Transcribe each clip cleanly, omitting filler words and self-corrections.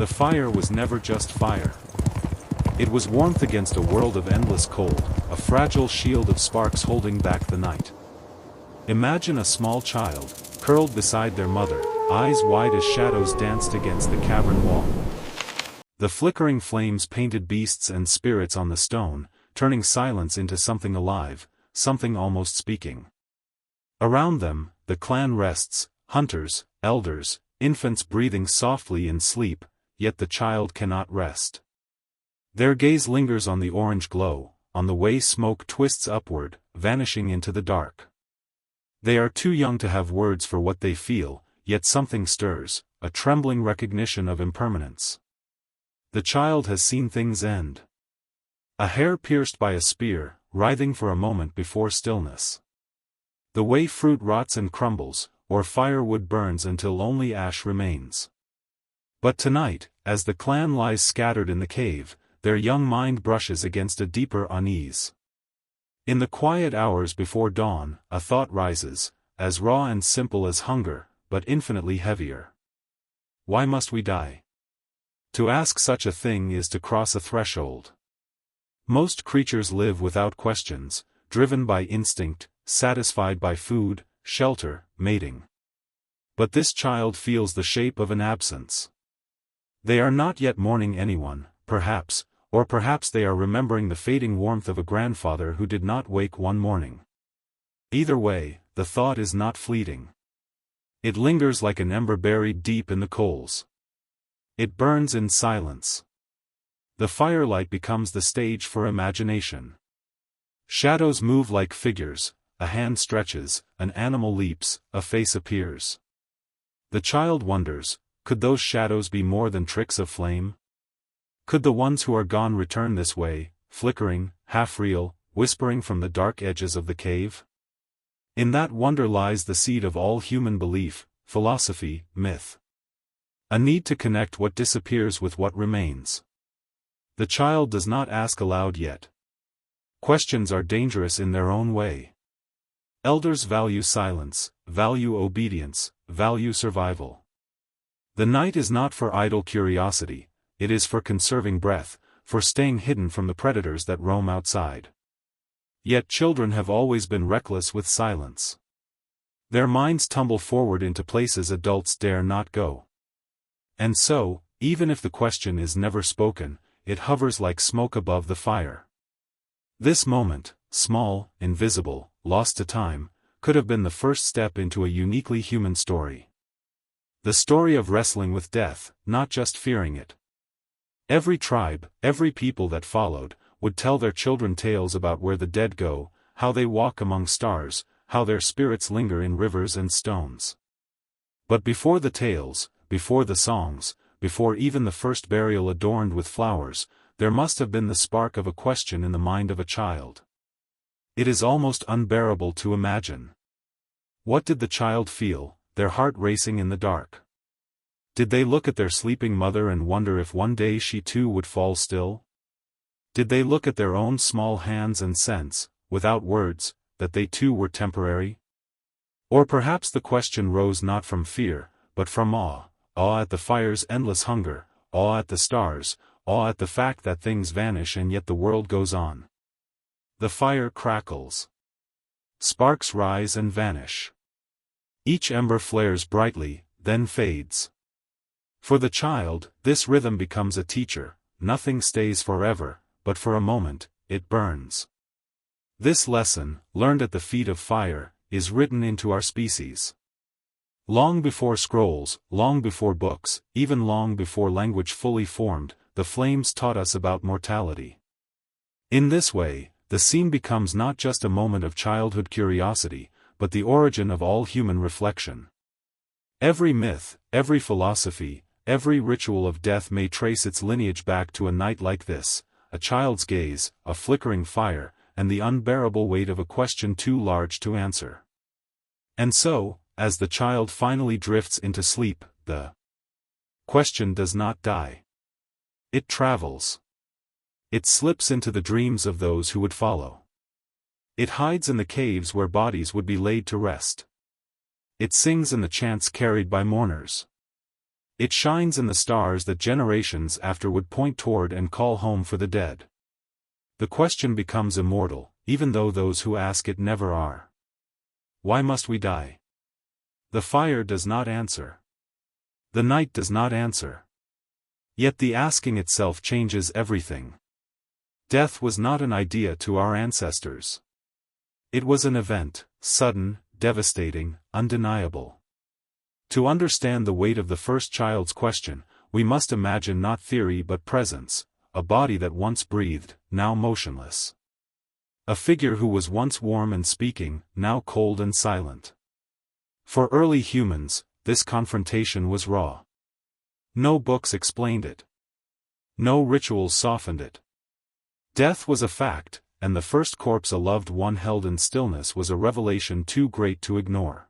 The fire was never just fire. It was warmth against a world of endless cold, a fragile shield of sparks holding back the night. Imagine a small child, curled beside their mother, eyes wide as shadows danced against the cavern wall. The flickering flames painted beasts and spirits on the stone, turning silence into something alive, something almost speaking. Around them, the clan rests, hunters, elders, infants breathing softly in sleep, yet the child cannot rest. Their gaze lingers on the orange glow, on the way smoke twists upward, vanishing into the dark. They are too young to have words for what they feel, yet something stirs, a trembling recognition of impermanence. The child has seen things end. A hair pierced by a spear, writhing for a moment before stillness. The way fruit rots and crumbles, or firewood burns until only ash remains. But tonight, as the clan lies scattered in the cave, their young mind brushes against a deeper unease. In the quiet hours before dawn, a thought rises, as raw and simple as hunger, but infinitely heavier. Why must we die? To ask such a thing is to cross a threshold. Most creatures live without questions, driven by instinct, satisfied by food, shelter, mating. But this child feels the shape of an absence. They are not yet mourning anyone, perhaps, or perhaps they are remembering the fading warmth of a grandfather who did not wake one morning. Either way, the thought is not fleeting. It lingers like an ember buried deep in the coals. It burns in silence. The firelight becomes the stage for imagination. Shadows move like figures, a hand stretches, an animal leaps, a face appears. The child wonders, could those shadows be more than tricks of flame? Could the ones who are gone return this way, flickering, half-real, whispering from the dark edges of the cave? In that wonder lies the seed of all human belief, philosophy, myth. A need to connect what disappears with what remains. The child does not ask aloud yet. Questions are dangerous in their own way. Elders value silence, value obedience, value survival. The night is not for idle curiosity, it is for conserving breath, for staying hidden from the predators that roam outside. Yet children have always been reckless with silence. Their minds tumble forward into places adults dare not go. And so, even if the question is never spoken, it hovers like smoke above the fire. This moment, small, invisible, lost to time, could have been the first step into a uniquely human story. The story of wrestling with death, not just fearing it. Every tribe, every people that followed, would tell their children tales about where the dead go, how they walk among stars, how their spirits linger in rivers and stones. But before the tales, before the songs, before even the first burial adorned with flowers, there must have been the spark of a question in the mind of a child. It is almost unbearable to imagine. What did the child feel, their heart racing in the dark? Did they look at their sleeping mother and wonder if one day she too would fall still? Did they look at their own small hands and sense, without words, that they too were temporary? Or perhaps the question rose not from fear, but from awe, awe at the fire's endless hunger, awe at the stars, awe at the fact that things vanish and yet the world goes on. The fire crackles. Sparks rise and vanish. Each ember flares brightly, then fades. For the child, this rhythm becomes a teacher. Nothing stays forever, but for a moment, it burns. This lesson, learned at the feet of fire, is written into our species. Long before scrolls, long before books, even long before language fully formed, the flames taught us about mortality. In this way, the scene becomes not just a moment of childhood curiosity, but the origin of all human reflection. Every myth, every philosophy, every ritual of death may trace its lineage back to a night like this, a child's gaze, a flickering fire, and the unbearable weight of a question too large to answer. And so, as the child finally drifts into sleep, the question does not die. It travels. It slips into the dreams of those who would follow. It hides in the caves where bodies would be laid to rest. It sings in the chants carried by mourners. It shines in the stars that generations after would point toward and call home for the dead. The question becomes immortal, even though those who ask it never are. Why must we die? The fire does not answer. The night does not answer. Yet the asking itself changes everything. Death was not an idea to our ancestors. It was an event, sudden, devastating, undeniable. To understand the weight of the first child's question, we must imagine not theory but presence, a body that once breathed, now motionless. A figure who was once warm and speaking, now cold and silent. For early humans, this confrontation was raw. No books explained it. No rituals softened it. Death was a fact, and the first corpse a loved one held in stillness was a revelation too great to ignore.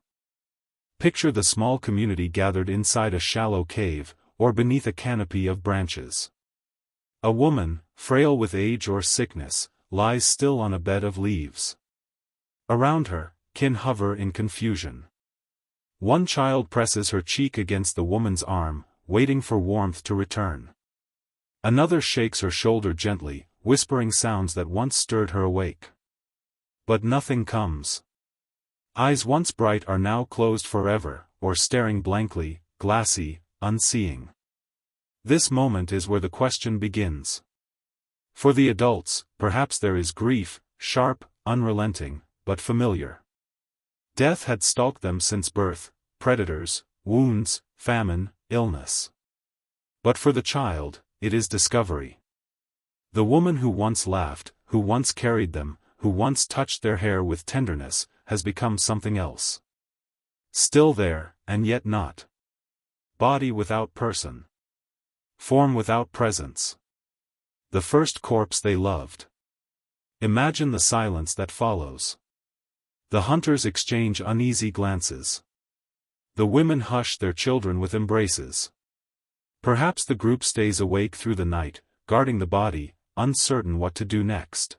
Picture the small community gathered inside a shallow cave, or beneath a canopy of branches. A woman, frail with age or sickness, lies still on a bed of leaves. Around her, kin hover in confusion. One child presses her cheek against the woman's arm, waiting for warmth to return. Another shakes her shoulder gently, whispering sounds that once stirred her awake. But nothing comes. Eyes once bright are now closed forever, or staring blankly, glassy, unseeing. This moment is where the question begins. For the adults, perhaps there is grief, sharp, unrelenting, but familiar. Death had stalked them since birth, predators, wounds, famine, illness. But for the child, it is discovery. The woman who once laughed, who once carried them, who once touched their hair with tenderness, has become something else. Still there, and yet not. Body without person. Form without presence. The first corpse they loved. Imagine the silence that follows. The hunters exchange uneasy glances. The women hush their children with embraces. Perhaps the group stays awake through the night, guarding the body, uncertain what to do next.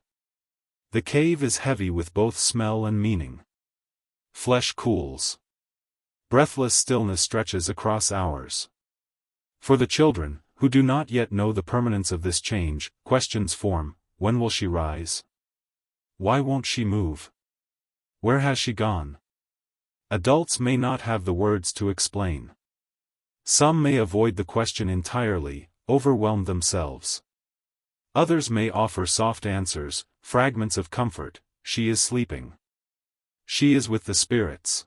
The cave is heavy with both smell and meaning. Flesh cools. Breathless stillness stretches across hours. For the children, who do not yet know the permanence of this change, questions form: when will she rise? Why won't she move? Where has she gone? Adults may not have the words to explain. Some may avoid the question entirely, overwhelmed themselves. Others may offer soft answers, fragments of comfort: she is sleeping. She is with the spirits.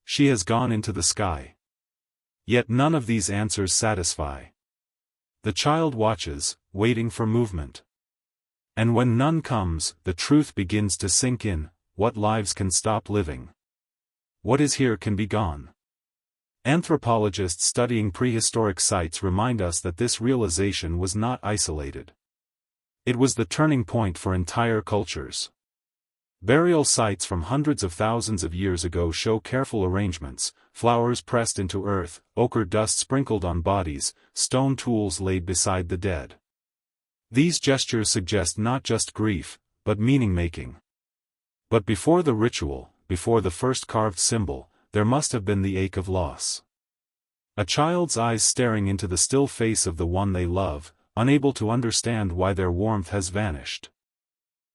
She has gone into the sky. Yet none of these answers satisfy. The child watches, waiting for movement. And when none comes, the truth begins to sink in: what lives can stop living? What is here can be gone. Anthropologists studying prehistoric sites remind us that this realization was not isolated. It was the turning point for entire cultures. Burial sites from hundreds of thousands of years ago show careful arrangements: flowers pressed into earth, ochre dust sprinkled on bodies, stone tools laid beside the dead. These gestures suggest not just grief, but meaning-making. But before the ritual, before the first carved symbol, there must have been the ache of loss. A child's eyes staring into the still face of the one they love, unable to understand why their warmth has vanished.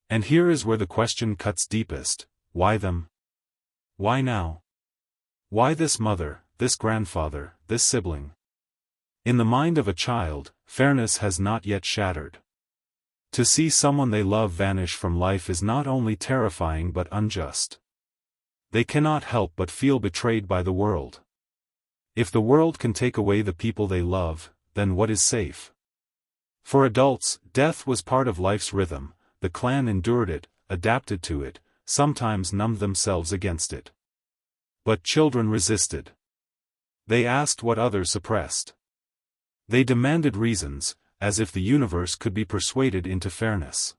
And here is where the question cuts deepest: why them? Why now? Why this mother, this grandfather, this sibling? In the mind of a child, fairness has not yet shattered. To see someone they love vanish from life is not only terrifying but unjust. They cannot help but feel betrayed by the world. If the world can take away the people they love, then what is safe? For adults, death was part of life's rhythm. The clan endured it, adapted to it, sometimes numbed themselves against it. But children resisted. They asked what others suppressed. They demanded reasons, as if the universe could be persuaded into fairness.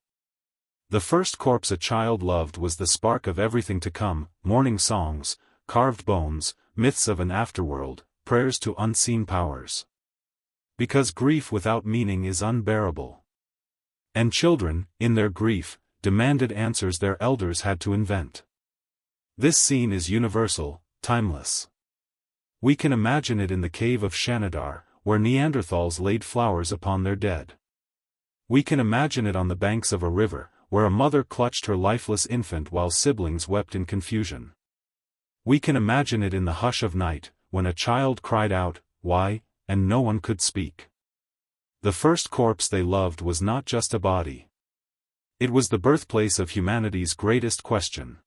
The first corpse a child loved was the spark of everything to come: mourning songs, carved bones, myths of an afterworld, prayers to unseen powers. Because grief without meaning is unbearable. And children, in their grief, demanded answers their elders had to invent. This scene is universal, timeless. We can imagine it in the cave of Shanidar, where Neanderthals laid flowers upon their dead. We can imagine it on the banks of a river, where a mother clutched her lifeless infant while siblings wept in confusion. We can imagine it in the hush of night, when a child cried out, "Why?" and no one could speak. The first corpse they loved was not just a body. It was the birthplace of humanity's greatest question.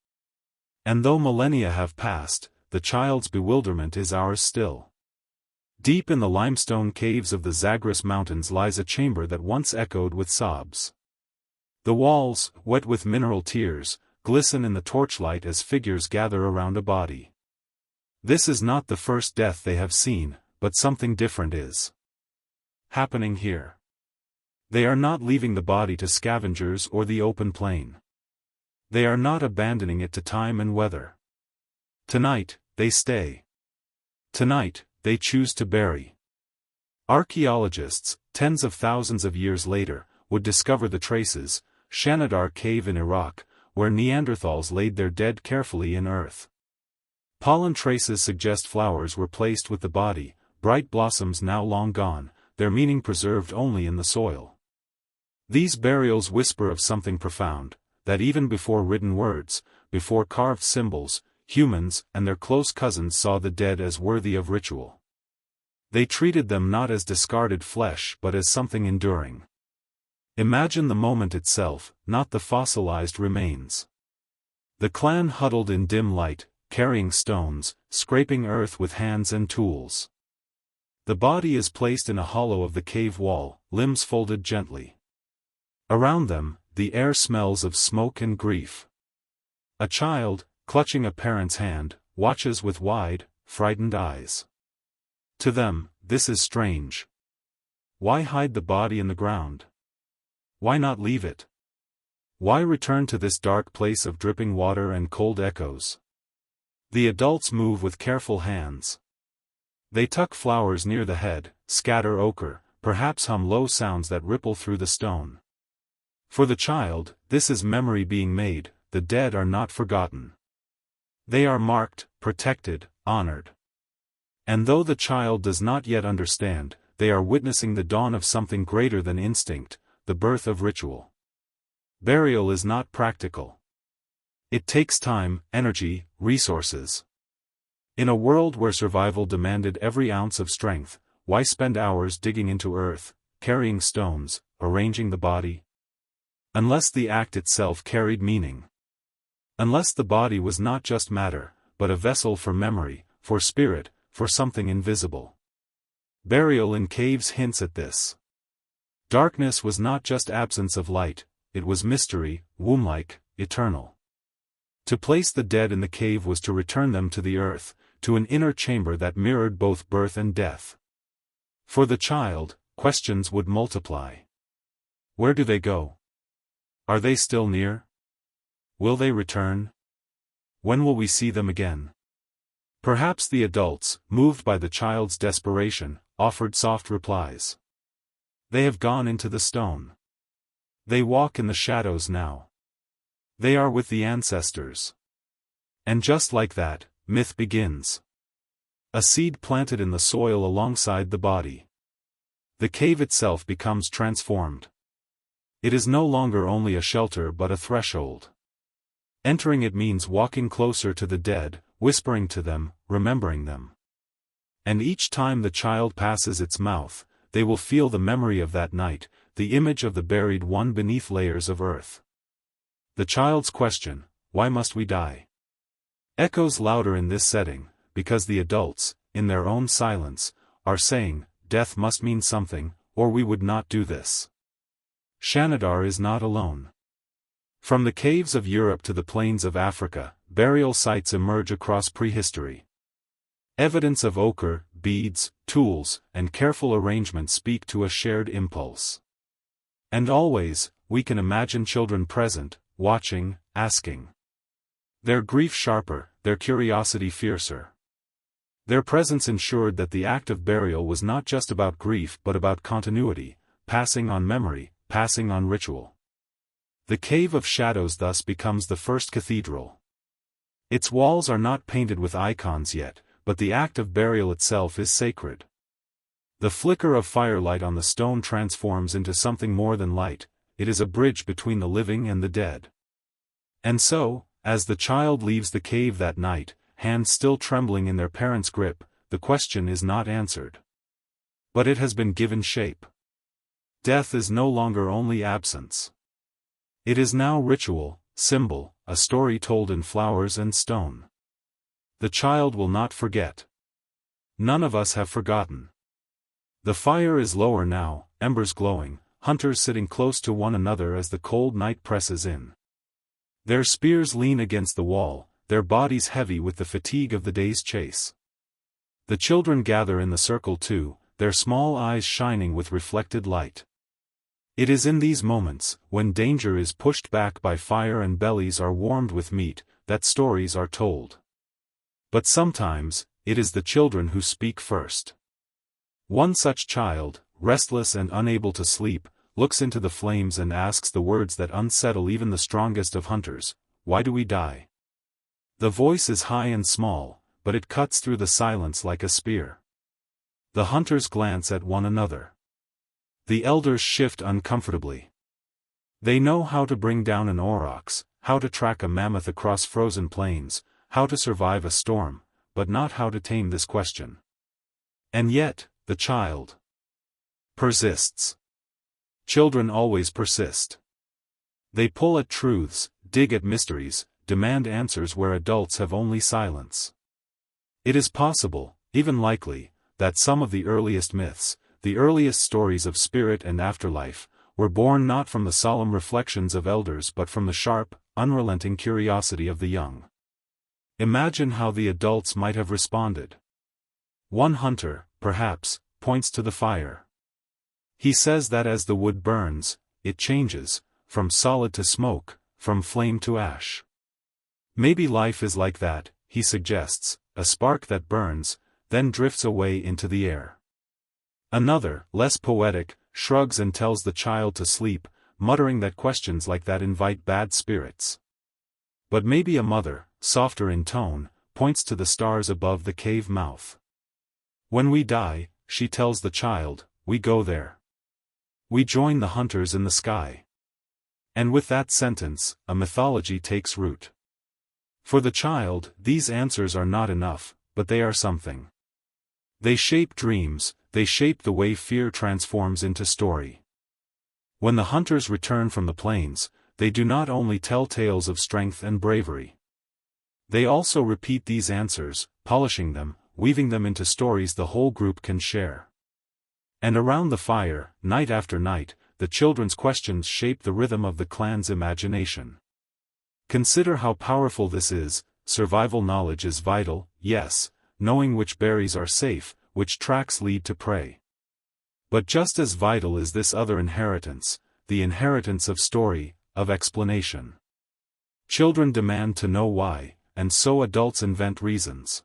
And though millennia have passed, the child's bewilderment is ours still. Deep in the limestone caves of the Zagros Mountains lies a chamber that once echoed with sobs. The walls, wet with mineral tears, glisten in the torchlight as figures gather around a body. This is not the first death they have seen, but something different is happening here. They are not leaving the body to scavengers or the open plain. They are not abandoning it to time and weather. Tonight, they stay. Tonight, they choose to bury. Archaeologists, tens of thousands of years later, would discover the traces, Shanidar Cave in Iraq, where Neanderthals laid their dead carefully in earth. Pollen traces suggest flowers were placed with the body, bright blossoms now long gone, their meaning preserved only in the soil. These burials whisper of something profound, that even before written words, before carved symbols, humans and their close cousins saw the dead as worthy of ritual. They treated them not as discarded flesh but as something enduring. Imagine the moment itself, not the fossilized remains. The clan huddled in dim light, carrying stones, scraping earth with hands and tools. The body is placed in a hollow of the cave wall, limbs folded gently. Around them, the air smells of smoke and grief. A child, clutching a parent's hand, watches with wide, frightened eyes. To them, this is strange. Why hide the body in the ground? Why not leave it? Why return to this dark place of dripping water and cold echoes? The adults move with careful hands. They tuck flowers near the head, scatter ochre, perhaps hum low sounds that ripple through the stone. For the child, this is memory being made, the dead are not forgotten. They are marked, protected, honored. And though the child does not yet understand, they are witnessing the dawn of something greater than instinct, the birth of ritual. Burial is not practical. It takes time, energy, resources. In a world where survival demanded every ounce of strength, why spend hours digging into earth, carrying stones, arranging the body? Unless the act itself carried meaning. Unless the body was not just matter, but a vessel for memory, for spirit, for something invisible. Burial in caves hints at this. Darkness was not just absence of light, it was mystery, womb-like, eternal. To place the dead in the cave was to return them to the earth, to an inner chamber that mirrored both birth and death. For the child, questions would multiply. Where do they go? Are they still near? Will they return? When will we see them again? Perhaps the adults, moved by the child's desperation, offered soft replies. They have gone into the stone. They walk in the shadows now. They are with the ancestors. And just like that, myth begins. A seed planted in the soil alongside the body. The cave itself becomes transformed. It is no longer only a shelter but a threshold. Entering it means walking closer to the dead, whispering to them, remembering them. And each time the child passes its mouth, they will feel the memory of that night, the image of the buried one beneath layers of earth. The child's question, why must we die? Echoes louder in this setting, because the adults, in their own silence, are saying, death must mean something, or we would not do this. Shanidar is not alone. From the caves of Europe to the plains of Africa, burial sites emerge across prehistory. Evidence of ochre, beads, tools, and careful arrangement speak to a shared impulse. And always, we can imagine children present, watching, asking. Their grief sharper, their curiosity fiercer. Their presence ensured that the act of burial was not just about grief but about continuity, passing on memory, passing on ritual. The Cave of Shadows thus becomes the first cathedral. Its walls are not painted with icons yet, but the act of burial itself is sacred. The flicker of firelight on the stone transforms into something more than light, it is a bridge between the living and the dead. And so, as the child leaves the cave that night, hands still trembling in their parents' grip, the question is not answered. But it has been given shape. Death is no longer only absence. It is now ritual, symbol, a story told in flowers and stone. The child will not forget. None of us have forgotten. The fire is lower now, embers glowing, hunters sitting close to one another as the cold night presses in. Their spears lean against the wall, their bodies heavy with the fatigue of the day's chase. The children gather in the circle too, their small eyes shining with reflected light. It is in these moments, when danger is pushed back by fire and bellies are warmed with meat, that stories are told. But sometimes, it is the children who speak first. One such child, restless and unable to sleep, looks into the flames and asks the words that unsettle even the strongest of hunters: why do we die? The voice is high and small, but it cuts through the silence like a spear. The hunters glance at one another. The elders shift uncomfortably. They know how to bring down an aurochs, how to track a mammoth across frozen plains, how to survive a storm, but not how to tame this question. And yet, the child persists. Children always persist. They pull at truths, dig at mysteries, demand answers where adults have only silence. It is possible, even likely, that some of the earliest myths, the earliest stories of spirit and afterlife, were born not from the solemn reflections of elders but from the sharp, unrelenting curiosity of the young. Imagine how the adults might have responded. One hunter, perhaps, points to the fire. He says that as the wood burns, it changes, from solid to smoke, from flame to ash. Maybe life is like that, he suggests, a spark that burns, then drifts away into the air. Another, less poetic, shrugs and tells the child to sleep, muttering that questions like that invite bad spirits. But maybe a mother, softer in tone, points to the stars above the cave mouth. When we die, she tells the child, we go there. We join the hunters in the sky. And with that sentence, a mythology takes root. For the child, these answers are not enough, but they are something. They shape dreams, they shape the way fear transforms into story. When the hunters return from the plains, they do not only tell tales of strength and bravery. They also repeat these answers, polishing them, weaving them into stories the whole group can share. And around the fire, night after night, the children's questions shape the rhythm of the clan's imagination. Consider how powerful this is. Survival knowledge is vital, yes, knowing which berries are safe, which tracks lead to prey. But just as vital is this other inheritance, the inheritance of story, of explanation. Children demand to know why, and so adults invent reasons.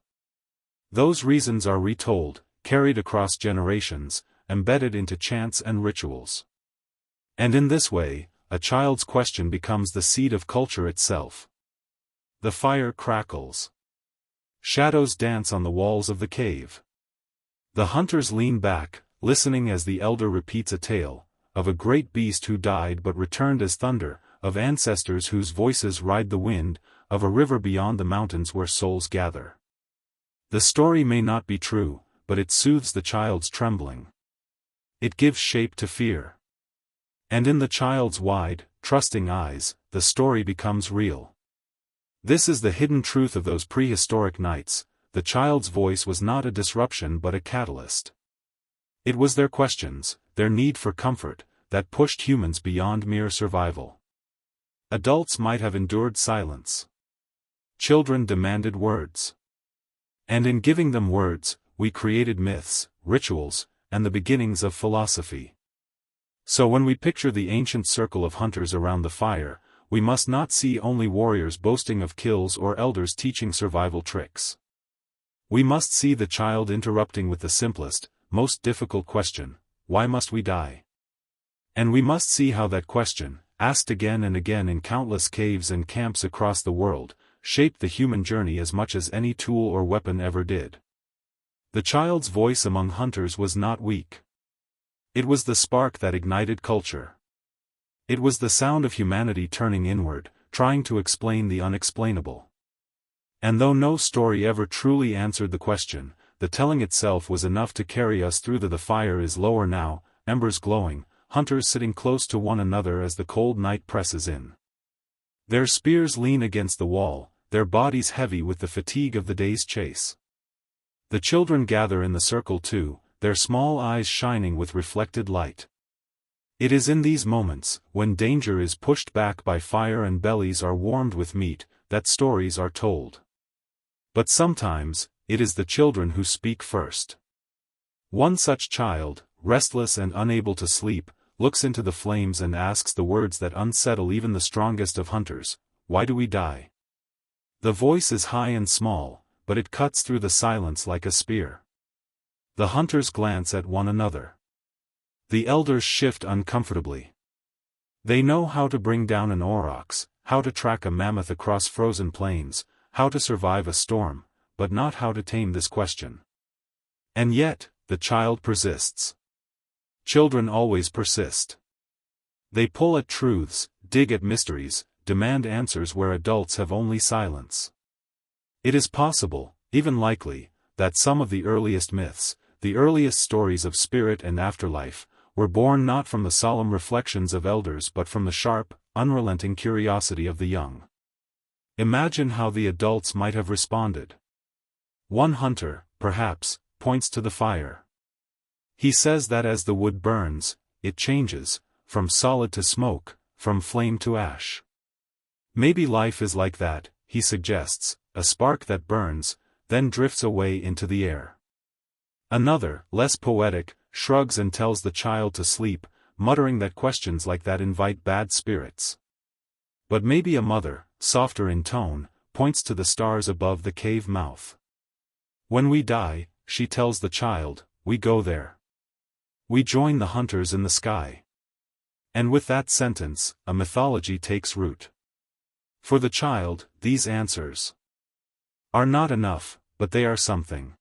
Those reasons are retold, carried across generations, embedded into chants and rituals. And in this way, a child's question becomes the seed of culture itself. The fire crackles. Shadows dance on the walls of the cave. The hunters lean back, listening as the elder repeats a tale, of a great beast who died but returned as thunder, of ancestors whose voices ride the wind, of a river beyond the mountains where souls gather. The story may not be true, but it soothes the child's trembling. It gives shape to fear. And in the child's wide, trusting eyes, the story becomes real. This is the hidden truth of those prehistoric nights. The child's voice was not a disruption but a catalyst. It was their questions, their need for comfort, that pushed humans beyond mere survival. Adults might have endured silence. Children demanded words. And in giving them words, we created myths, rituals, and the beginnings of philosophy. So when we picture the ancient circle of hunters around the fire, we must not see only warriors boasting of kills or elders teaching survival tricks. We must see the child interrupting with the simplest, most difficult question: why must we die? And we must see how that question, asked again and again in countless caves and camps across the world, shaped the human journey as much as any tool or weapon ever did. The child's voice among hunters was not weak. It was the spark that ignited culture. It was the sound of humanity turning inward, trying to explain the unexplainable. And though no story ever truly answered the question, the telling itself was enough to carry us through. The fire is lower now, embers glowing, hunters sitting close to one another as the cold night presses in. Their spears lean against the wall, their bodies heavy with the fatigue of the day's chase. The children gather in the circle too, their small eyes shining with reflected light. It is in these moments, when danger is pushed back by fire and bellies are warmed with meat, that stories are told. But sometimes, it is the children who speak first. One such child, restless and unable to sleep, looks into the flames and asks the words that unsettle even the strongest of hunters: "Why do we die?" The voice is high and small, but it cuts through the silence like a spear. The hunters glance at one another. The elders shift uncomfortably. They know how to bring down an aurochs, how to track a mammoth across frozen plains, how to survive a storm, but not how to tame this question. And yet, the child persists. Children always persist. They pull at truths, dig at mysteries, demand answers where adults have only silence. It is possible, even likely, that some of the earliest myths, the earliest stories of spirit and afterlife, were born not from the solemn reflections of elders but from the sharp, unrelenting curiosity of the young. Imagine how the adults might have responded. One hunter, perhaps, points to the fire. He says that as the wood burns, it changes, from solid to smoke, from flame to ash. Maybe life is like that, he suggests, a spark that burns, then drifts away into the air. Another, less poetic, shrugs and tells the child to sleep, muttering that questions like that invite bad spirits. But maybe a mother, softer in tone, points to the stars above the cave mouth. When we die, she tells the child, we go there. We join the hunters in the sky. And with that sentence, a mythology takes root. For the child, these answers are not enough, but they are something.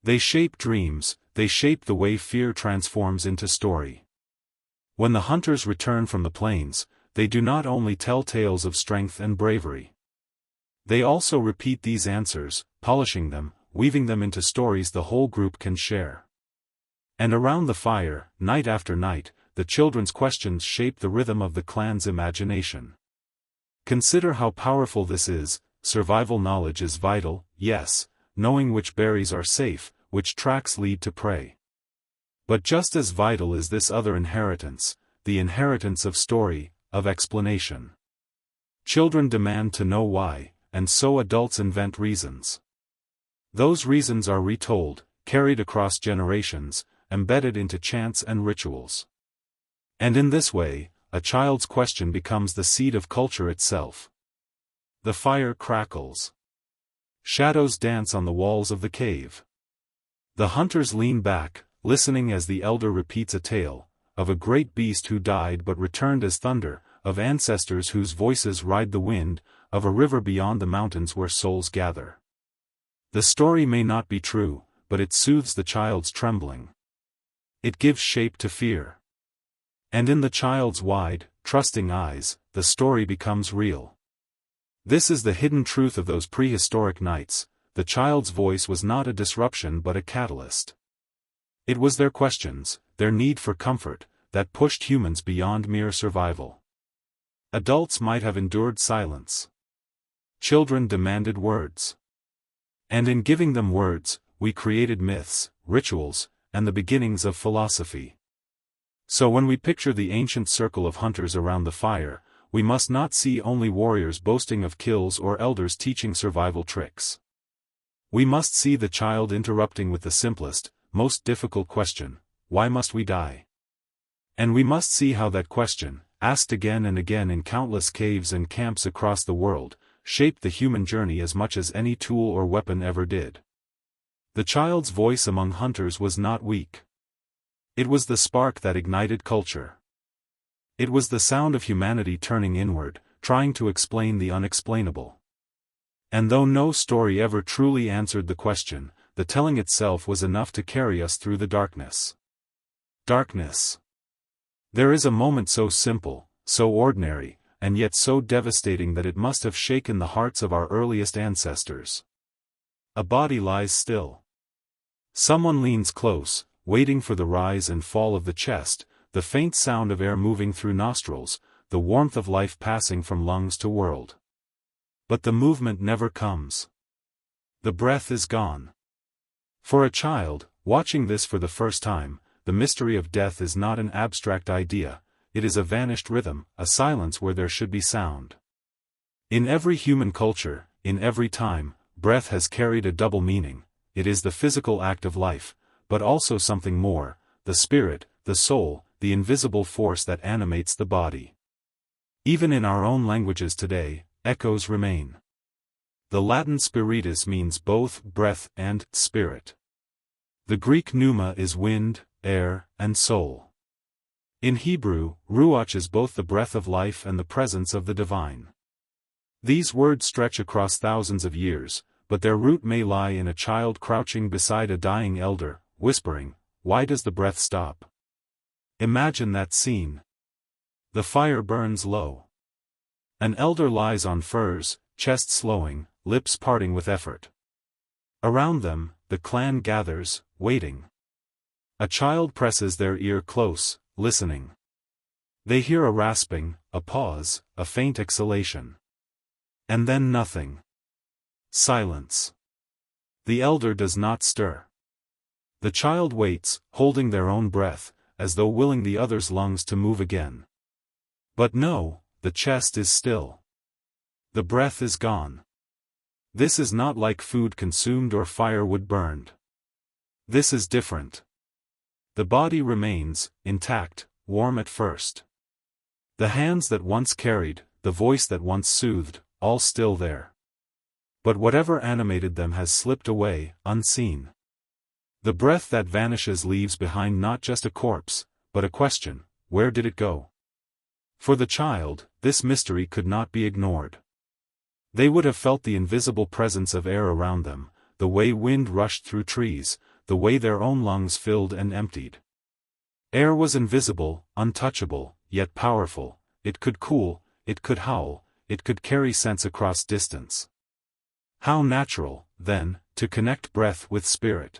They shape dreams, they shape the way fear transforms into story. When the hunters return from the plains, they do not only tell tales of strength and bravery. They also repeat these answers, polishing them, weaving them into stories the whole group can share. And around the fire, night after night, the children's questions shape the rhythm of the clan's imagination. Consider how powerful this is. Survival knowledge is vital, yes, knowing which berries are safe, which tracks lead to prey. But just as vital is this other inheritance, the inheritance of story, of explanation. Children demand to know why, and so adults invent reasons. Those reasons are retold, carried across generations, embedded into chants and rituals. And in this way, a child's question becomes the seed of culture itself. The fire crackles. Shadows dance on the walls of the cave. The hunters lean back, listening as the elder repeats a tale, of a great beast who died but returned as thunder, of ancestors whose voices ride the wind, of a river beyond the mountains where souls gather. The story may not be true, but it soothes the child's trembling. It gives shape to fear. And in the child's wide, trusting eyes, the story becomes real. This is the hidden truth of those prehistoric nights. The child's voice was not a disruption but a catalyst. It was their questions, their need for comfort, that pushed humans beyond mere survival. Adults might have endured silence. Children demanded words. And in giving them words, we created myths, rituals, and the beginnings of philosophy. So when we picture the ancient circle of hunters around the fire, we must not see only warriors boasting of kills or elders teaching survival tricks. We must see the child interrupting with the simplest, most difficult question: why must we die? And we must see how that question, asked again and again in countless caves and camps across the world, shaped the human journey as much as any tool or weapon ever did. The child's voice among hunters was not weak. It was the spark that ignited culture. It was the sound of humanity turning inward, trying to explain the unexplainable. And though no story ever truly answered the question, the telling itself was enough to carry us through the darkness. Darkness. There is a moment so simple, so ordinary, and yet so devastating that it must have shaken the hearts of our earliest ancestors. A body lies still. Someone leans close, waiting for the rise and fall of the chest, the faint sound of air moving through nostrils, the warmth of life passing from lungs to world. But the movement never comes. The breath is gone. For a child, watching this for the first time, the mystery of death is not an abstract idea, it is a vanished rhythm, a silence where there should be sound. In every human culture, in every time, breath has carried a double meaning. It is the physical act of life, but also something more, the spirit, the soul, the invisible force that animates the body. Even in our own languages today, echoes remain. The Latin spiritus means both breath and spirit. The Greek pneuma is wind, air, and soul. In Hebrew, ruach is both the breath of life and the presence of the divine. These words stretch across thousands of years, but their root may lie in a child crouching beside a dying elder, whispering, "Why does the breath stop?" Imagine that scene. The fire burns low. An elder lies on furs, chest slowing, lips parting with effort. Around them, the clan gathers, waiting. A child presses their ear close, listening. They hear a rasping, a pause, a faint exhalation. And then nothing. Silence. The elder does not stir. The child waits, holding their own breath, as though willing the other's lungs to move again. But no, the chest is still. The breath is gone. This is not like food consumed or firewood burned. This is different. The body remains, intact, warm at first. The hands that once carried, the voice that once soothed, all still there. But whatever animated them has slipped away, unseen. The breath that vanishes leaves behind not just a corpse, but a question: where did it go? For the child, this mystery could not be ignored. They would have felt the invisible presence of air around them, the way wind rushed through trees, the way their own lungs filled and emptied. Air was invisible, untouchable, yet powerful. It could cool, it could howl, it could carry sense across distance. How natural, then, to connect breath with spirit.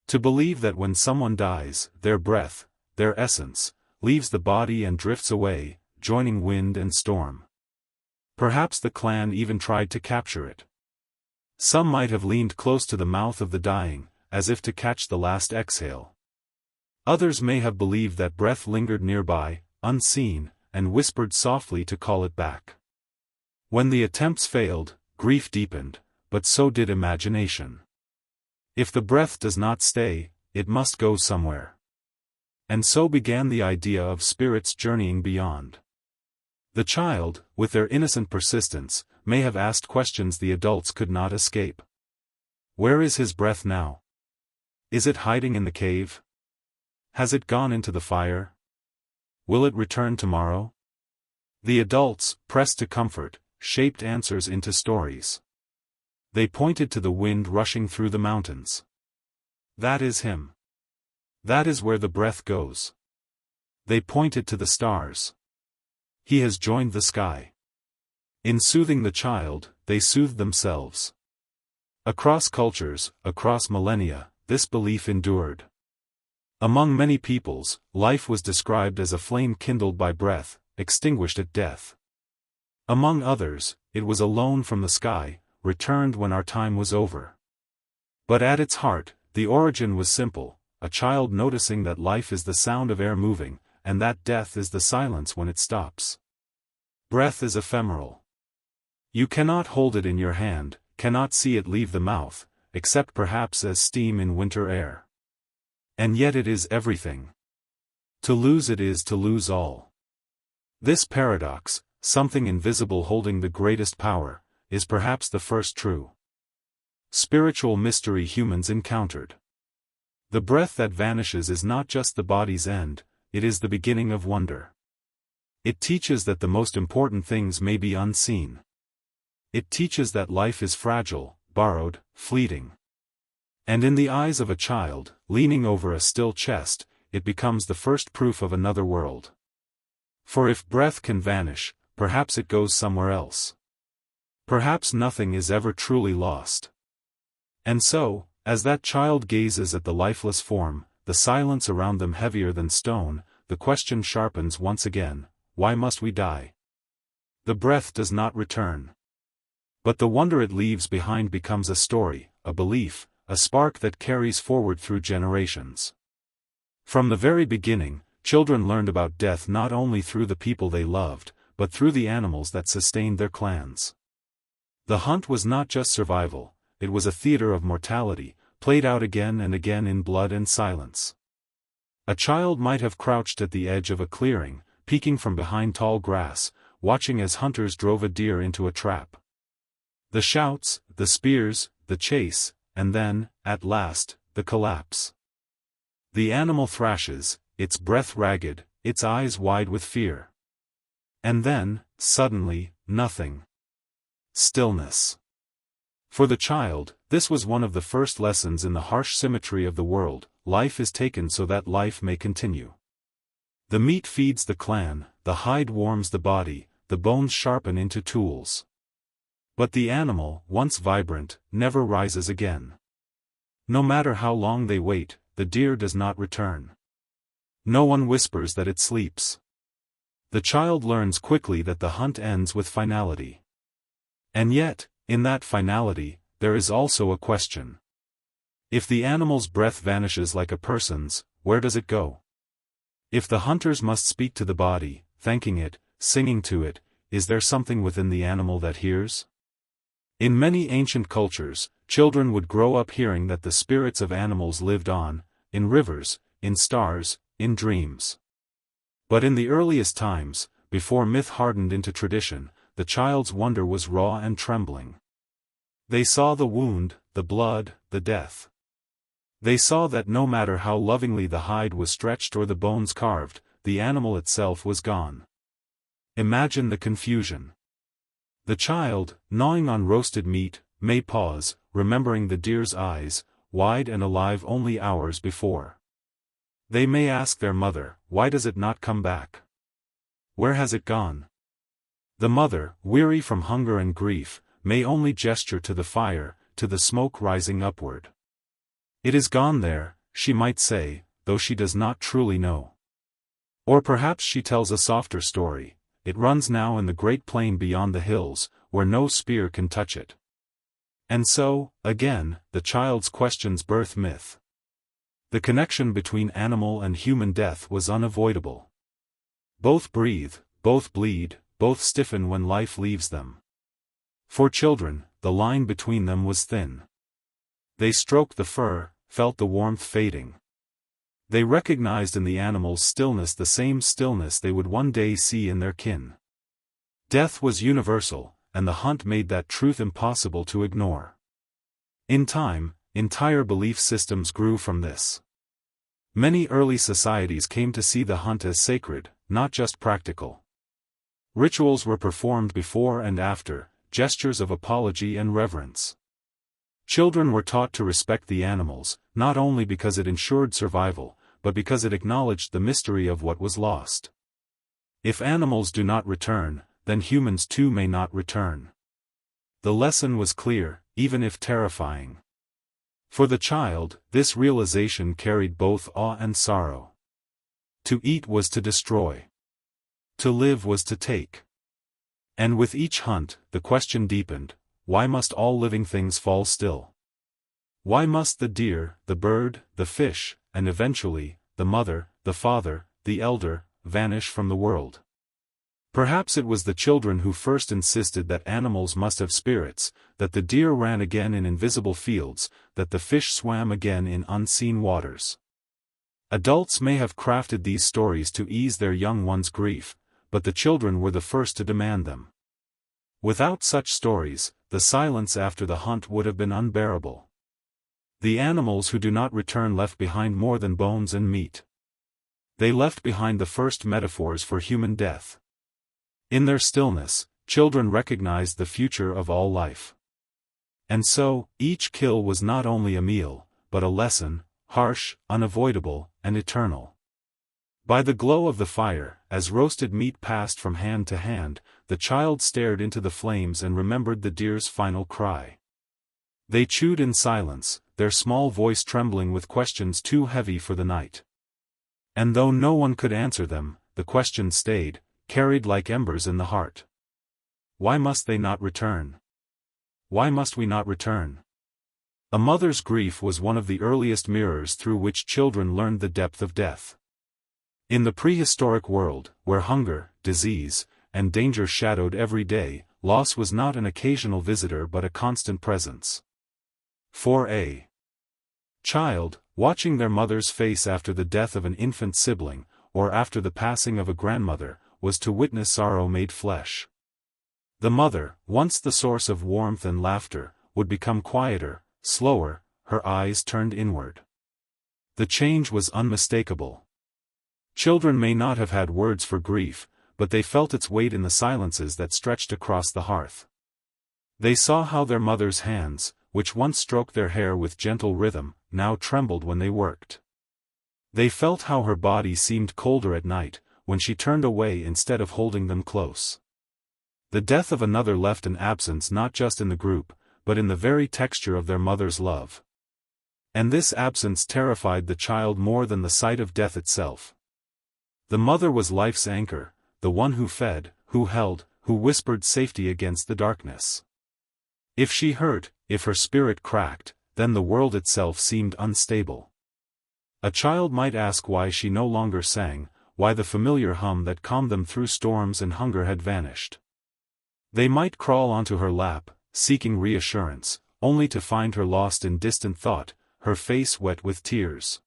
To believe that when someone dies, their breath, their essence, leaves the body and drifts away, joining wind and storm. Perhaps the clan even tried to capture it. Some might have leaned close to the mouth of the dying, as if to catch the last exhale. Others may have believed that breath lingered nearby, unseen, and whispered softly to call it back. When the attempts failed, grief deepened, but so did imagination. If the breath does not stay, it must go somewhere. And so began the idea of spirits journeying beyond. The child, with their innocent persistence, may have asked questions the adults could not escape. Where is his breath now? Is it hiding in the cave? Has it gone into the fire? Will it return tomorrow? The adults, pressed to comfort, shaped answers into stories. They pointed to the wind rushing through the mountains. That is him. That is where the breath goes. They pointed to the stars. He has joined the sky. In soothing the child, they soothed themselves. Across cultures, across millennia, this belief endured. Among many peoples, life was described as a flame kindled by breath, extinguished at death. Among others, it was a loan from the sky, returned when our time was over. But at its heart, the origin was simple, a child noticing that life is the sound of air moving, and that death is the silence when it stops. Breath is ephemeral. You cannot hold it in your hand, cannot see it leave the mouth, except perhaps as steam in winter air. And yet it is everything. To lose it is to lose all. This paradox, something invisible holding the greatest power, is perhaps the first true spiritual mystery humans encountered. The breath that vanishes is not just the body's end, it is the beginning of wonder. It teaches that the most important things may be unseen. It teaches that life is fragile, borrowed, fleeting. And in the eyes of a child, leaning over a still chest, it becomes the first proof of another world. For if breath can vanish, perhaps it goes somewhere else. Perhaps nothing is ever truly lost. And so, as that child gazes at the lifeless form, the silence around them heavier than stone, the question sharpens once again: why must we die? The breath does not return. But the wonder it leaves behind becomes a story, a belief, a spark that carries forward through generations. From the very beginning, children learned about death not only through the people they loved, but through the animals that sustained their clans. The hunt was not just survival, it was a theater of mortality, played out again and again in blood and silence. A child might have crouched at the edge of a clearing, peeking from behind tall grass, watching as hunters drove a deer into a trap. The shouts, the spears, the chase, and then, at last, the collapse. The animal thrashes, its breath ragged, its eyes wide with fear. And then, suddenly, nothing. Stillness. For the child, this was one of the first lessons in the harsh symmetry of the world: life is taken so that life may continue. The meat feeds the clan, the hide warms the body, the bones sharpen into tools. But the animal, once vibrant, never rises again. No matter how long they wait, the deer does not return. No one whispers that it sleeps. The child learns quickly that the hunt ends with finality. And yet, in that finality, there is also a question. If the animal's breath vanishes like a person's, where does it go? If the hunters must speak to the body, thanking it, singing to it, is there something within the animal that hears? In many ancient cultures, children would grow up hearing that the spirits of animals lived on, in rivers, in stars, in dreams. But in the earliest times, before myth hardened into tradition, the child's wonder was raw and trembling. They saw the wound, the blood, the death. They saw that no matter how lovingly the hide was stretched or the bones carved, the animal itself was gone. Imagine the confusion. The child, gnawing on roasted meat, may pause, remembering the deer's eyes, wide and alive only hours before. They may ask their mother, why does it not come back? Where has it gone? The mother, weary from hunger and grief, may only gesture to the fire, to the smoke rising upward. It is gone there, she might say, though she does not truly know. Or perhaps she tells a softer story: it runs now in the great plain beyond the hills, where no spear can touch it. And so, again, the child's questions birth myth. The connection between animal and human death was unavoidable. Both breathe, both bleed, both stiffen when life leaves them. For children, the line between them was thin. They stroked the fur, felt the warmth fading. They recognized in the animal's stillness the same stillness they would one day see in their kin. Death was universal, and the hunt made that truth impossible to ignore. In time, entire belief systems grew from this. Many early societies came to see the hunt as sacred, not just practical. Rituals were performed before and after, gestures of apology and reverence. Children were taught to respect the animals, not only because it ensured survival, but because it acknowledged the mystery of what was lost. If animals do not return, then humans too may not return. The lesson was clear, even if terrifying. For the child, this realization carried both awe and sorrow. To eat was to destroy. To live was to take. And with each hunt, the question deepened: why must all living things fall still? Why must the deer, the bird, the fish, and eventually, the mother, the father, the elder, vanish from the world? Perhaps it was the children who first insisted that animals must have spirits, that the deer ran again in invisible fields, that the fish swam again in unseen waters. Adults may have crafted these stories to ease their young ones' grief, but the children were the first to demand them. Without such stories, the silence after the hunt would have been unbearable. The animals who do not return left behind more than bones and meat. They left behind the first metaphors for human death. In their stillness, children recognized the future of all life. And so, each kill was not only a meal, but a lesson, harsh, unavoidable, and eternal. By the glow of the fire, as roasted meat passed from hand to hand, the child stared into the flames and remembered the deer's final cry. They chewed in silence, their small voice trembling with questions too heavy for the night. And though no one could answer them, the questions stayed, carried like embers in the heart. Why must they not return? Why must we not return? A mother's grief was one of the earliest mirrors through which children learned the depth of death. In the prehistoric world, where hunger, disease, and danger shadowed every day, loss was not an occasional visitor but a constant presence. For a child, watching their mother's face after the death of an infant sibling, or after the passing of a grandmother, was to witness sorrow made flesh. The mother, once the source of warmth and laughter, would become quieter, slower, her eyes turned inward. The change was unmistakable. Children may not have had words for grief, but they felt its weight in the silences that stretched across the hearth. They saw how their mother's hands, which once stroked their hair with gentle rhythm, now trembled when they worked. They felt how her body seemed colder at night, when she turned away instead of holding them close. The death of another left an absence not just in the group, but in the very texture of their mother's love. And this absence terrified the child more than the sight of death itself. The mother was life's anchor, the one who fed, who held, who whispered safety against the darkness. If she hurt, if her spirit cracked, then the world itself seemed unstable. A child might ask why she no longer sang, why the familiar hum that calmed them through storms and hunger had vanished. They might crawl onto her lap, seeking reassurance, only to find her lost in distant thought, her face wet with tears.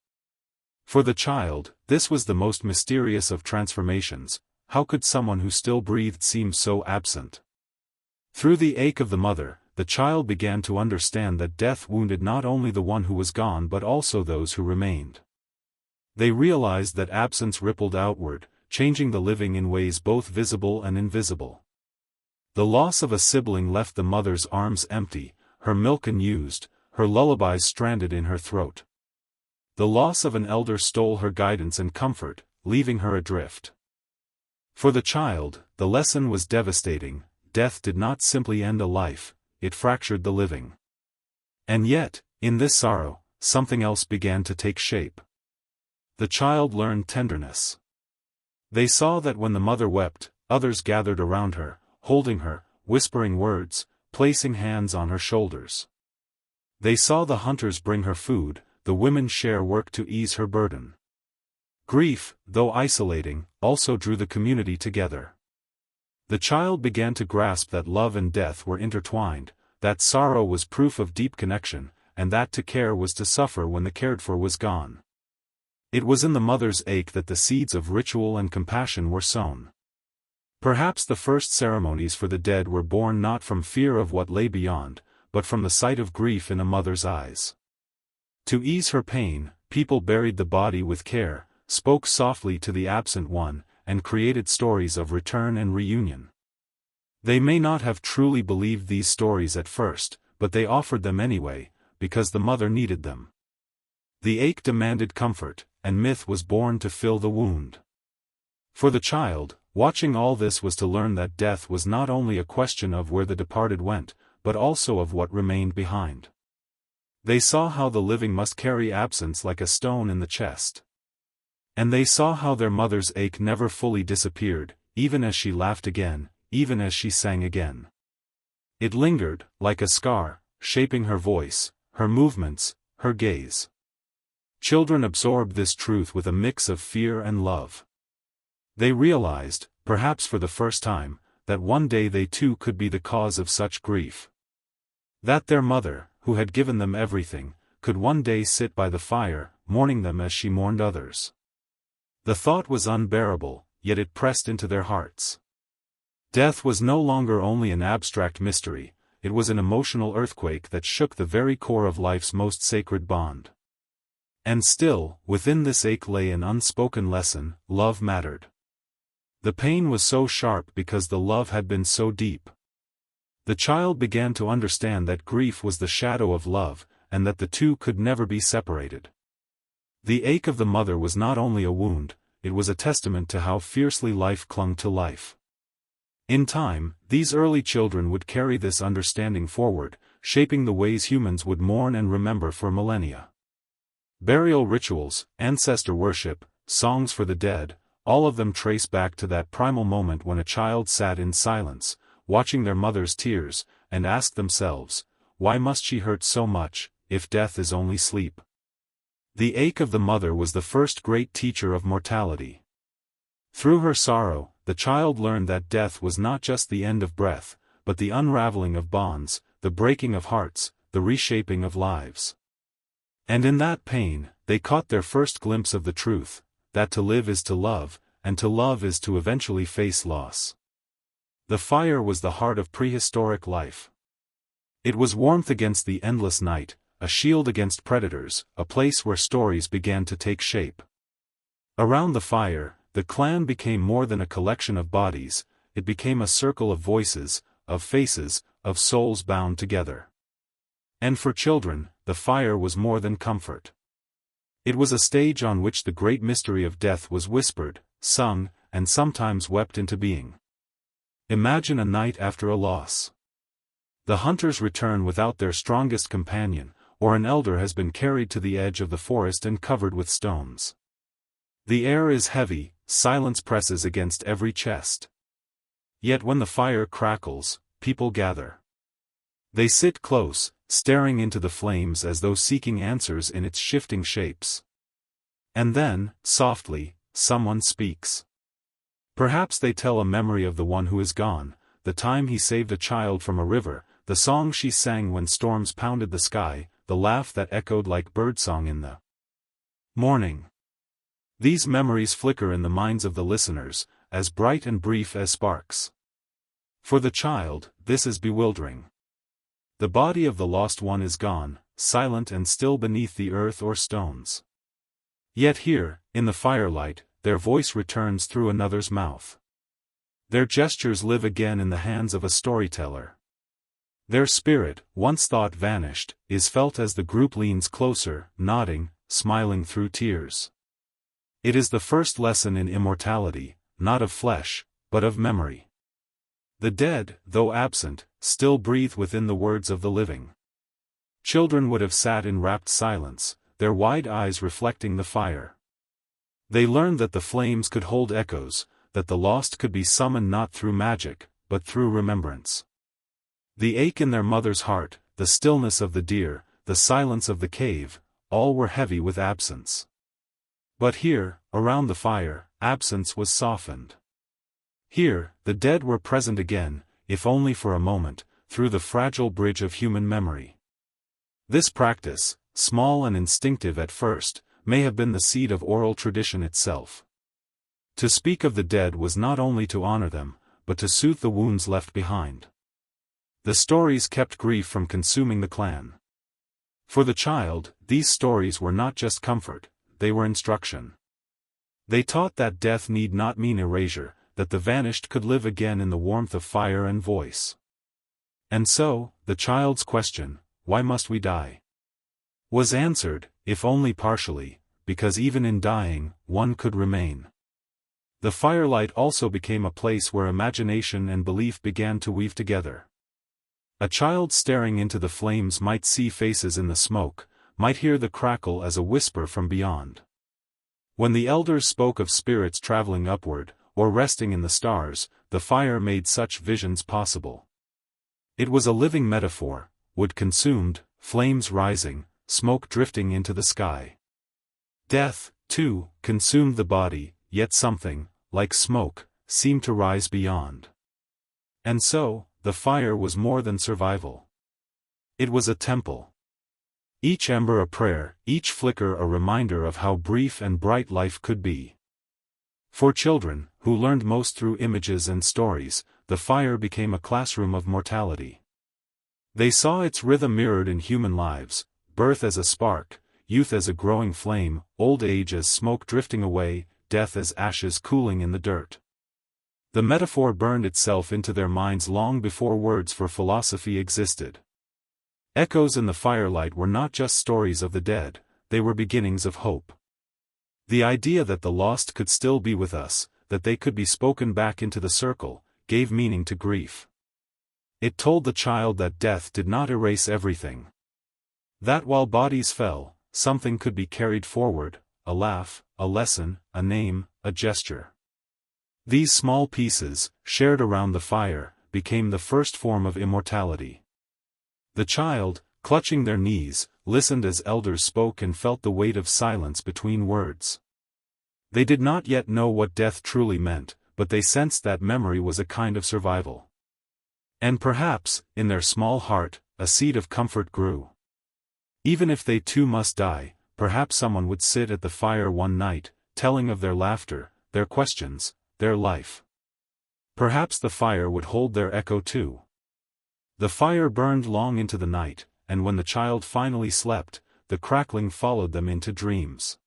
For the child, this was the most mysterious of transformations. How could someone who still breathed seem so absent? Through the ache of the mother, the child began to understand that death wounded not only the one who was gone but also those who remained. They realized that absence rippled outward, changing the living in ways both visible and invisible. The loss of a sibling left the mother's arms empty, her milk unused, her lullabies stranded in her throat. The loss of an elder stole her guidance and comfort, leaving her adrift. For the child, the lesson was devastating. Death did not simply end a life, it fractured the living. And yet, in this sorrow, something else began to take shape. The child learned tenderness. They saw that when the mother wept, others gathered around her, holding her, whispering words, placing hands on her shoulders. They saw the hunters bring her food, the women share work to ease her burden. Grief, though isolating, also drew the community together. The child began to grasp that love and death were intertwined, that sorrow was proof of deep connection, and that to care was to suffer when the cared for was gone. It was in the mother's ache that the seeds of ritual and compassion were sown. Perhaps the first ceremonies for the dead were born not from fear of what lay beyond, but from the sight of grief in a mother's eyes. To ease her pain, people buried the body with care, spoke softly to the absent one, and created stories of return and reunion. They may not have truly believed these stories at first, but they offered them anyway, because the mother needed them. The ache demanded comfort, and myth was born to fill the wound. For the child, watching all this was to learn that death was not only a question of where the departed went, but also of what remained behind. They saw how the living must carry absence like a stone in the chest. And they saw how their mother's ache never fully disappeared, even as she laughed again, even as she sang again. It lingered, like a scar, shaping her voice, her movements, her gaze. Children absorbed this truth with a mix of fear and love. They realized, perhaps for the first time, that one day they too could be the cause of such grief. That their mother, who had given them everything, could one day sit by the fire, mourning them as she mourned others. The thought was unbearable, yet it pressed into their hearts. Death was no longer only an abstract mystery, it was an emotional earthquake that shook the very core of life's most sacred bond. And still, within this ache lay an unspoken lesson: love mattered. The pain was so sharp because the love had been so deep. The child began to understand that grief was the shadow of love, and that the two could never be separated. The ache of the mother was not only a wound, it was a testament to how fiercely life clung to life. In time, these early children would carry this understanding forward, shaping the ways humans would mourn and remember for millennia. Burial rituals, ancestor worship, songs for the dead, all of them trace back to that primal moment when a child sat in silence, watching their mother's tears, and asked themselves, why must she hurt so much, if death is only sleep? The ache of the mother was the first great teacher of mortality. Through her sorrow, the child learned that death was not just the end of breath, but the unraveling of bonds, the breaking of hearts, the reshaping of lives. And in that pain, they caught their first glimpse of the truth, that to live is to love, and to love is to eventually face loss. The fire was the heart of prehistoric life. It was warmth against the endless night, a shield against predators, a place where stories began to take shape. Around the fire, the clan became more than a collection of bodies, it became a circle of voices, of faces, of souls bound together. And for children, the fire was more than comfort. It was a stage on which the great mystery of death was whispered, sung, and sometimes wept into being. Imagine a night after a loss. The hunters return without their strongest companion, or an elder has been carried to the edge of the forest and covered with stones. The air is heavy, silence presses against every chest. Yet when the fire crackles, people gather. They sit close, staring into the flames as though seeking answers in its shifting shapes. And then, softly, someone speaks. Perhaps they tell a memory of the one who is gone, the time he saved a child from a river, the song she sang when storms pounded the sky, the laugh that echoed like birdsong in the morning. These memories flicker in the minds of the listeners, as bright and brief as sparks. For the child, this is bewildering. The body of the lost one is gone, silent and still beneath the earth or stones. Yet here, in the firelight, their voice returns through another's mouth. Their gestures live again in the hands of a storyteller. Their spirit, once thought vanished, is felt as the group leans closer, nodding, smiling through tears. It is the first lesson in immortality, not of flesh, but of memory. The dead, though absent, still breathe within the words of the living. Children would have sat in rapt silence, their wide eyes reflecting the fire. They learned that the flames could hold echoes, that the lost could be summoned not through magic, but through remembrance. The ache in their mother's heart, the stillness of the deer, the silence of the cave, all were heavy with absence. But here, around the fire, absence was softened. Here, the dead were present again, if only for a moment, through the fragile bridge of human memory. This practice, small and instinctive at first, may have been the seed of oral tradition itself. To speak of the dead was not only to honor them, but to soothe the wounds left behind. The stories kept grief from consuming the clan. For the child, these stories were not just comfort, they were instruction. They taught that death need not mean erasure, that the vanished could live again in the warmth of fire and voice. And so, the child's question, why must we die? Was answered, if only partially, because even in dying, one could remain. The firelight also became a place where imagination and belief began to weave together. A child staring into the flames might see faces in the smoke, might hear the crackle as a whisper from beyond. When the elders spoke of spirits traveling upward, or resting in the stars, the fire made such visions possible. It was a living metaphor, wood consumed, flames rising, smoke drifting into the sky. Death, too, consumed the body, yet something, like smoke, seemed to rise beyond. And so, the fire was more than survival. It was a temple. Each ember a prayer, each flicker a reminder of how brief and bright life could be. For children, who learned most through images and stories, the fire became a classroom of mortality. They saw its rhythm mirrored in human lives, birth as a spark, youth as a growing flame, old age as smoke drifting away, death as ashes cooling in the dirt. The metaphor burned itself into their minds long before words for philosophy existed. Echoes in the firelight were not just stories of the dead, they were beginnings of hope. The idea that the lost could still be with us, that they could be spoken back into the circle, gave meaning to grief. It told the child that death did not erase everything. That while bodies fell, something could be carried forward, a laugh, a lesson, a name, a gesture. These small pieces, shared around the fire, became the first form of immortality. The child, clutching their knees, listened as elders spoke and felt the weight of silence between words. They did not yet know what death truly meant, but they sensed that memory was a kind of survival. And perhaps, in their small heart, a seed of comfort grew. Even if they too must die, perhaps someone would sit at the fire one night, telling of their laughter, their questions, their life. Perhaps the fire would hold their echo too. The fire burned long into the night, and when the child finally slept, the crackling followed them into dreams.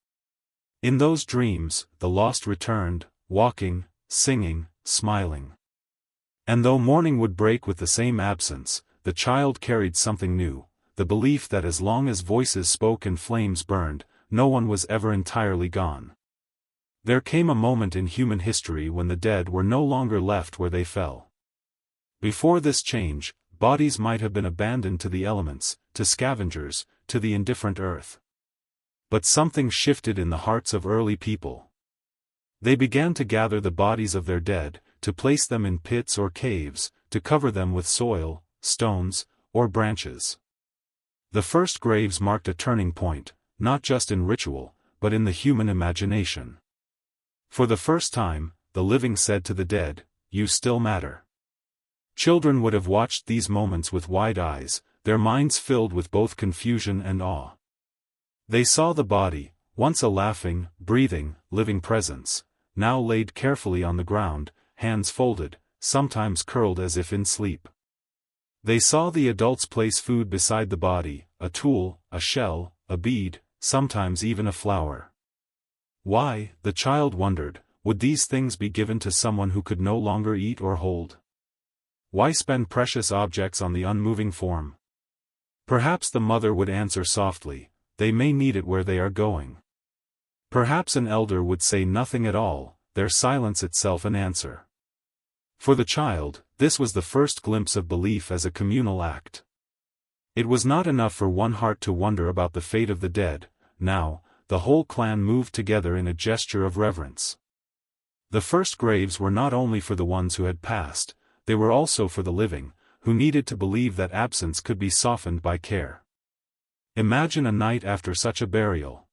In those dreams, the lost returned, walking, singing, smiling. And though morning would break with the same absence, the child carried something new, the belief that as long as voices spoke and flames burned, no one was ever entirely gone. There came a moment in human history when the dead were no longer left where they fell. Before this change, bodies might have been abandoned to the elements, to scavengers, to the indifferent earth. But something shifted in the hearts of early people. They began to gather the bodies of their dead, to place them in pits or caves, to cover them with soil, stones, or branches. The first graves marked a turning point, not just in ritual, but in the human imagination. For the first time, the living said to the dead, "You still matter." Children would have watched these moments with wide eyes, their minds filled with both confusion and awe. They saw the body, once a laughing, breathing, living presence, now laid carefully on the ground, hands folded, sometimes curled as if in sleep. They saw the adults place food beside the body, a tool, a shell, a bead, sometimes even a flower. Why, the child wondered, would these things be given to someone who could no longer eat or hold? Why spend precious objects on the unmoving form? Perhaps the mother would answer softly, "They may need it where they are going." Perhaps an elder would say nothing at all, their silence itself an answer. For the child, this was the first glimpse of belief as a communal act. It was not enough for one heart to wonder about the fate of the dead, now, the whole clan moved together in a gesture of reverence. The first graves were not only for the ones who had passed, they were also for the living, who needed to believe that absence could be softened by care. Imagine a night after such a burial.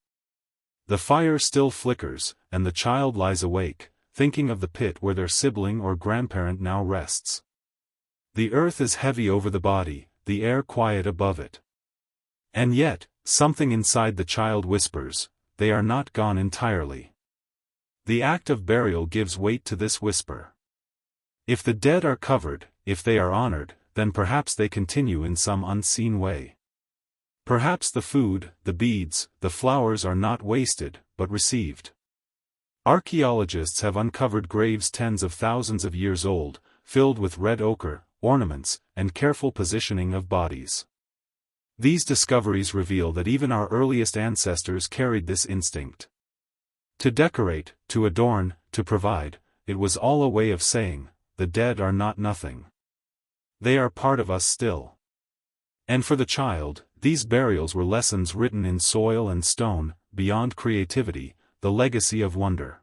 The fire still flickers, and the child lies awake, thinking of the pit where their sibling or grandparent now rests. The earth is heavy over the body, the air quiet above it. And yet, something inside the child whispers, "They are not gone entirely." The act of burial gives weight to this whisper. If the dead are covered, if they are honored, then perhaps they continue in some unseen way. Perhaps the food, the beads, the flowers are not wasted, but received. Archaeologists have uncovered graves tens of thousands of years old, filled with red ochre, ornaments, and careful positioning of bodies. These discoveries reveal that even our earliest ancestors carried this instinct. To decorate, to adorn, to provide, it was all a way of saying, "The dead are not nothing. They are part of us still." And for the child, these burials were lessons written in soil and stone, beyond creativity, the legacy of wonder.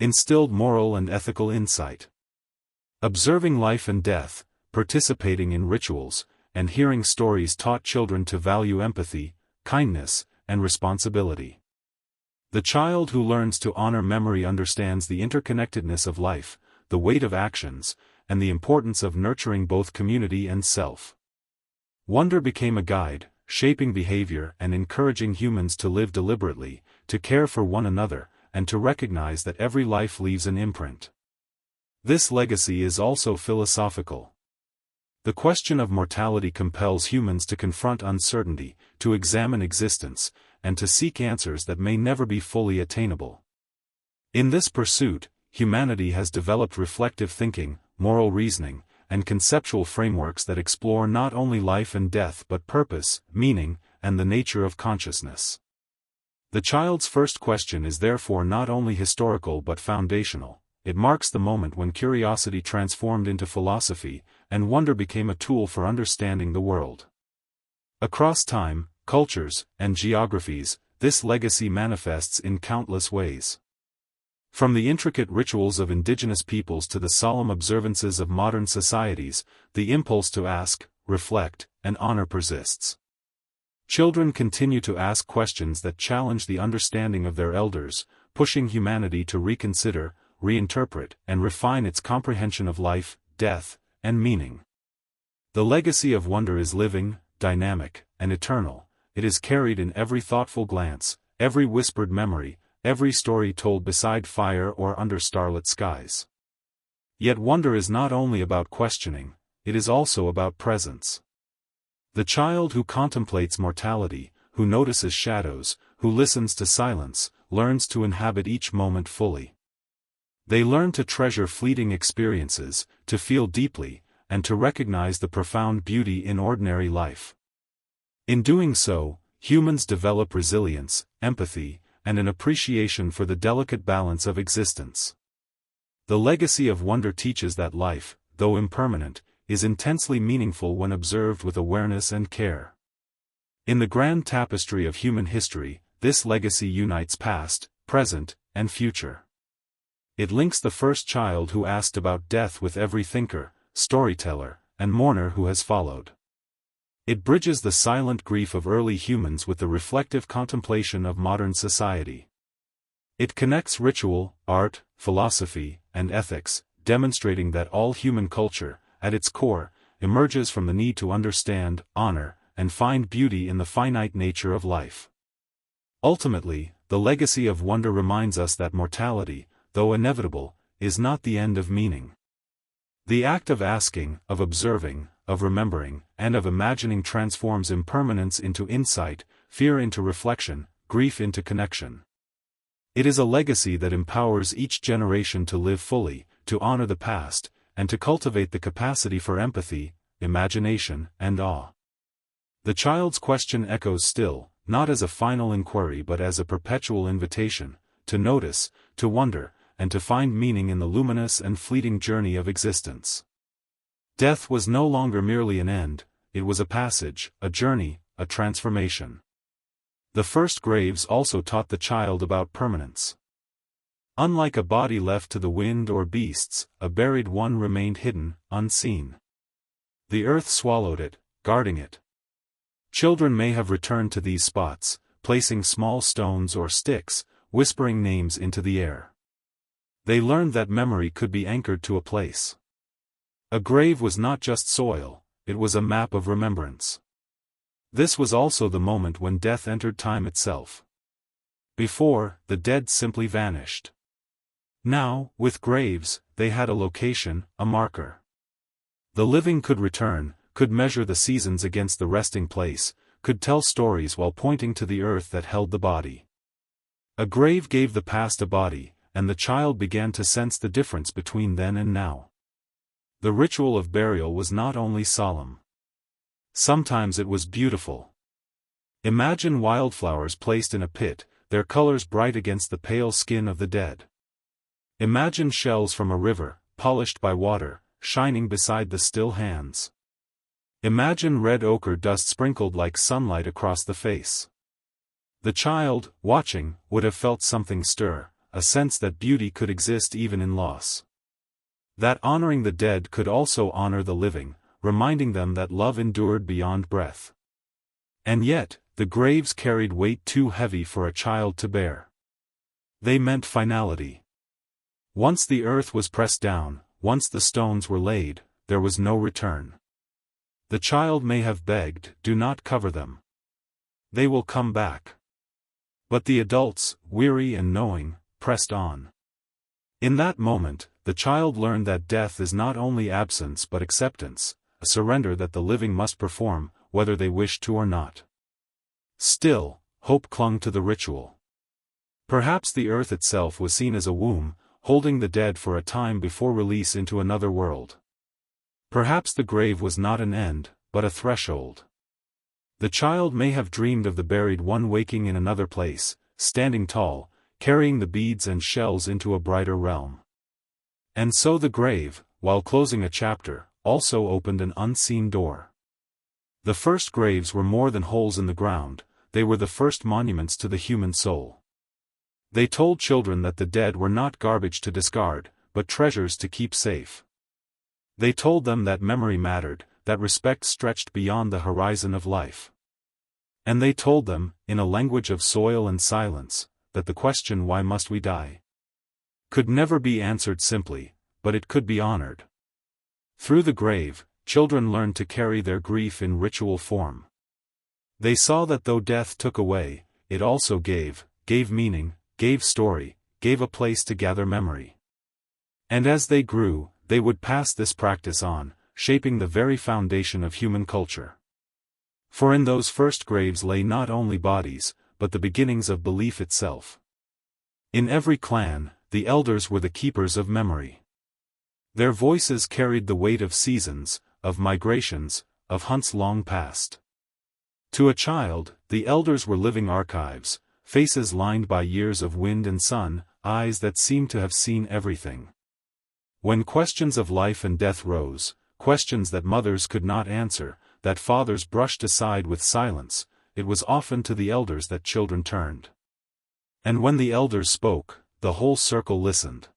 Instilled moral and ethical insight. Observing life and death, participating in rituals, and hearing stories taught children to value empathy, kindness, and responsibility. The child who learns to honor memory understands the interconnectedness of life, the weight of actions, and the importance of nurturing both community and self. Wonder became a guide, shaping behavior and encouraging humans to live deliberately, to care for one another, and to recognize that every life leaves an imprint. This legacy is also philosophical. The question of mortality compels humans to confront uncertainty, to examine existence, and to seek answers that may never be fully attainable. In this pursuit, humanity has developed reflective thinking, moral reasoning, and conceptual frameworks that explore not only life and death but purpose, meaning, and the nature of consciousness. The child's first question is therefore not only historical but foundational. It marks the moment when curiosity transformed into philosophy, and wonder became a tool for understanding the world. Across time, cultures, and geographies, this legacy manifests in countless ways. From the intricate rituals of indigenous peoples to the solemn observances of modern societies, the impulse to ask, reflect, and honor persists. Children continue to ask questions that challenge the understanding of their elders, pushing humanity to reconsider, reinterpret, and refine its comprehension of life, death, and meaning. The legacy of wonder is living, dynamic, and eternal. It is carried in every thoughtful glance, every whispered memory, every story told beside fire or under starlit skies. Yet wonder is not only about questioning, it is also about presence. The child who contemplates mortality, who notices shadows, who listens to silence, learns to inhabit each moment fully. They learn to treasure fleeting experiences, to feel deeply, and to recognize the profound beauty in ordinary life. In doing so, humans develop resilience, empathy, and an appreciation for the delicate balance of existence. The legacy of wonder teaches that life, though impermanent, is intensely meaningful when observed with awareness and care. In the grand tapestry of human history, this legacy unites past, present, and future. It links the first child who asked about death with every thinker, storyteller, and mourner who has followed. It bridges the silent grief of early humans with the reflective contemplation of modern society. It connects ritual, art, philosophy, and ethics, demonstrating that all human culture, at its core, emerges from the need to understand, honor, and find beauty in the finite nature of life. Ultimately, the legacy of wonder reminds us that mortality, though inevitable, is not the end of meaning. The act of asking, of observing, of remembering, and of imagining transforms impermanence into insight, fear into reflection, grief into connection. It is a legacy that empowers each generation to live fully, to honor the past, and to cultivate the capacity for empathy, imagination, and awe. The child's question echoes still, not as a final inquiry but as a perpetual invitation, to notice, to wonder, and to find meaning in the luminous and fleeting journey of existence. Death was no longer merely an end, it was a passage, a journey, a transformation. The first graves also taught the child about permanence. Unlike a body left to the wind or beasts, a buried one remained hidden, unseen. The earth swallowed it, guarding it. Children may have returned to these spots, placing small stones or sticks, whispering names into the air. They learned that memory could be anchored to a place. A grave was not just soil, it was a map of remembrance. This was also the moment when death entered time itself. Before, the dead simply vanished. Now, with graves, they had a location, a marker. The living could return, could measure the seasons against the resting place, could tell stories while pointing to the earth that held the body. A grave gave the past a body, and the child began to sense the difference between then and now. The ritual of burial was not only solemn. Sometimes it was beautiful. Imagine wildflowers placed in a pit, their colors bright against the pale skin of the dead. Imagine shells from a river, polished by water, shining beside the still hands. Imagine red ochre dust sprinkled like sunlight across the face. The child, watching, would have felt something stir, a sense that beauty could exist even in loss. That honoring the dead could also honor the living, reminding them that love endured beyond breath. And yet, the graves carried weight too heavy for a child to bear. They meant finality. Once the earth was pressed down, once the stones were laid, there was no return. The child may have begged, "Do not cover them. They will come back." But the adults, weary and knowing, pressed on. In that moment, the child learned that death is not only absence but acceptance, a surrender that the living must perform, whether they wish to or not. Still, hope clung to the ritual. Perhaps the earth itself was seen as a womb, holding the dead for a time before release into another world. Perhaps the grave was not an end, but a threshold. The child may have dreamed of the buried one waking in another place, standing tall, carrying the beads and shells into a brighter realm. And so the grave, while closing a chapter, also opened an unseen door. The first graves were more than holes in the ground, they were the first monuments to the human soul. They told children that the dead were not garbage to discard, but treasures to keep safe. They told them that memory mattered, that respect stretched beyond the horizon of life. And they told them, in a language of soil and silence, that the question "why must we die?" could never be answered simply, but it could be honored. Through the grave, children learned to carry their grief in ritual form. They saw that though death took away, it also gave meaning, gave story, gave a place to gather memory. And as they grew, they would pass this practice on, shaping the very foundation of human culture. For in those first graves lay not only bodies, but the beginnings of belief itself. In every clan, the elders were the keepers of memory. Their voices carried the weight of seasons, of migrations, of hunts long past. To a child, the elders were living archives, faces lined by years of wind and sun, eyes that seemed to have seen everything. When questions of life and death rose, questions that mothers could not answer, that fathers brushed aside with silence, it was often to the elders that children turned. And when the elders spoke, the whole circle listened.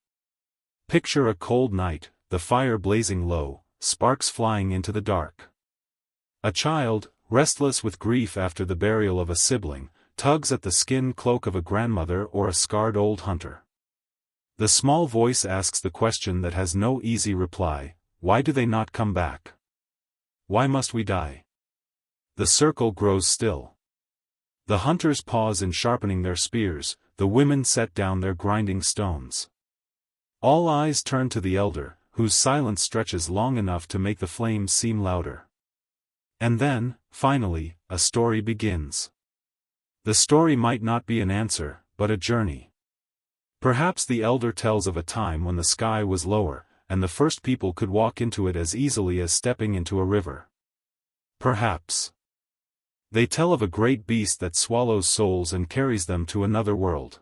Picture a cold night, the fire blazing low, sparks flying into the dark. A child, restless with grief after the burial of a sibling, tugs at the skin cloak of a grandmother or a scarred old hunter. The small voice asks the question that has no easy reply: why do they not come back? Why must we die? The circle grows still. The hunters pause in sharpening their spears, the women set down their grinding stones. All eyes turn to the elder, whose silence stretches long enough to make the flames seem louder. And then, finally, a story begins. The story might not be an answer, but a journey. Perhaps the elder tells of a time when the sky was lower, and the first people could walk into it as easily as stepping into a river. Perhaps they tell of a great beast that swallows souls and carries them to another world.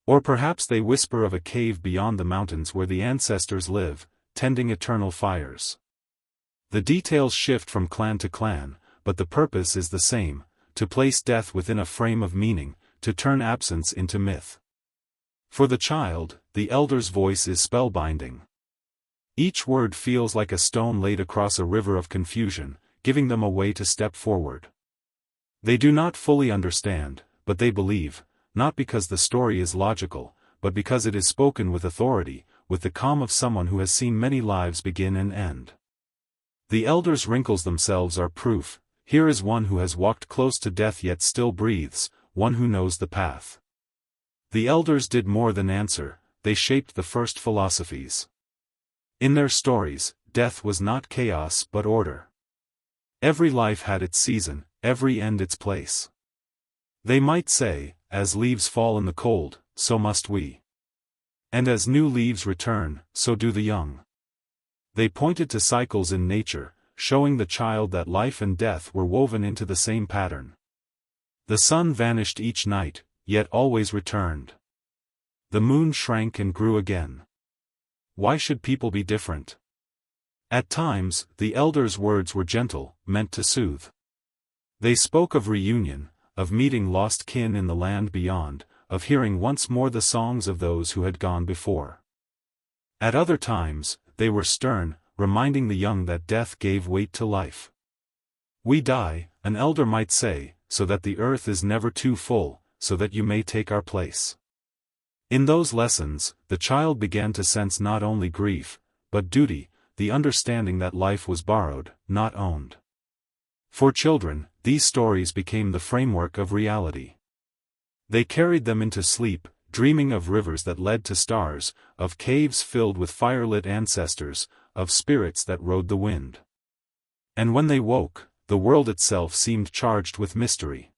Or perhaps they whisper of a cave beyond the mountains where the ancestors live, tending eternal fires. The details shift from clan to clan, but the purpose is the same: to place death within a frame of meaning, to turn absence into myth. For the child, the elder's voice is spellbinding. Each word feels like a stone laid across a river of confusion, giving them a way to step forward. They do not fully understand, but they believe, not because the story is logical, but because it is spoken with authority, with the calm of someone who has seen many lives begin and end. The elders' wrinkles themselves are proof: here is one who has walked close to death yet still breathes, one who knows the path. The elders did more than answer, they shaped the first philosophies. In their stories, death was not chaos but order. Every life had its season, every end its place. They might say, as leaves fall in the cold, so must we. And as new leaves return, so do the young. They pointed to cycles in nature, showing the child that life and death were woven into the same pattern. The sun vanished each night, yet always returned. The moon shrank and grew again. Why should people be different? At times, the elders' words were gentle, meant to soothe. They spoke of reunion, of meeting lost kin in the land beyond, of hearing once more the songs of those who had gone before. At other times, they were stern, reminding the young that death gave weight to life. We die, an elder might say, so that the earth is never too full, so that you may take our place. In those lessons, the child began to sense not only grief, but duty, the understanding that life was borrowed, not owned. For children, these stories became the framework of reality. They carried them into sleep, dreaming of rivers that led to stars, of caves filled with firelit ancestors, of spirits that rode the wind. And when they woke, the world itself seemed charged with mystery.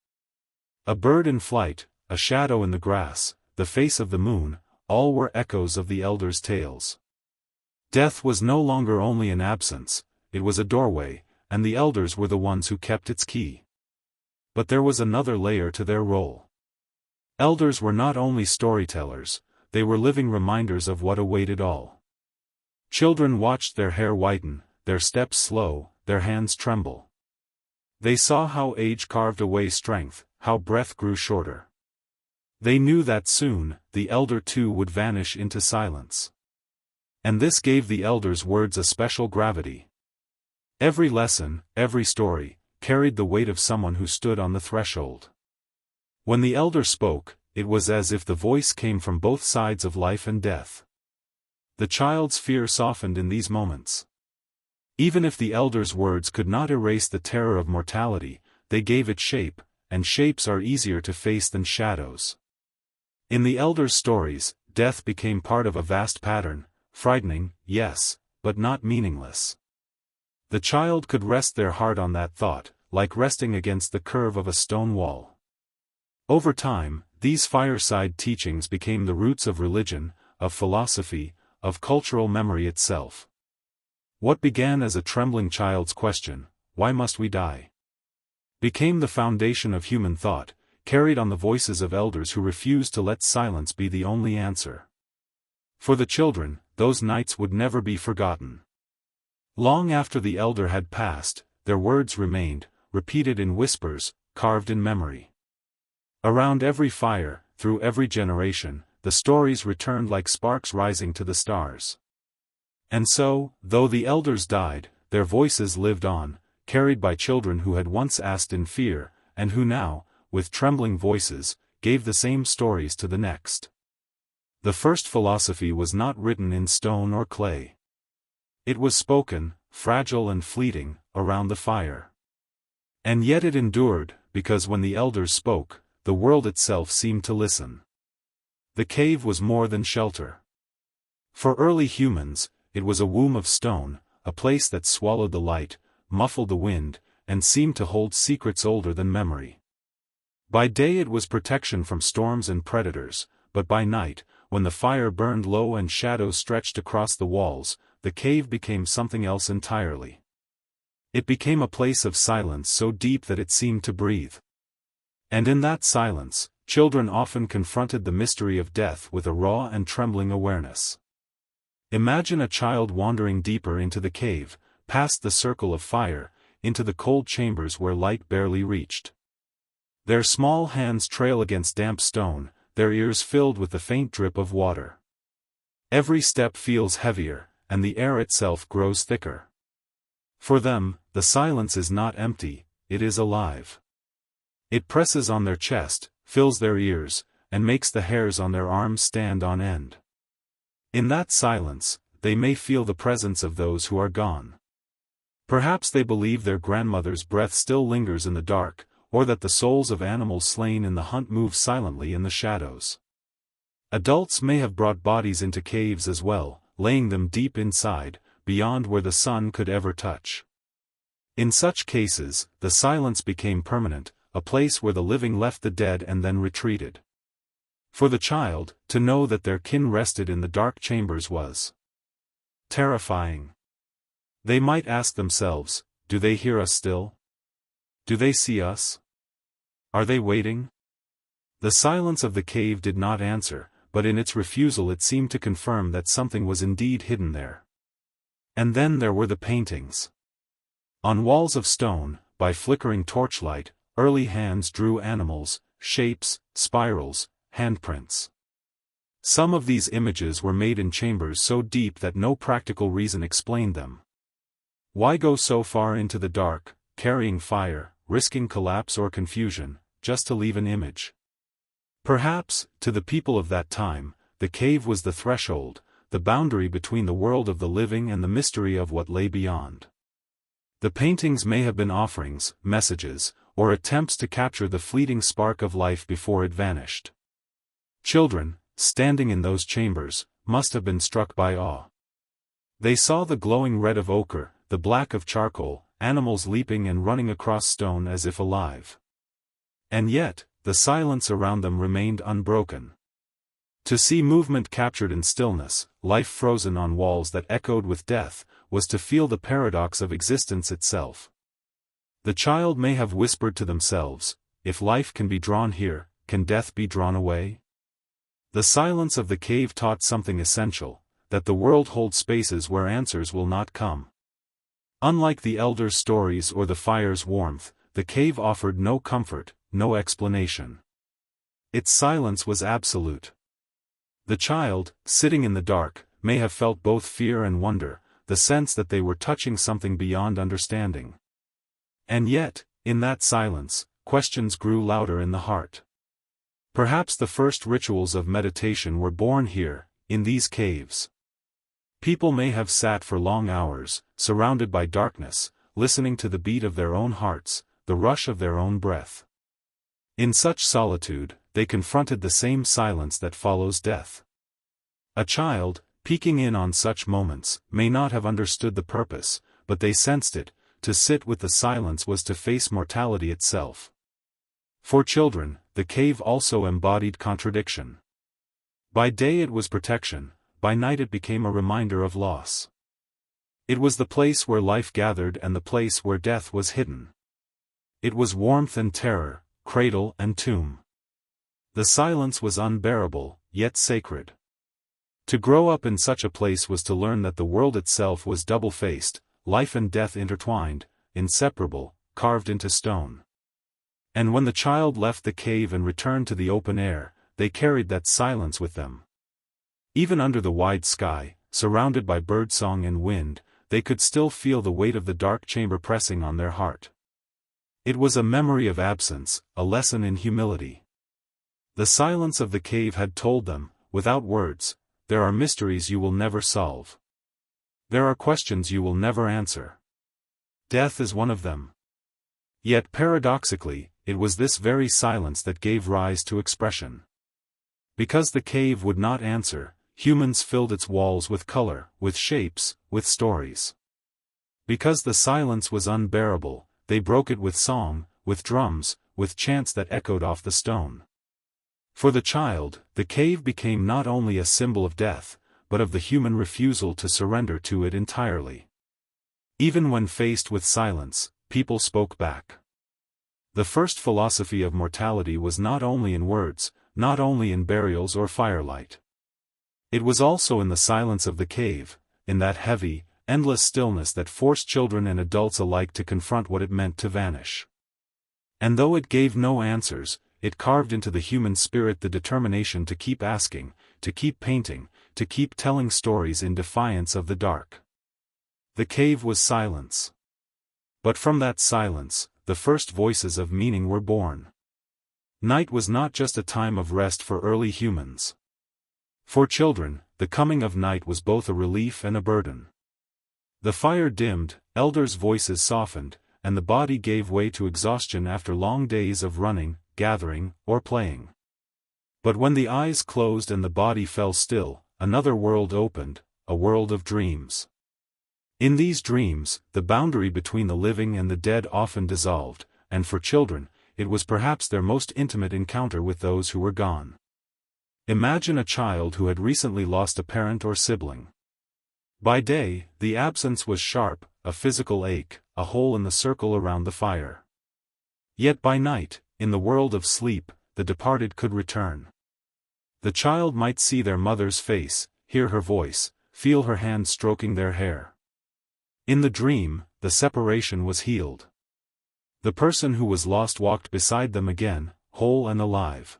A bird in flight, a shadow in the grass, the face of the moon, all were echoes of the elders' tales. Death was no longer only an absence, it was a doorway, and the elders were the ones who kept its key. But there was another layer to their role. Elders were not only storytellers, they were living reminders of what awaited all. Children watched their hair whiten, their steps slow, their hands tremble. They saw how age carved away strength, how breath grew shorter. They knew that soon, the elder too would vanish into silence. And this gave the elders' words a special gravity. Every lesson, every story, carried the weight of someone who stood on the threshold. When the elder spoke, it was as if the voice came from both sides of life and death. The child's fear softened in these moments. Even if the elder's words could not erase the terror of mortality, they gave it shape, and shapes are easier to face than shadows. In the elder's stories, death became part of a vast pattern, frightening, yes, but not meaningless. The child could rest their heart on that thought, like resting against the curve of a stone wall. Over time, these fireside teachings became the roots of religion, of philosophy, of cultural memory itself. What began as a trembling child's question, "Why must we die?" became the foundation of human thought, carried on the voices of elders who refused to let silence be the only answer. For the children, those nights would never be forgotten. Long after the elder had passed, their words remained, repeated in whispers, carved in memory. Around every fire, through every generation, the stories returned like sparks rising to the stars. And so, though the elders died, their voices lived on, carried by children who had once asked in fear, and who now, with trembling voices, gave the same stories to the next. The first philosophy was not written in stone or clay. It was spoken, fragile and fleeting, around the fire. And yet it endured, because when the elders spoke, the world itself seemed to listen. The cave was more than shelter. For early humans, it was a womb of stone, a place that swallowed the light, muffled the wind, and seemed to hold secrets older than memory. By day it was protection from storms and predators, but by night, when the fire burned low and shadows stretched across the walls, the cave became something else entirely. It became a place of silence so deep that it seemed to breathe. And in that silence, children often confronted the mystery of death with a raw and trembling awareness. Imagine a child wandering deeper into the cave, past the circle of fire, into the cold chambers where light barely reached. Their small hands trail against damp stone, their ears filled with the faint drip of water. Every step feels heavier, and the air itself grows thicker. For them, the silence is not empty, it is alive. It presses on their chest, fills their ears, and makes the hairs on their arms stand on end. In that silence, they may feel the presence of those who are gone. Perhaps they believe their grandmother's breath still lingers in the dark, or that the souls of animals slain in the hunt move silently in the shadows. Adults may have brought bodies into caves as well, laying them deep inside, beyond where the sun could ever touch. In such cases, the silence became permanent, a place where the living left the dead and then retreated. For the child, to know that their kin rested in the dark chambers was terrifying. They might ask themselves, do they hear us still? Do they see us? Are they waiting? The silence of the cave did not answer, but in its refusal it seemed to confirm that something was indeed hidden there. And then there were the paintings. On walls of stone, by flickering torchlight, early hands drew animals, shapes, spirals, handprints. Some of these images were made in chambers so deep that no practical reason explained them. Why go so far into the dark, carrying fire, risking collapse or confusion, just to leave an image? Perhaps, to the people of that time, the cave was the threshold, the boundary between the world of the living and the mystery of what lay beyond. The paintings may have been offerings, messages, or attempts to capture the fleeting spark of life before it vanished. Children, standing in those chambers, must have been struck by awe. They saw the glowing red of ochre, the black of charcoal, animals leaping and running across stone as if alive. And yet, the silence around them remained unbroken. To see movement captured in stillness, life frozen on walls that echoed with death, was to feel the paradox of existence itself. The child may have whispered to themselves, if life can be drawn here, can death be drawn away? The silence of the cave taught something essential, that the world holds spaces where answers will not come. Unlike the elders' stories or the fire's warmth, the cave offered no comfort, no explanation. Its silence was absolute. The child, sitting in the dark, may have felt both fear and wonder, the sense that they were touching something beyond understanding. And yet, in that silence, questions grew louder in the heart. Perhaps the first rituals of meditation were born here, in these caves. People may have sat for long hours, surrounded by darkness, listening to the beat of their own hearts, the rush of their own breath. In such solitude, they confronted the same silence that follows death. A child, peeking in on such moments, may not have understood the purpose, but they sensed it. To sit with the silence was to face mortality itself. For children, the cave also embodied contradiction. By day it was protection, by night it became a reminder of loss. It was the place where life gathered and the place where death was hidden. It was warmth and terror, cradle and tomb. The silence was unbearable, yet sacred. To grow up in such a place was to learn that the world itself was double-faced, life and death intertwined, inseparable, carved into stone. And when the child left the cave and returned to the open air, they carried that silence with them. Even under the wide sky, surrounded by birdsong and wind, they could still feel the weight of the dark chamber pressing on their heart. It was a memory of absence, a lesson in humility. The silence of the cave had told them, without words, there are mysteries you will never solve. There are questions you will never answer. Death is one of them. Yet paradoxically, it was this very silence that gave rise to expression. Because the cave would not answer, humans filled its walls with color, with shapes, with stories. Because the silence was unbearable, they broke it with song, with drums, with chants that echoed off the stone. For the child, the cave became not only a symbol of death, but of the human refusal to surrender to it entirely. Even when faced with silence, people spoke back. The first philosophy of mortality was not only in words, not only in burials or firelight. It was also in the silence of the cave, in that heavy, endless stillness that forced children and adults alike to confront what it meant to vanish. And though it gave no answers, it carved into the human spirit the determination to keep asking, to keep painting, to keep telling stories in defiance of the dark. The cave was silence. But from that silence, the first voices of meaning were born. Night was not just a time of rest for early humans. For children, the coming of night was both a relief and a burden. The fire dimmed, elders' voices softened, and the body gave way to exhaustion after long days of running, gathering, or playing. But when the eyes closed and the body fell still, another world opened, a world of dreams. In these dreams, the boundary between the living and the dead often dissolved, and for children, it was perhaps their most intimate encounter with those who were gone. Imagine a child who had recently lost a parent or sibling. By day, the absence was sharp, a physical ache, a hole in the circle around the fire. Yet by night, in the world of sleep, the departed could return. The child might see their mother's face, hear her voice, feel her hand stroking their hair. In the dream, the separation was healed. The person who was lost walked beside them again, whole and alive.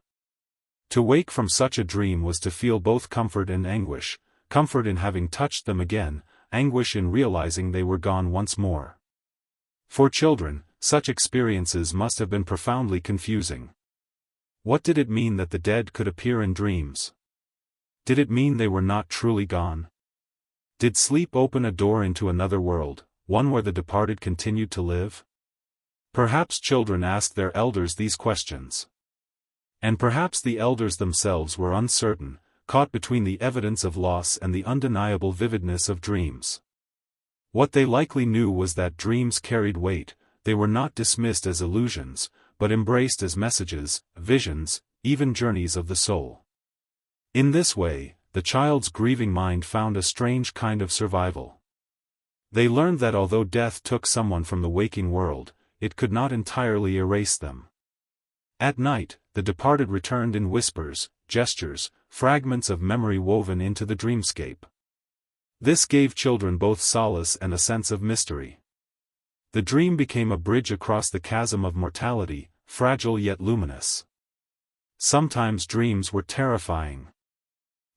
To wake from such a dream was to feel both comfort and anguish, comfort in having touched them again, anguish in realizing they were gone once more. For children, such experiences must have been profoundly confusing. What did it mean that the dead could appear in dreams? Did it mean they were not truly gone? Did sleep open a door into another world, one where the departed continued to live? Perhaps children asked their elders these questions. And perhaps the elders themselves were uncertain, caught between the evidence of loss and the undeniable vividness of dreams. What they likely knew was that dreams carried weight, they were not dismissed as illusions, but embraced as messages, visions, even journeys of the soul. In this way, the child's grieving mind found a strange kind of survival. They learned that although death took someone from the waking world, it could not entirely erase them. At night, the departed returned in whispers, gestures, fragments of memory woven into the dreamscape. This gave children both solace and a sense of mystery. The dream became a bridge across the chasm of mortality, fragile yet luminous. Sometimes dreams were terrifying.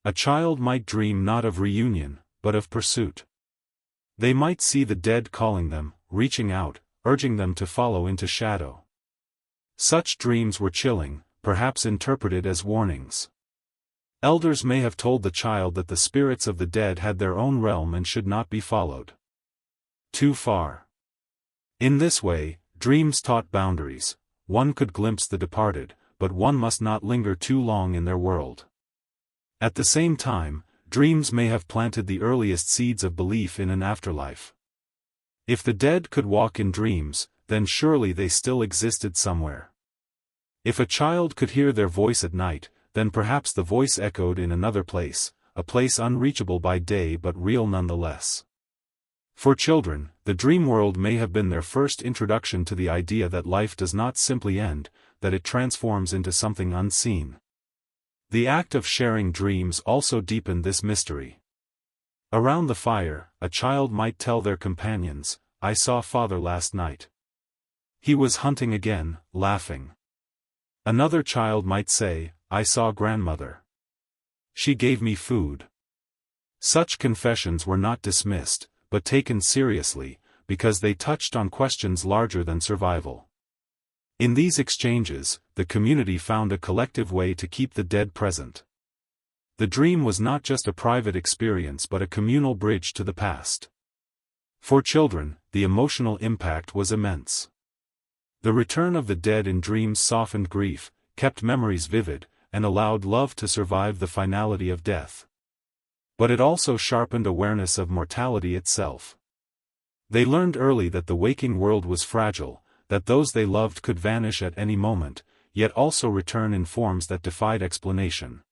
A child might dream not of reunion, but of pursuit. They might see the dead calling them, reaching out, urging them to follow into shadow. Such dreams were chilling, perhaps interpreted as warnings. Elders may have told the child that the spirits of the dead had their own realm and should not be followed too far. In this way, dreams taught boundaries. One could glimpse the departed, but one must not linger too long in their world. At the same time, dreams may have planted the earliest seeds of belief in an afterlife. If the dead could walk in dreams, then surely they still existed somewhere. If a child could hear their voice at night, then perhaps the voice echoed in another place, a place unreachable by day but real nonetheless. For children, the dream world may have been their first introduction to the idea that life does not simply end, that it transforms into something unseen. The act of sharing dreams also deepened this mystery. Around the fire, a child might tell their companions, "I saw Father last night. He was hunting again, laughing." Another child might say, "I saw Grandmother. She gave me food." Such confessions were not dismissed, but taken seriously, because they touched on questions larger than survival. In these exchanges, the community found a collective way to keep the dead present. The dream was not just a private experience but a communal bridge to the past. For children, the emotional impact was immense. The return of the dead in dreams softened grief, kept memories vivid, and allowed love to survive the finality of death. But it also sharpened awareness of mortality itself. They learned early that the waking world was fragile, that those they loved could vanish at any moment, yet also return in forms that defied explanation.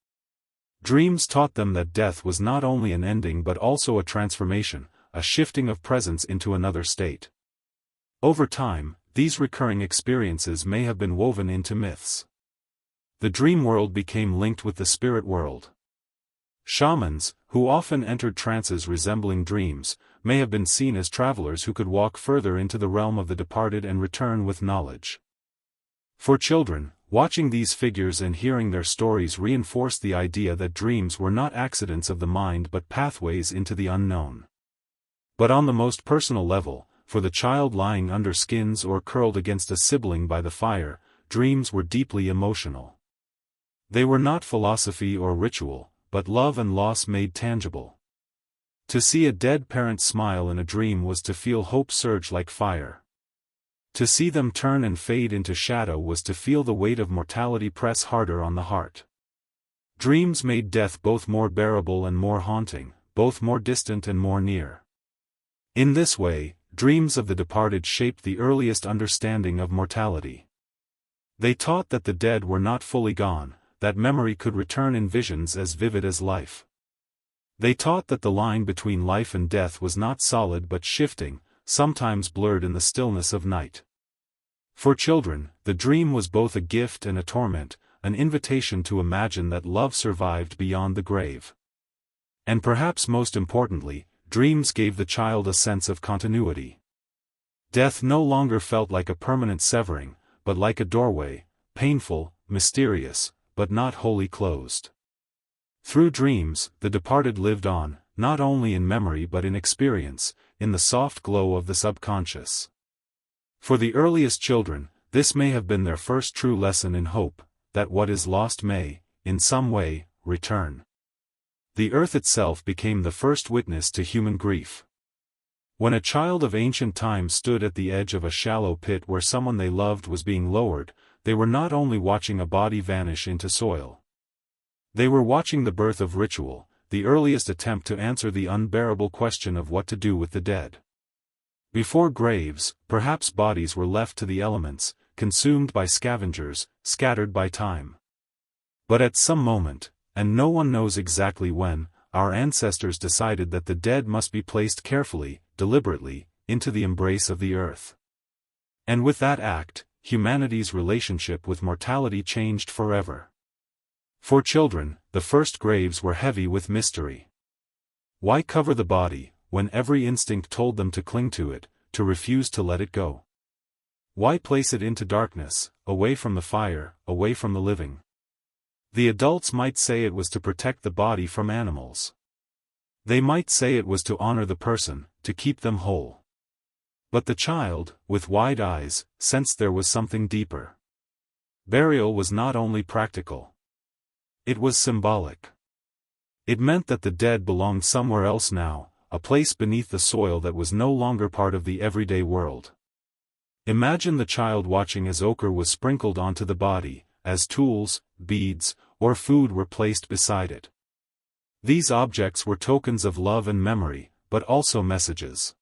Dreams taught them that death was not only an ending but also a transformation, a shifting of presence into another state. Over time, these recurring experiences may have been woven into myths. The dream world became linked with the spirit world. Shamans, who often entered trances resembling dreams, may have been seen as travelers who could walk further into the realm of the departed and return with knowledge. For children, watching these figures and hearing their stories reinforced the idea that dreams were not accidents of the mind but pathways into the unknown. But on the most personal level, for the child lying under skins or curled against a sibling by the fire, dreams were deeply emotional. They were not philosophy or ritual, but love and loss made tangible. To see a dead parent smile in a dream was to feel hope surge like fire. To see them turn and fade into shadow was to feel the weight of mortality press harder on the heart. Dreams made death both more bearable and more haunting, both more distant and more near. In this way, dreams of the departed shaped the earliest understanding of mortality. They taught that the dead were not fully gone, that memory could return in visions as vivid as life. They taught that the line between life and death was not solid but shifting, sometimes blurred in the stillness of night. For children, the dream was both a gift and a torment, an invitation to imagine that love survived beyond the grave. And perhaps most importantly, dreams gave the child a sense of continuity. Death no longer felt like a permanent severing, but like a doorway, painful, mysterious, but not wholly closed. Through dreams, the departed lived on, not only in memory but in experience, in the soft glow of the subconscious. For the earliest children, this may have been their first true lesson in hope, that what is lost may, in some way, return. The earth itself became the first witness to human grief. When a child of ancient times stood at the edge of a shallow pit where someone they loved was being lowered, they were not only watching a body vanish into soil. They were watching the birth of ritual, the earliest attempt to answer the unbearable question of what to do with the dead. Before graves, perhaps bodies were left to the elements, consumed by scavengers, scattered by time. But at some moment, and no one knows exactly when, our ancestors decided that the dead must be placed carefully, deliberately, into the embrace of the earth. And with that act, humanity's relationship with mortality changed forever. For children, the first graves were heavy with mystery. Why cover the body, when every instinct told them to cling to it, to refuse to let it go? Why place it into darkness, away from the fire, away from the living? The adults might say it was to protect the body from animals. They might say it was to honor the person, to keep them whole. But the child, with wide eyes, sensed there was something deeper. Burial was not only practical. It was symbolic. It meant that the dead belonged somewhere else now, a place beneath the soil that was no longer part of the everyday world. Imagine the child watching as ochre was sprinkled onto the body, as tools, beads, or food were placed beside it. These objects were tokens of love and memory, but also messages.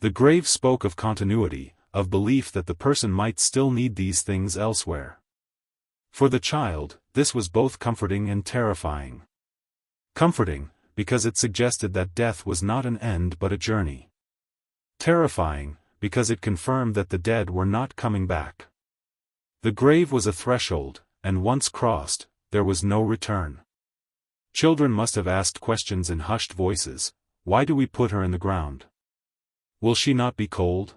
The grave spoke of continuity, of belief that the person might still need these things elsewhere. For the child, this was both comforting and terrifying. Comforting, because it suggested that death was not an end but a journey. Terrifying, because it confirmed that the dead were not coming back. The grave was a threshold, and once crossed, there was no return. Children must have asked questions in hushed voices. Why do we put her in the ground? Will she not be cold?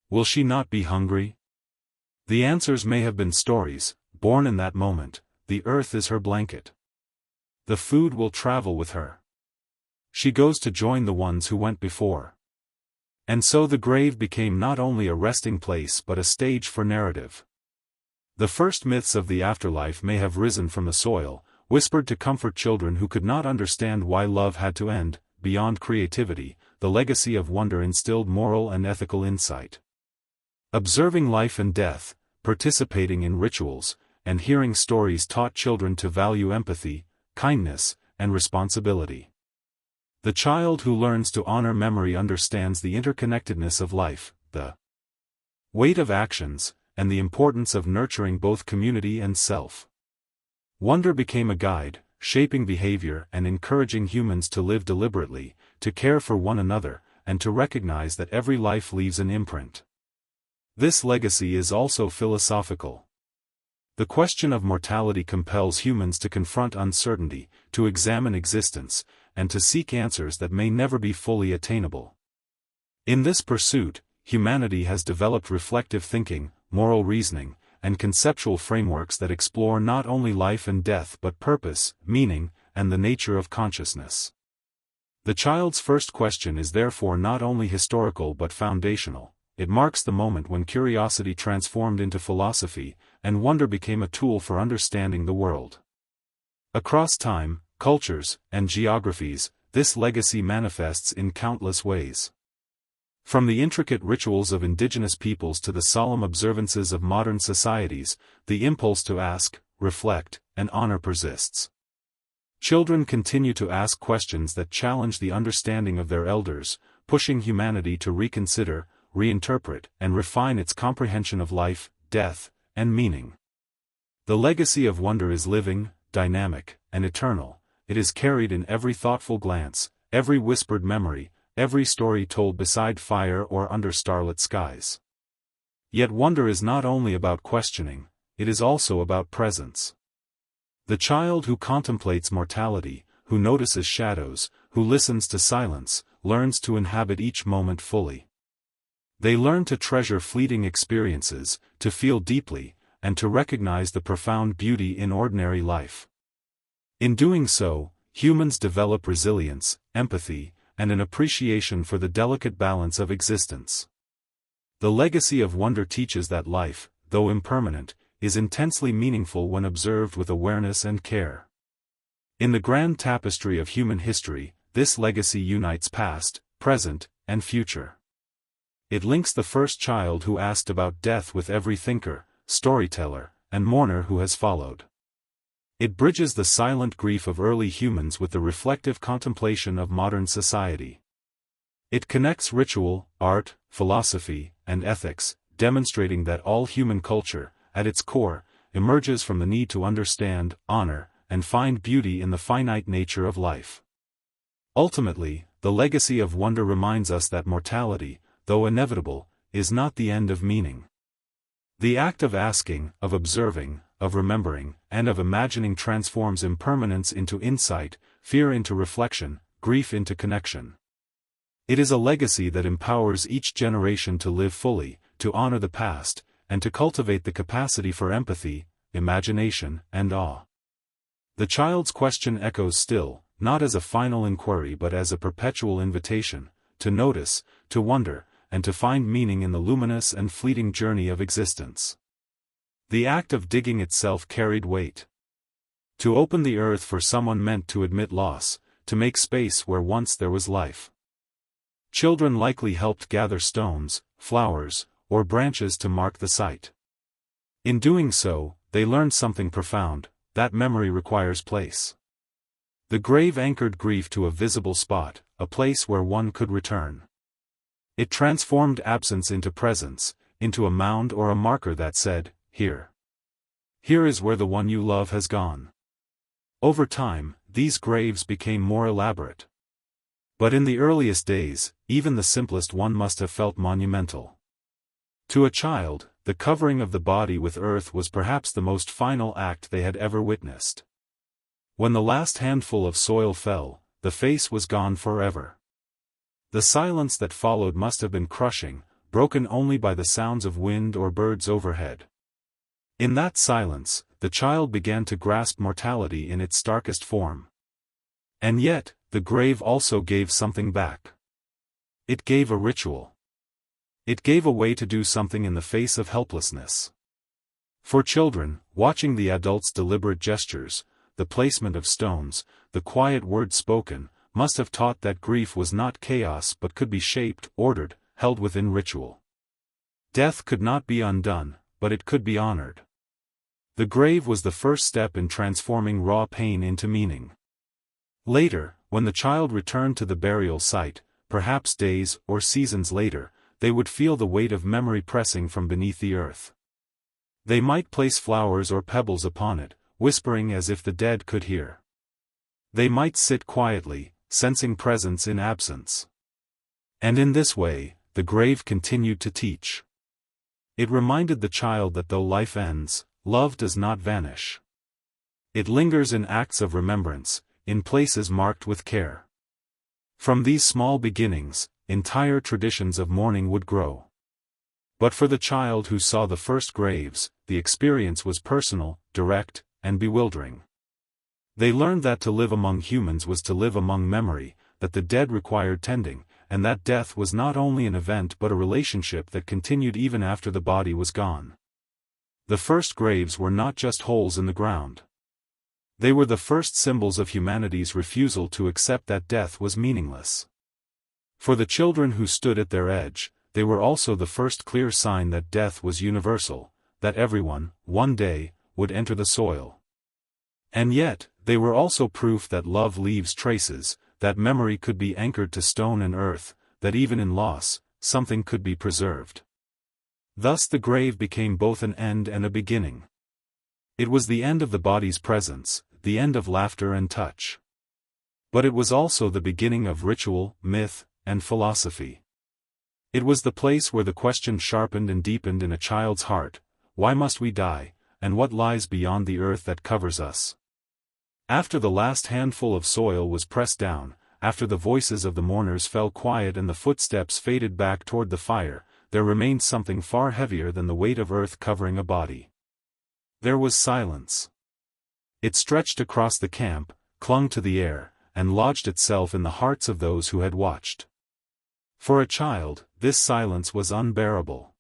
Will she not be hungry? The answers may have been stories, born in that moment. The earth is her blanket. The food will travel with her. She goes to join the ones who went before. And so the grave became not only a resting place but a stage for narrative. The first myths of the afterlife may have risen from the soil, whispered to comfort children who could not understand why love had to end. Beyond creativity, the legacy of wonder instilled moral and ethical insight. Observing life and death, participating in rituals, and hearing stories taught children to value empathy, kindness, and responsibility. The child who learns to honor memory understands the interconnectedness of life, the weight of actions, and the importance of nurturing both community and self. Wonder became a guide, shaping behavior and encouraging humans to live deliberately, to care for one another, and to recognize that every life leaves an imprint. This legacy is also philosophical. The question of mortality compels humans to confront uncertainty, to examine existence, and to seek answers that may never be fully attainable. In this pursuit, humanity has developed reflective thinking, moral reasoning, and conceptual frameworks that explore not only life and death but purpose, meaning, and the nature of consciousness. The child's first question is therefore not only historical but foundational. It marks the moment when curiosity transformed into philosophy, and wonder became a tool for understanding the world. Across time, cultures, and geographies, this legacy manifests in countless ways. From the intricate rituals of indigenous peoples to the solemn observances of modern societies, the impulse to ask, reflect, and honor persists. Children continue to ask questions that challenge the understanding of their elders, pushing humanity to reconsider, reinterpret, and refine its comprehension of life, death, and meaning. The legacy of wonder is living, dynamic, and eternal. It is carried in every thoughtful glance, every whispered memory, every story told beside fire or under starlit skies. Yet wonder is not only about questioning, it is also about presence. The child who contemplates mortality, who notices shadows, who listens to silence, learns to inhabit each moment fully. They learn to treasure fleeting experiences, to feel deeply, and to recognize the profound beauty in ordinary life. In doing so, humans develop resilience, empathy, and an appreciation for the delicate balance of existence. The legacy of wonder teaches that life, though impermanent, is intensely meaningful when observed with awareness and care. In the grand tapestry of human history, this legacy unites past, present, and future. It links the first child who asked about death with every thinker, storyteller, and mourner who has followed. It bridges the silent grief of early humans with the reflective contemplation of modern society. It connects ritual, art, philosophy, and ethics, demonstrating that all human culture, at its core, emerges from the need to understand, honor, and find beauty in the finite nature of life. Ultimately, the legacy of wonder reminds us that mortality, though inevitable, is not the end of meaning. The act of asking, of observing, of remembering, and of imagining transforms impermanence into insight, fear into reflection, grief into connection. It is a legacy that empowers each generation to live fully, to honor the past, and to cultivate the capacity for empathy, imagination, and awe. The child's question echoes still, not as a final inquiry but as a perpetual invitation, to notice, to wonder, and to find meaning in the luminous and fleeting journey of existence. The act of digging itself carried weight. To open the earth for someone meant to admit loss, to make space where once there was life. Children likely helped gather stones, flowers, or branches to mark the site. In doing so, they learned something profound, that memory requires place. The grave anchored grief to a visible spot, a place where one could return. It transformed absence into presence, into a mound or a marker that said, "Here. Here is where the one you love has gone." Over time, these graves became more elaborate. But in the earliest days, even the simplest one must have felt monumental. To a child, the covering of the body with earth was perhaps the most final act they had ever witnessed. When the last handful of soil fell, the face was gone forever. The silence that followed must have been crushing, broken only by the sounds of wind or birds overhead. In that silence, the child began to grasp mortality in its starkest form. And yet, the grave also gave something back. It gave a ritual. It gave a way to do something in the face of helplessness. For children, watching the adults' deliberate gestures, the placement of stones, the quiet words spoken, must have taught that grief was not chaos but could be shaped, ordered, held within ritual. Death could not be undone, but it could be honored. The grave was the first step in transforming raw pain into meaning. Later, when the child returned to the burial site, perhaps days or seasons later, they would feel the weight of memory pressing from beneath the earth. They might place flowers or pebbles upon it, whispering as if the dead could hear. They might sit quietly, sensing presence in absence. And in this way, the grave continued to teach. It reminded the child that though life ends, love does not vanish. It lingers in acts of remembrance, in places marked with care. From these small beginnings, entire traditions of mourning would grow. But for the child who saw the first graves, the experience was personal, direct, and bewildering. They learned that to live among humans was to live among memory, that the dead required tending, and that death was not only an event but a relationship that continued even after the body was gone. The first graves were not just holes in the ground. They were the first symbols of humanity's refusal to accept that death was meaningless. For the children who stood at their edge, they were also the first clear sign that death was universal, that everyone, one day, would enter the soil. And yet, they were also proof that love leaves traces, that memory could be anchored to stone and earth, that even in loss, something could be preserved. Thus the grave became both an end and a beginning. It was the end of the body's presence, the end of laughter and touch. But it was also the beginning of ritual, myth, and philosophy. It was the place where the question sharpened and deepened in a child's heart: why must we die, and what lies beyond the earth that covers us? After the last handful of soil was pressed down, after the voices of the mourners fell quiet and the footsteps faded back toward the fire, there remained something far heavier than the weight of earth covering a body. There was silence. It stretched across the camp, clung to the air, and lodged itself in the hearts of those who had watched. For a child, this silence was unbearable.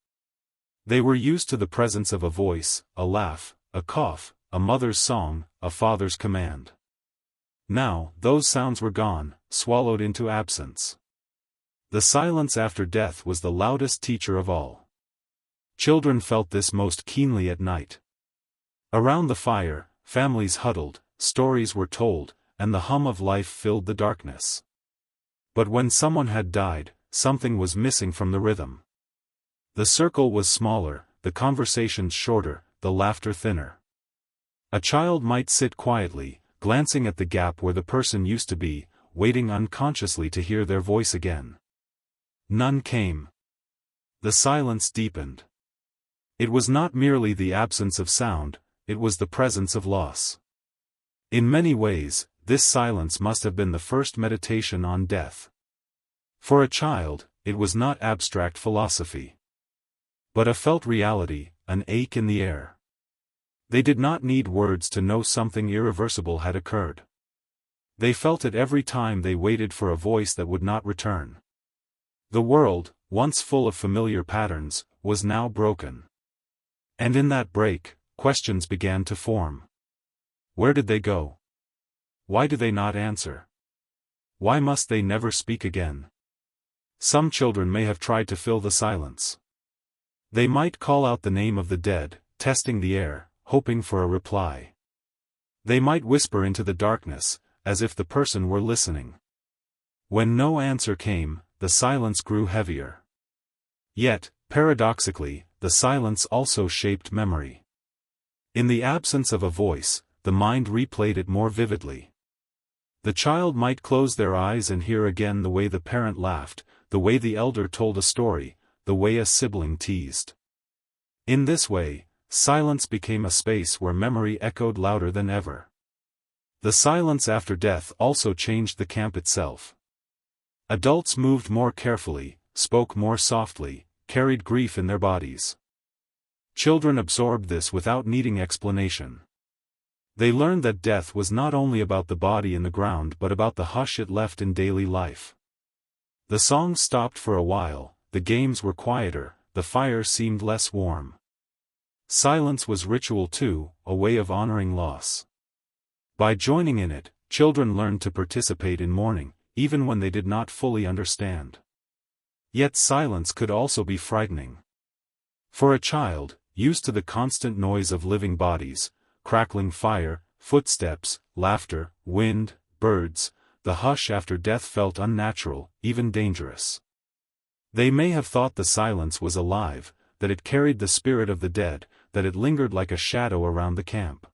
They were used to the presence of a voice, a laugh, a cough, a mother's song, a father's command. Now, those sounds were gone, swallowed into absence. The silence after death was the loudest teacher of all. Children felt this most keenly at night. Around the fire, families huddled, stories were told, and the hum of life filled the darkness. But when someone had died, something was missing from the rhythm. The circle was smaller, the conversations shorter, the laughter thinner. A child might sit quietly, glancing at the gap where the person used to be, waiting unconsciously to hear their voice again. None came. The silence deepened. It was not merely the absence of sound, it was the presence of loss. In many ways, this silence must have been the first meditation on death. For a child, it was not abstract philosophy, but a felt reality, an ache in the air. They did not need words to know something irreversible had occurred. They felt it every time they waited for a voice that would not return. The world, once full of familiar patterns, was now broken. And in that break, questions began to form. Where did they go? Why do they not answer? Why must they never speak again? Some children may have tried to fill the silence. They might call out the name of the dead, testing the air, hoping for a reply. They might whisper into the darkness, as if the person were listening. When no answer came, the silence grew heavier. Yet, paradoxically, the silence also shaped memory. In the absence of a voice, the mind replayed it more vividly. The child might close their eyes and hear again the way the parent laughed, the way the elder told a story, the way a sibling teased. In this way, silence became a space where memory echoed louder than ever. The silence after death also changed the camp itself. Adults moved more carefully, spoke more softly, carried grief in their bodies. Children absorbed this without needing explanation. They learned that death was not only about the body in the ground but about the hush it left in daily life. The songs stopped for a while, the games were quieter, the fire seemed less warm. Silence was ritual too, a way of honoring loss. By joining in it, children learned to participate in mourning, even when they did not fully understand. Yet silence could also be frightening. For a child, used to the constant noise of living bodies, crackling fire, footsteps, laughter, wind, birds, the hush after death felt unnatural, even dangerous. They may have thought the silence was alive, that it carried the spirit of the dead, that it lingered like a shadow around the camp.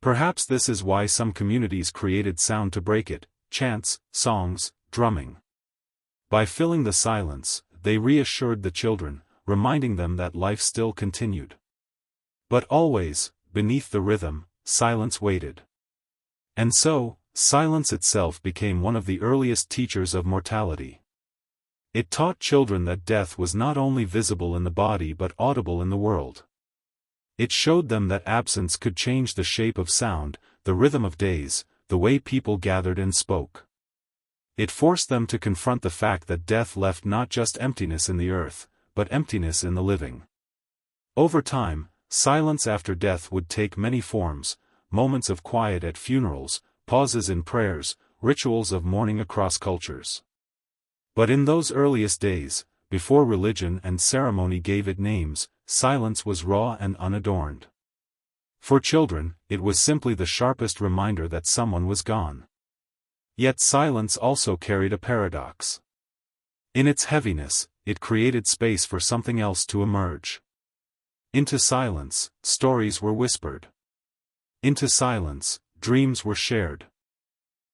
Perhaps this is why some communities created sound to break it, chants, songs, drumming. By filling the silence, they reassured the children, reminding them that life still continued. But always, beneath the rhythm, silence waited. And so, silence itself became one of the earliest teachers of mortality. It taught children that death was not only visible in the body but audible in the world. It showed them that absence could change the shape of sound, the rhythm of days, the way people gathered and spoke. It forced them to confront the fact that death left not just emptiness in the earth, but emptiness in the living. Over time, silence after death would take many forms: moments of quiet at funerals, pauses in prayers, rituals of mourning across cultures. But in those earliest days, before religion and ceremony gave it names, silence was raw and unadorned. For children, it was simply the sharpest reminder that someone was gone. Yet silence also carried a paradox. In its heaviness, it created space for something else to emerge. Into silence, stories were whispered. Into silence, dreams were shared.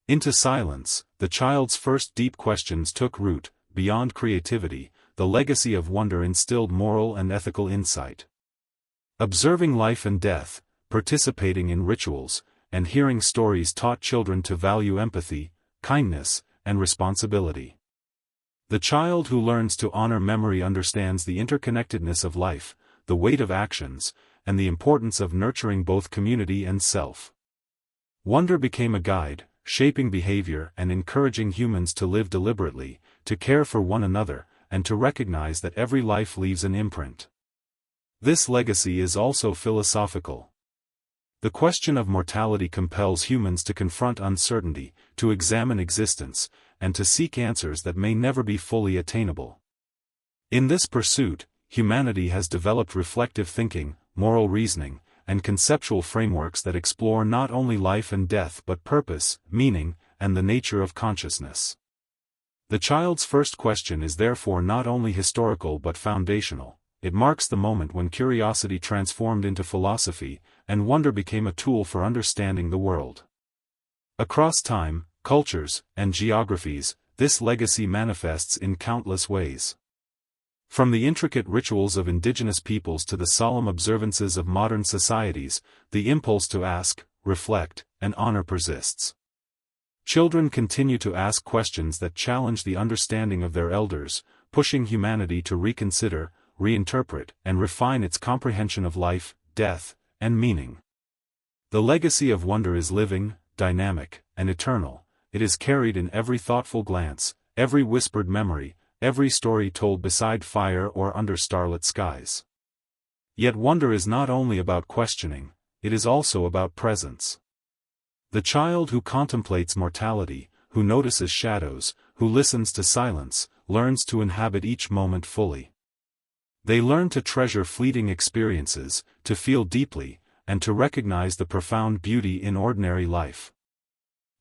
Into silence, the child's first deep questions took root. Beyond creativity, the legacy of wonder instilled moral and ethical insight. Observing life and death, participating in rituals, and hearing stories taught children to value empathy, kindness, and responsibility. The child who learns to honor memory understands the interconnectedness of life, the weight of actions, and the importance of nurturing both community and self. Wonder became a guide, shaping behavior and encouraging humans to live deliberately, to care for one another, and to recognize that every life leaves an imprint. This legacy is also philosophical. The question of mortality compels humans to confront uncertainty, to examine existence, and to seek answers that may never be fully attainable. In this pursuit, humanity has developed reflective thinking, moral reasoning, and conceptual frameworks that explore not only life and death but purpose, meaning, and the nature of consciousness. The child's first question is therefore not only historical but foundational: it marks the moment when curiosity transformed into philosophy, and wonder became a tool for understanding the world. Across time, cultures, and geographies, this legacy manifests in countless ways. From the intricate rituals of indigenous peoples to the solemn observances of modern societies, the impulse to ask, reflect, and honor persists. Children continue to ask questions that challenge the understanding of their elders, pushing humanity to reconsider, reinterpret, and refine its comprehension of life, death, and meaning. The legacy of wonder is living, dynamic, and eternal. It is carried in every thoughtful glance, every whispered memory, every story told beside fire or under starlit skies. Yet wonder is not only about questioning, it is also about presence. The child who contemplates mortality, who notices shadows, who listens to silence, learns to inhabit each moment fully. They learn to treasure fleeting experiences, to feel deeply, and to recognize the profound beauty in ordinary life.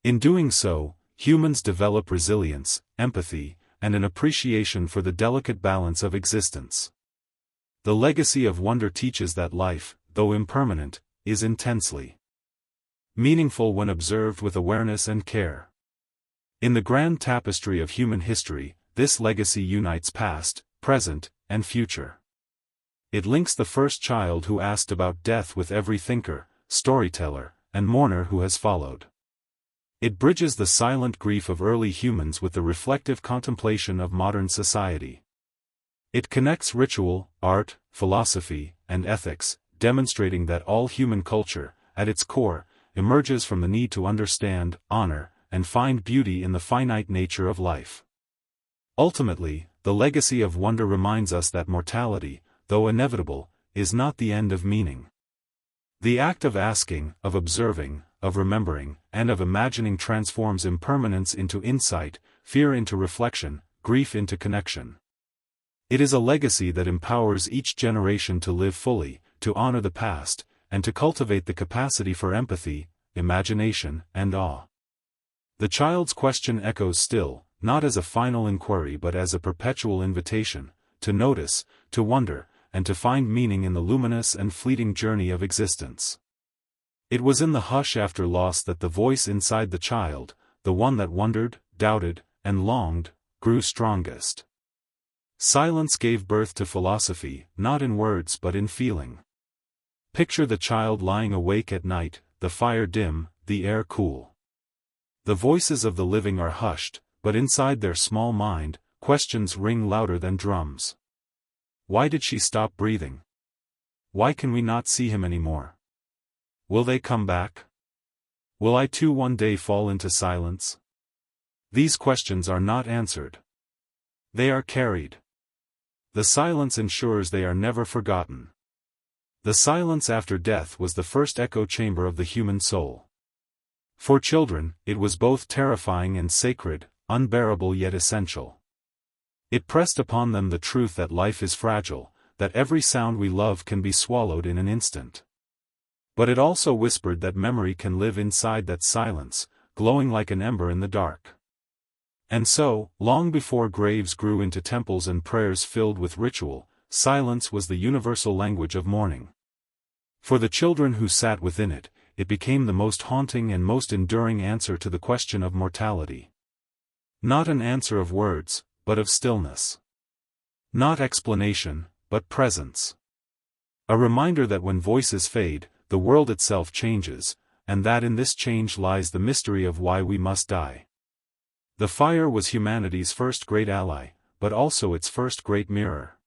In doing so, humans develop resilience, empathy, and an appreciation for the delicate balance of existence. The legacy of wonder teaches that life, though impermanent, is intensely meaningful when observed with awareness and care. In the grand tapestry of human history, this legacy unites past, present, and future. It links the first child who asked about death with every thinker, storyteller, and mourner who has followed. It bridges the silent grief of early humans with the reflective contemplation of modern society. It connects ritual, art, philosophy, and ethics, demonstrating that all human culture, at its core, emerges from the need to understand, honor, and find beauty in the finite nature of life. Ultimately, the legacy of wonder reminds us that mortality, though inevitable, is not the end of meaning. The act of asking, of observing, of remembering, and of imagining transforms impermanence into insight, fear into reflection, grief into connection. It is a legacy that empowers each generation to live fully, to honor the past, and to cultivate the capacity for empathy, imagination, and awe. The child's question echoes still, not as a final inquiry but as a perpetual invitation, to notice, to wonder, and to find meaning in the luminous and fleeting journey of existence. It was in the hush after loss that the voice inside the child, the one that wondered, doubted, and longed, grew strongest. Silence gave birth to philosophy, not in words but in feeling. Picture the child lying awake at night, the fire dim, the air cool. The voices of the living are hushed, but inside their small mind, questions ring louder than drums. Why did she stop breathing? Why can we not see him anymore? Will they come back? Will I too one day fall into silence? These questions are not answered. They are carried. The silence ensures they are never forgotten. The silence after death was the first echo chamber of the human soul. For children, it was both terrifying and sacred, unbearable yet essential. It pressed upon them the truth that life is fragile, that every sound we love can be swallowed in an instant. But it also whispered that memory can live inside that silence, glowing like an ember in the dark. And so, long before graves grew into temples and prayers filled with ritual, silence was the universal language of mourning. For the children who sat within it, it became the most haunting and most enduring answer to the question of mortality. Not an answer of words, but of stillness. Not explanation, but presence. A reminder that when voices fade, the world itself changes, and that in this change lies the mystery of why we must die. The fire was humanity's first great ally, but also its first great mirror.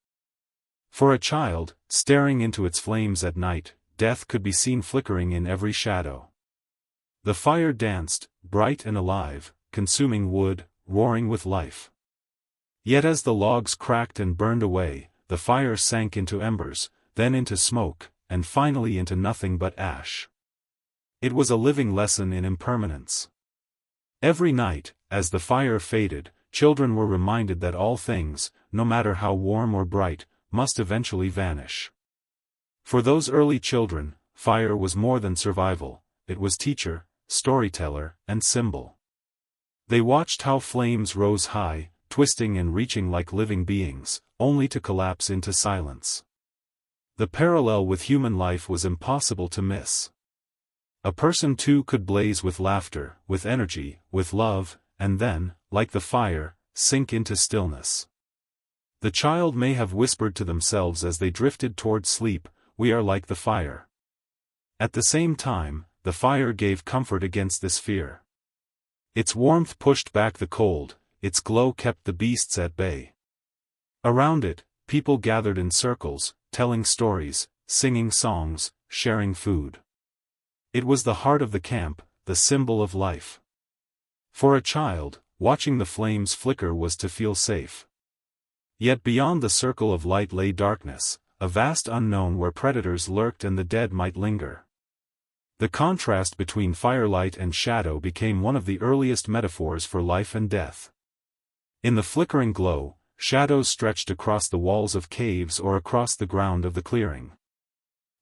For a child, staring into its flames at night, death could be seen flickering in every shadow. The fire danced, bright and alive, consuming wood, roaring with life. Yet as the logs cracked and burned away, the fire sank into embers, then into smoke, and finally into nothing but ash. It was a living lesson in impermanence. Every night, as the fire faded, children were reminded that all things, no matter how warm or bright, must eventually vanish. For those early children, fire was more than survival, it was teacher, storyteller, and symbol. They watched how flames rose high, twisting and reaching like living beings, only to collapse into silence. The parallel with human life was impossible to miss. A person too could blaze with laughter, with energy, with love, and then, like the fire, sink into stillness. The child may have whispered to themselves as they drifted toward sleep, "We are like the fire." At the same time, the fire gave comfort against this fear. Its warmth pushed back the cold, its glow kept the beasts at bay. Around it, people gathered in circles, telling stories, singing songs, sharing food. It was the heart of the camp, the symbol of life. For a child, watching the flames flicker was to feel safe. Yet beyond the circle of light lay darkness, a vast unknown where predators lurked and the dead might linger. The contrast between firelight and shadow became one of the earliest metaphors for life and death. In the flickering glow, shadows stretched across the walls of caves or across the ground of the clearing.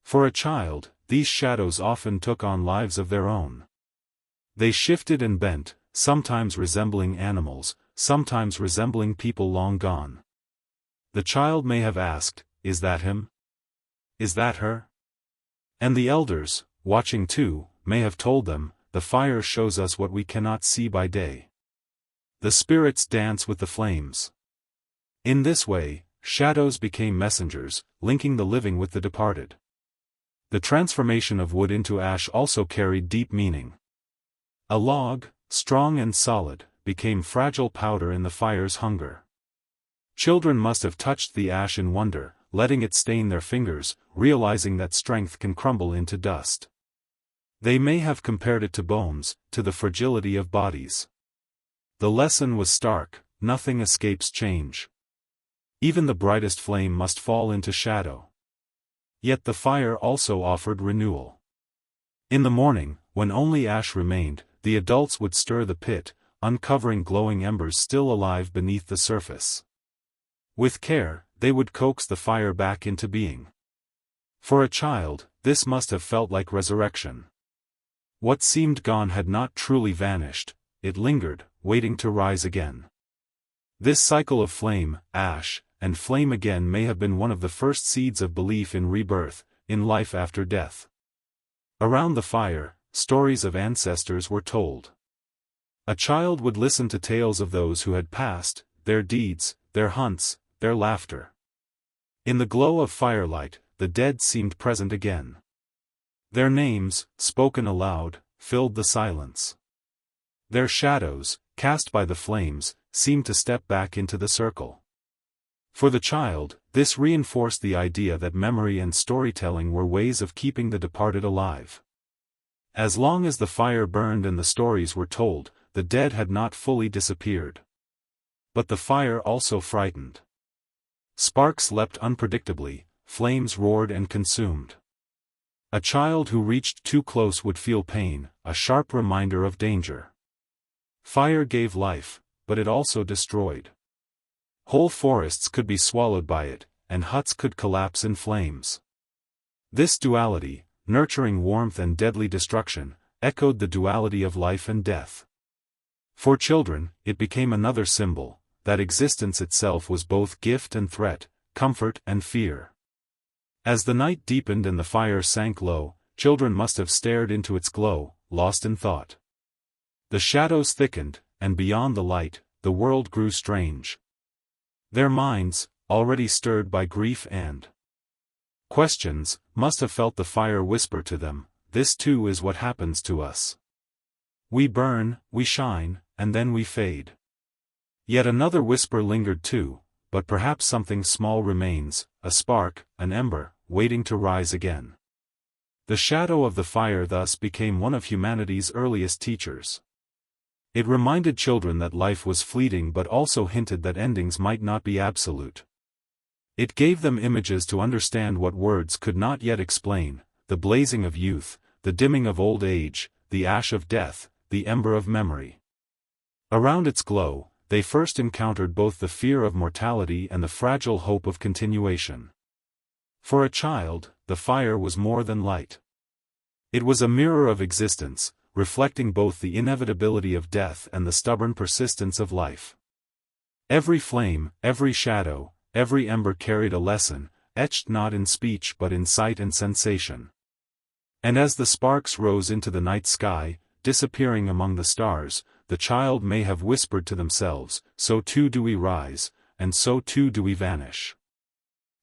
For a child, these shadows often took on lives of their own. They shifted and bent, sometimes resembling animals, sometimes resembling people long gone. The child may have asked, "Is that him? Is that her?" And the elders, watching too, may have told them, "The fire shows us what we cannot see by day. The spirits dance with the flames." In this way, shadows became messengers, linking the living with the departed. The transformation of wood into ash also carried deep meaning. A log, strong and solid, became fragile powder in the fire's hunger. Children must have touched the ash in wonder, letting it stain their fingers, realizing that strength can crumble into dust. They may have compared it to bones, to the fragility of bodies. The lesson was stark: nothing escapes change. Even the brightest flame must fall into shadow. Yet the fire also offered renewal. In the morning, when only ash remained, the adults would stir the pit, uncovering glowing embers still alive beneath the surface. With care, they would coax the fire back into being. For a child, this must have felt like resurrection. What seemed gone had not truly vanished, it lingered, waiting to rise again. This cycle of flame, ash, and flame again may have been one of the first seeds of belief in rebirth, in life after death. Around the fire, stories of ancestors were told. A child would listen to tales of those who had passed, their deeds, their hunts, their laughter. In the glow of firelight, the dead seemed present again. Their names, spoken aloud, filled the silence. Their shadows, cast by the flames, seemed to step back into the circle. For the child, this reinforced the idea that memory and storytelling were ways of keeping the departed alive. As long as the fire burned and the stories were told, the dead had not fully disappeared. But the fire also frightened. Sparks leapt unpredictably, flames roared and consumed. A child who reached too close would feel pain, a sharp reminder of danger. Fire gave life, but it also destroyed. Whole forests could be swallowed by it, and huts could collapse in flames. This duality, nurturing warmth and deadly destruction, echoed the duality of life and death. For children, it became another symbol, that existence itself was both gift and threat, comfort and fear. As the night deepened and the fire sank low, children must have stared into its glow, lost in thought. The shadows thickened, and beyond the light, the world grew strange. Their minds, already stirred by grief and questions, must have felt the fire whisper to them, "This too is what happens to us. We burn, we shine, and then we fade." Yet another whisper lingered too, but perhaps something small remains, a spark, an ember, waiting to rise again. The shadow of the fire thus became one of humanity's earliest teachers. It reminded children that life was fleeting but also hinted that endings might not be absolute. It gave them images to understand what words could not yet explain: the blazing of youth, the dimming of old age, the ash of death, the ember of memory. Around its glow, they first encountered both the fear of mortality and the fragile hope of continuation. For a child, the fire was more than light. It was a mirror of existence, reflecting both the inevitability of death and the stubborn persistence of life. Every flame, every shadow, every ember carried a lesson, etched not in speech but in sight and sensation. And as the sparks rose into the night sky, disappearing among the stars, the child may have whispered to themselves, "So too do we rise, and so too do we vanish."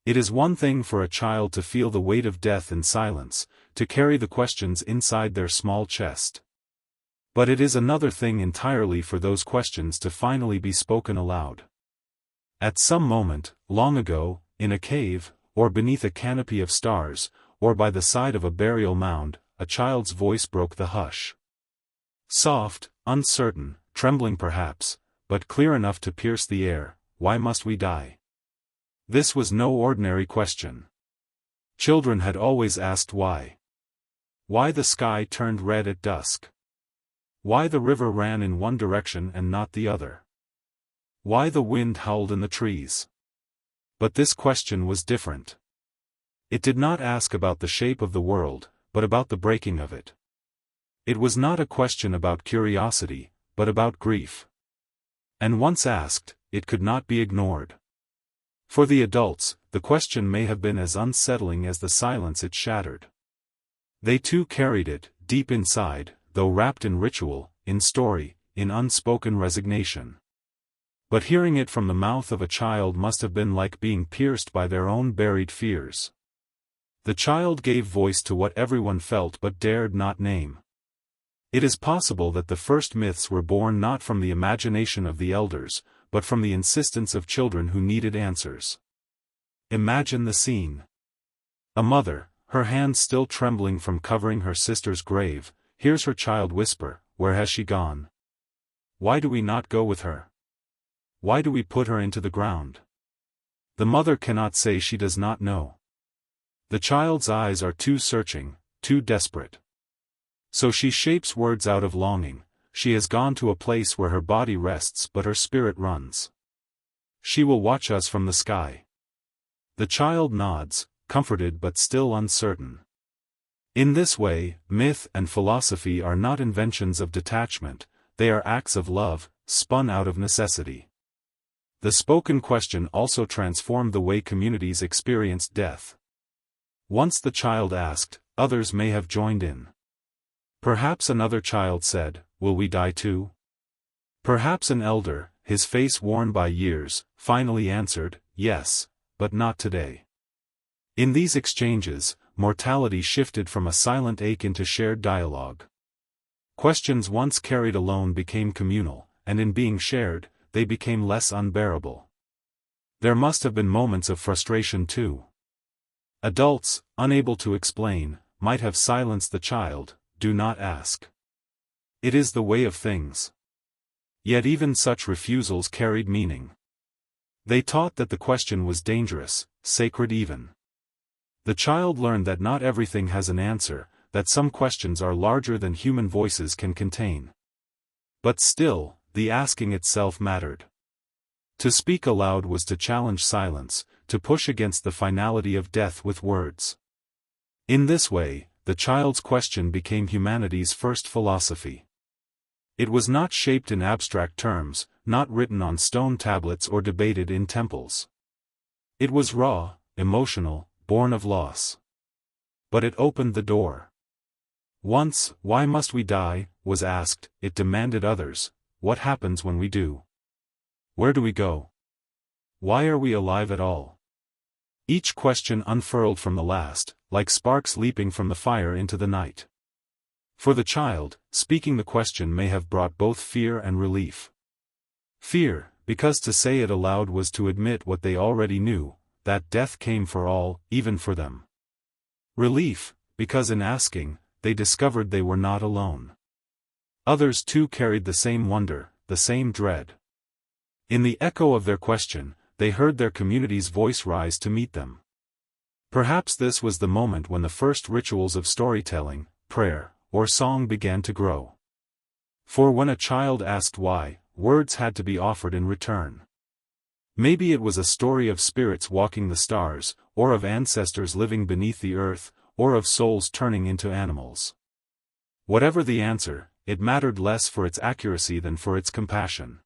It is one thing for a child to feel the weight of death in silence, to carry the questions inside their small chest. But it is another thing entirely for those questions to finally be spoken aloud. At some moment, long ago, in a cave, or beneath a canopy of stars, or by the side of a burial mound, a child's voice broke the hush. Soft, uncertain, trembling perhaps, but clear enough to pierce the air. Why must we die? This was no ordinary question. Children had always asked why. Why the sky turned red at dusk. Why the river ran in one direction and not the other. Why the wind howled in the trees. But this question was different. It did not ask about the shape of the world, but about the breaking of it. It was not a question about curiosity, but about grief. And once asked, it could not be ignored. For the adults, the question may have been as unsettling as the silence it shattered. They too carried it, deep inside, though wrapped in ritual, in story, in unspoken resignation. But hearing it from the mouth of a child must have been like being pierced by their own buried fears. The child gave voice to what everyone felt but dared not name. It is possible that the first myths were born not from the imagination of the elders, but from the insistence of children who needed answers. Imagine the scene. A mother, her hands still trembling from covering her sister's grave, hears her child whisper, "Where has she gone? Why do we not go with her? Why do we put her into the ground?" The mother cannot say she does not know. The child's eyes are too searching, too desperate. So she shapes words out of longing. She has gone to a place where her body rests but her spirit runs. She will watch us from the sky. The child nods, comforted but still uncertain. In this way, myth and philosophy are not inventions of detachment, they are acts of love, spun out of necessity. The spoken question also transformed the way communities experienced death. Once the child asked, others may have joined in. Perhaps another child said, "Will we die too?" Perhaps an elder, his face worn by years, finally answered, "Yes, but not today." In these exchanges, mortality shifted from a silent ache into shared dialogue. Questions once carried alone became communal, and in being shared, they became less unbearable. There must have been moments of frustration too. Adults, unable to explain, might have silenced the child, "Do not ask. It is the way of things." Yet even such refusals carried meaning. They taught that the question was dangerous, sacred even. The child learned that not everything has an answer, that some questions are larger than human voices can contain. But still, the asking itself mattered. To speak aloud was to challenge silence, to push against the finality of death with words. In this way, the child's question became humanity's first philosophy. It was not shaped in abstract terms, not written on stone tablets or debated in temples. It was raw, emotional, born of loss. But it opened the door. Once, "Why must we die?" was asked, it demanded others, "What happens when we do? Where do we go? Why are we alive at all?" Each question unfurled from the last, like sparks leaping from the fire into the night. For the child, speaking the question may have brought both fear and relief. Fear, because to say it aloud was to admit what they already knew, that death came for all, even for them. Relief, because in asking, they discovered they were not alone. Others too carried the same wonder, the same dread. In the echo of their question, they heard their community's voice rise to meet them. Perhaps this was the moment when the first rituals of storytelling, prayer, or song began to grow. For when a child asked why, words had to be offered in return. Maybe it was a story of spirits walking the stars, or of ancestors living beneath the earth, or of souls turning into animals. Whatever the answer, it mattered less for its accuracy than for its compassion.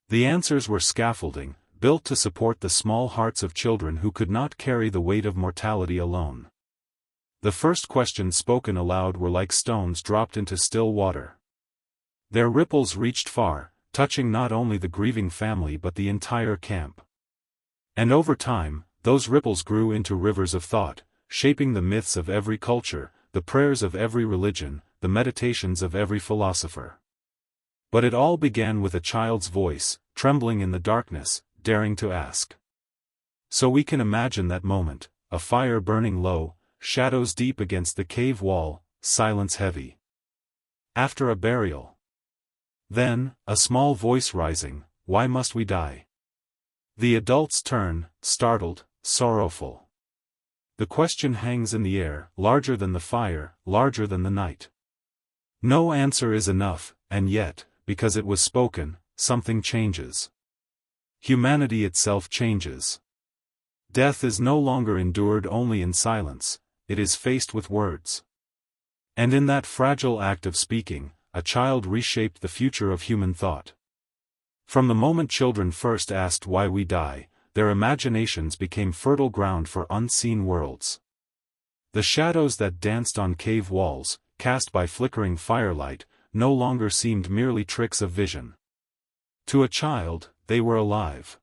The answers were scaffolding, built to support the small hearts of children who could not carry the weight of mortality alone. The first questions spoken aloud were like stones dropped into still water. Their ripples reached far, touching not only the grieving family but the entire camp. And over time, those ripples grew into rivers of thought, shaping the myths of every culture, the prayers of every religion, the meditations of every philosopher. But it all began with a child's voice, trembling in the darkness, daring to ask. So we can imagine that moment, a fire burning low, shadows deep against the cave wall, silence heavy. After a burial. Then, a small voice rising, "Why must we die?" The adults turn, startled, sorrowful. The question hangs in the air, larger than the fire, larger than the night. No answer is enough, and yet, because it was spoken, something changes. Humanity itself changes. Death is no longer endured only in silence, it is faced with words. And in that fragile act of speaking, a child reshaped the future of human thought. From the moment children first asked why we die, their imaginations became fertile ground for unseen worlds. The shadows that danced on cave walls, cast by flickering firelight, no longer seemed merely tricks of vision. To a child, they were alive.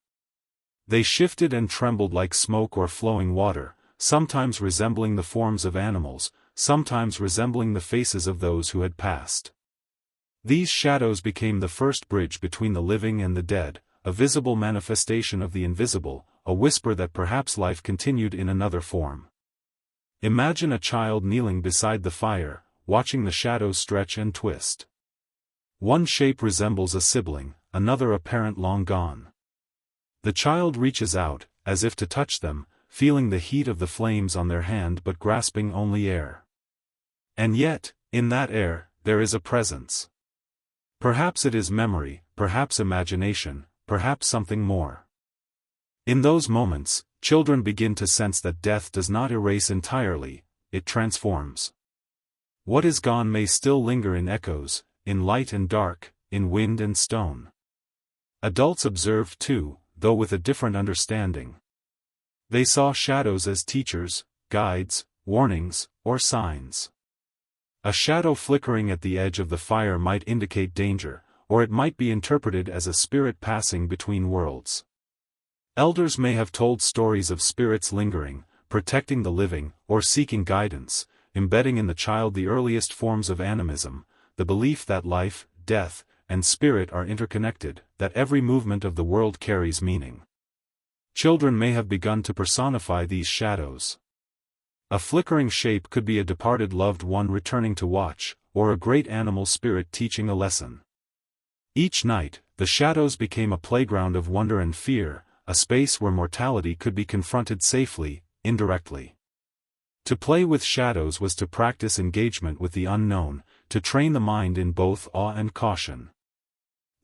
They shifted and trembled like smoke or flowing water, sometimes resembling the forms of animals, sometimes resembling the faces of those who had passed. These shadows became the first bridge between the living and the dead, a visible manifestation of the invisible, a whisper that perhaps life continued in another form. Imagine a child kneeling beside the fire, watching the shadows stretch and twist. One shape resembles a sibling, another a parent long gone. The child reaches out, as if to touch them, feeling the heat of the flames on their hand but grasping only air. And yet, in that air, there is a presence. Perhaps it is memory, perhaps imagination, perhaps something more. In those moments, children begin to sense that death does not erase entirely, it transforms. What is gone may still linger in echoes, in light and dark, in wind and stone. Adults observed too, though with a different understanding. They saw shadows as teachers, guides, warnings, or signs. A shadow flickering at the edge of the fire might indicate danger, or it might be interpreted as a spirit passing between worlds. Elders may have told stories of spirits lingering, protecting the living, or seeking guidance, embedding in the child the earliest forms of animism, the belief that life, death, and spirit are interconnected, that every movement of the world carries meaning. Children may have begun to personify these shadows. A flickering shape could be a departed loved one returning to watch, or a great animal spirit teaching a lesson. Each night, the shadows became a playground of wonder and fear, a space where mortality could be confronted safely, indirectly. To play with shadows was to practice engagement with the unknown, to train the mind in both awe and caution.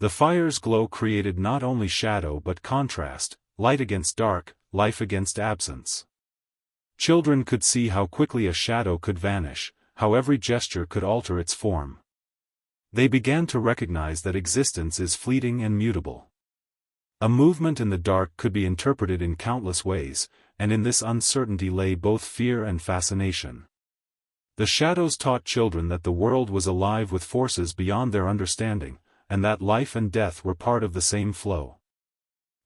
The fire's glow created not only shadow but contrast, light against dark, life against absence. Children could see how quickly a shadow could vanish, how every gesture could alter its form. They began to recognize that existence is fleeting and mutable. A movement in the dark could be interpreted in countless ways, and in this uncertainty lay both fear and fascination. The shadows taught children that the world was alive with forces beyond their understanding, and that life and death were part of the same flow.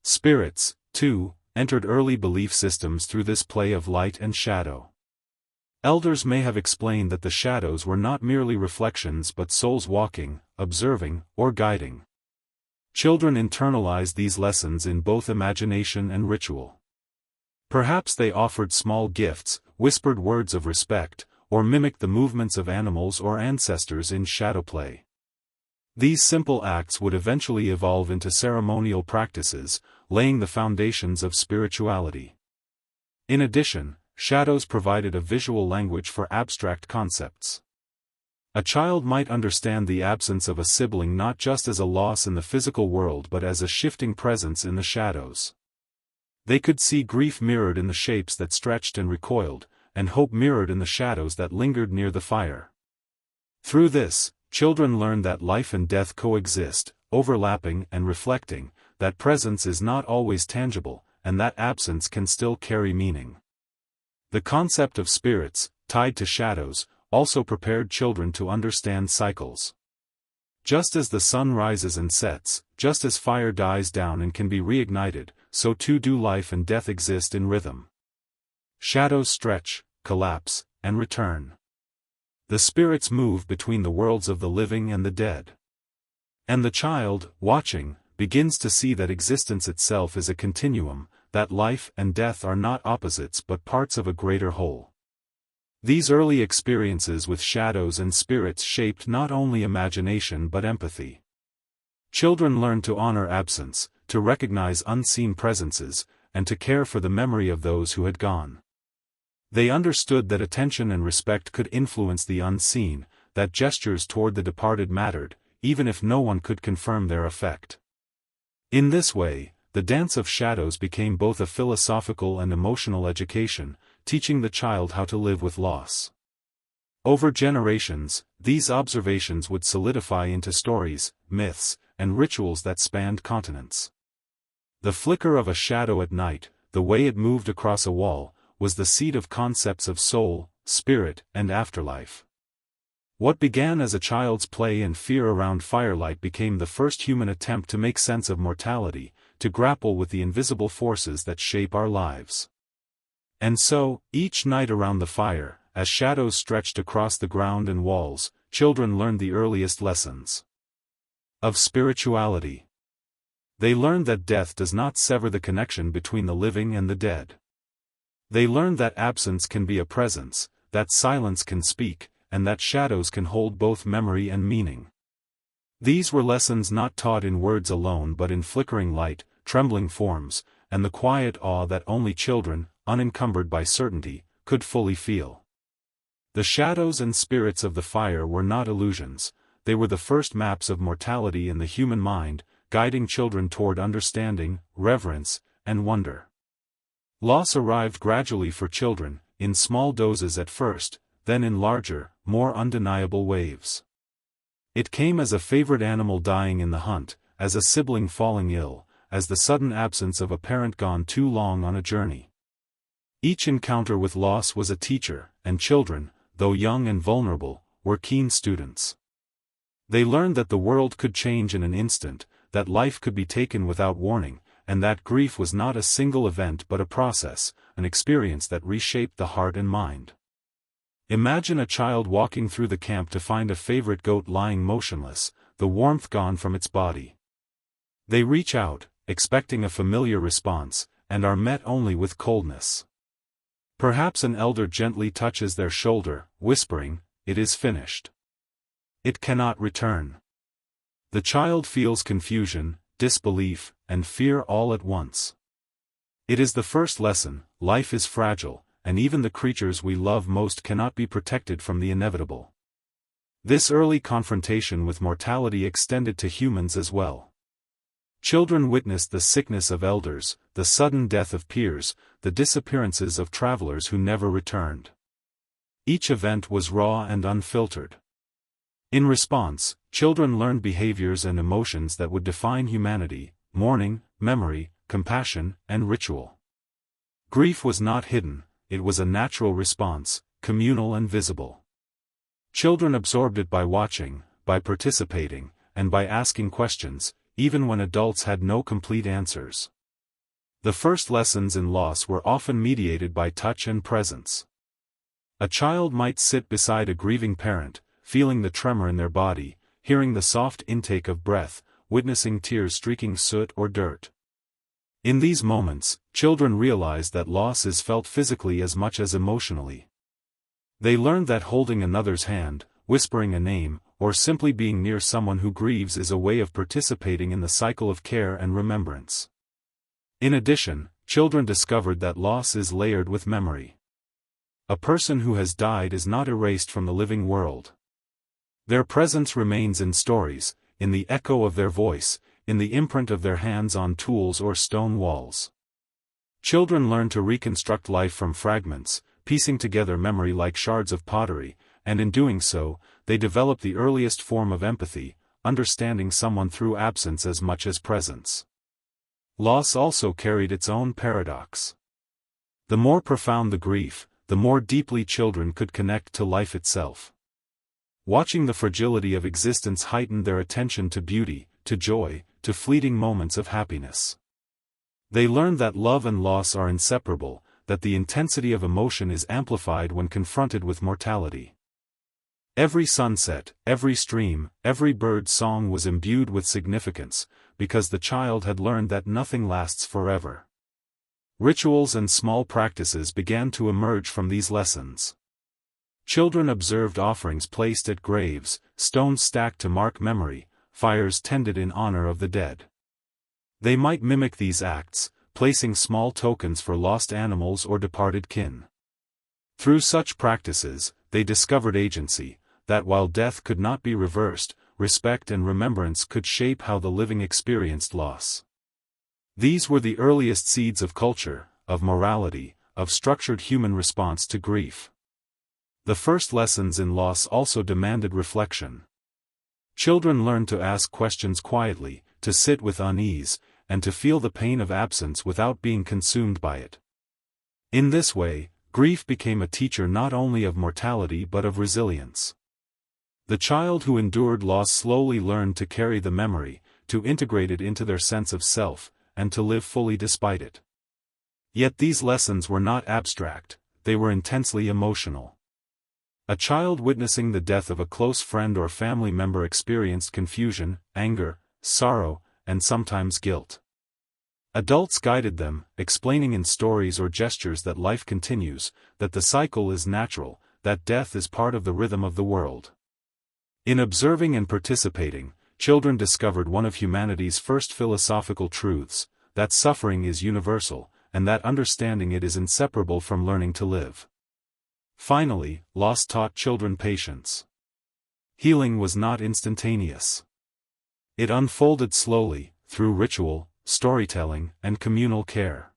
Spirits, too, entered early belief systems through this play of light and shadow. Elders may have explained that the shadows were not merely reflections but souls walking, observing, or guiding. Children internalized these lessons in both imagination and ritual. Perhaps they offered small gifts, whispered words of respect, or mimicked the movements of animals or ancestors in shadow play. These simple acts would eventually evolve into ceremonial practices, laying the foundations of spirituality. In addition, shadows provided a visual language for abstract concepts. A child might understand the absence of a sibling not just as a loss in the physical world but as a shifting presence in the shadows. They could see grief mirrored in the shapes that stretched and recoiled, and hope mirrored in the shadows that lingered near the fire. Through this, children learned that life and death coexist, overlapping and reflecting, that presence is not always tangible, and that absence can still carry meaning. The concept of spirits, tied to shadows, also prepared children to understand cycles. Just as the sun rises and sets, just as fire dies down and can be reignited, so too do life and death exist in rhythm. Shadows stretch, collapse, and return. The spirits move between the worlds of the living and the dead. And the child, watching, begins to see that existence itself is a continuum, that life and death are not opposites but parts of a greater whole. These early experiences with shadows and spirits shaped not only imagination but empathy. Children learn to honor absence, to recognize unseen presences, and to care for the memory of those who had gone. They understood that attention and respect could influence the unseen, that gestures toward the departed mattered, even if no one could confirm their effect. In this way, the dance of shadows became both a philosophical and emotional education, teaching the child how to live with loss. Over generations, these observations would solidify into stories, myths, and rituals that spanned continents. The flicker of a shadow at night, the way it moved across a wall, was the seed of concepts of soul, spirit, and afterlife. What began as a child's play and fear around firelight became the first human attempt to make sense of mortality, to grapple with the invisible forces that shape our lives. And so, each night around the fire, as shadows stretched across the ground and walls, children learned the earliest lessons of spirituality. They learned that death does not sever the connection between the living and the dead. They learned that absence can be a presence, that silence can speak, and that shadows can hold both memory and meaning. These were lessons not taught in words alone but in flickering light, trembling forms, and the quiet awe that only children, unencumbered by certainty, could fully feel. The shadows and spirits of the fire were not illusions, they were the first maps of mortality in the human mind, guiding children toward understanding, reverence, and wonder. Loss arrived gradually for children, in small doses at first, then in larger, more undeniable waves. It came as a favorite animal dying in the hunt, as a sibling falling ill, as the sudden absence of a parent gone too long on a journey. Each encounter with loss was a teacher, and children, though young and vulnerable, were keen students. They learned that the world could change in an instant, that life could be taken without warning, and that grief was not a single event but a process, an experience that reshaped the heart and mind. Imagine a child walking through the camp to find a favorite goat lying motionless, the warmth gone from its body. They reach out, expecting a familiar response, and are met only with coldness. Perhaps an elder gently touches their shoulder, whispering, "It is finished. It cannot return." The child feels confusion, disbelief, and fear all at once. It is the first lesson: life is fragile, and even the creatures we love most cannot be protected from the inevitable. This early confrontation with mortality extended to humans as well. Children witnessed the sickness of elders, the sudden death of peers, the disappearances of travelers who never returned. Each event was raw and unfiltered. In response, children learned behaviors and emotions that would define humanity: mourning, memory, compassion, and ritual. Grief was not hidden, it was a natural response, communal and visible. Children absorbed it by watching, by participating, and by asking questions, even when adults had no complete answers. The first lessons in loss were often mediated by touch and presence. A child might sit beside a grieving parent, feeling the tremor in their body, hearing the soft intake of breath, witnessing tears streaking soot or dirt. In these moments, children realized that loss is felt physically as much as emotionally. They learned that holding another's hand, whispering a name, or simply being near someone who grieves is a way of participating in the cycle of care and remembrance. In addition, children discovered that loss is layered with memory. A person who has died is not erased from the living world. Their presence remains in stories, in the echo of their voice, in the imprint of their hands on tools or stone walls. Children learn to reconstruct life from fragments, piecing together memory like shards of pottery, and in doing so, they develop the earliest form of empathy, understanding someone through absence as much as presence. Loss also carried its own paradox. The more profound the grief, the more deeply children could connect to life itself. Watching the fragility of existence heightened their attention to beauty, to joy, to fleeting moments of happiness. They learned that love and loss are inseparable, that the intensity of emotion is amplified when confronted with mortality. Every sunset, every stream, every bird's song was imbued with significance, because the child had learned that nothing lasts forever. Rituals and small practices began to emerge from these lessons. Children observed offerings placed at graves, stones stacked to mark memory, fires tended in honor of the dead. They might mimic these acts, placing small tokens for lost animals or departed kin. Through such practices, they discovered agency, that while death could not be reversed, respect and remembrance could shape how the living experienced loss. These were the earliest seeds of culture, of morality, of structured human response to grief. The first lessons in loss also demanded reflection. Children learned to ask questions quietly, to sit with unease, and to feel the pain of absence without being consumed by it. In this way, grief became a teacher not only of mortality but of resilience. The child who endured loss slowly learned to carry the memory, to integrate it into their sense of self, and to live fully despite it. Yet these lessons were not abstract, they were intensely emotional. A child witnessing the death of a close friend or family member experienced confusion, anger, sorrow, and sometimes guilt. Adults guided them, explaining in stories or gestures that life continues, that the cycle is natural, that death is part of the rhythm of the world. In observing and participating, children discovered one of humanity's first philosophical truths, that suffering is universal, and that understanding it is inseparable from learning to live. Finally, loss taught children patience. Healing was not instantaneous. It unfolded slowly, through ritual, storytelling, and communal care.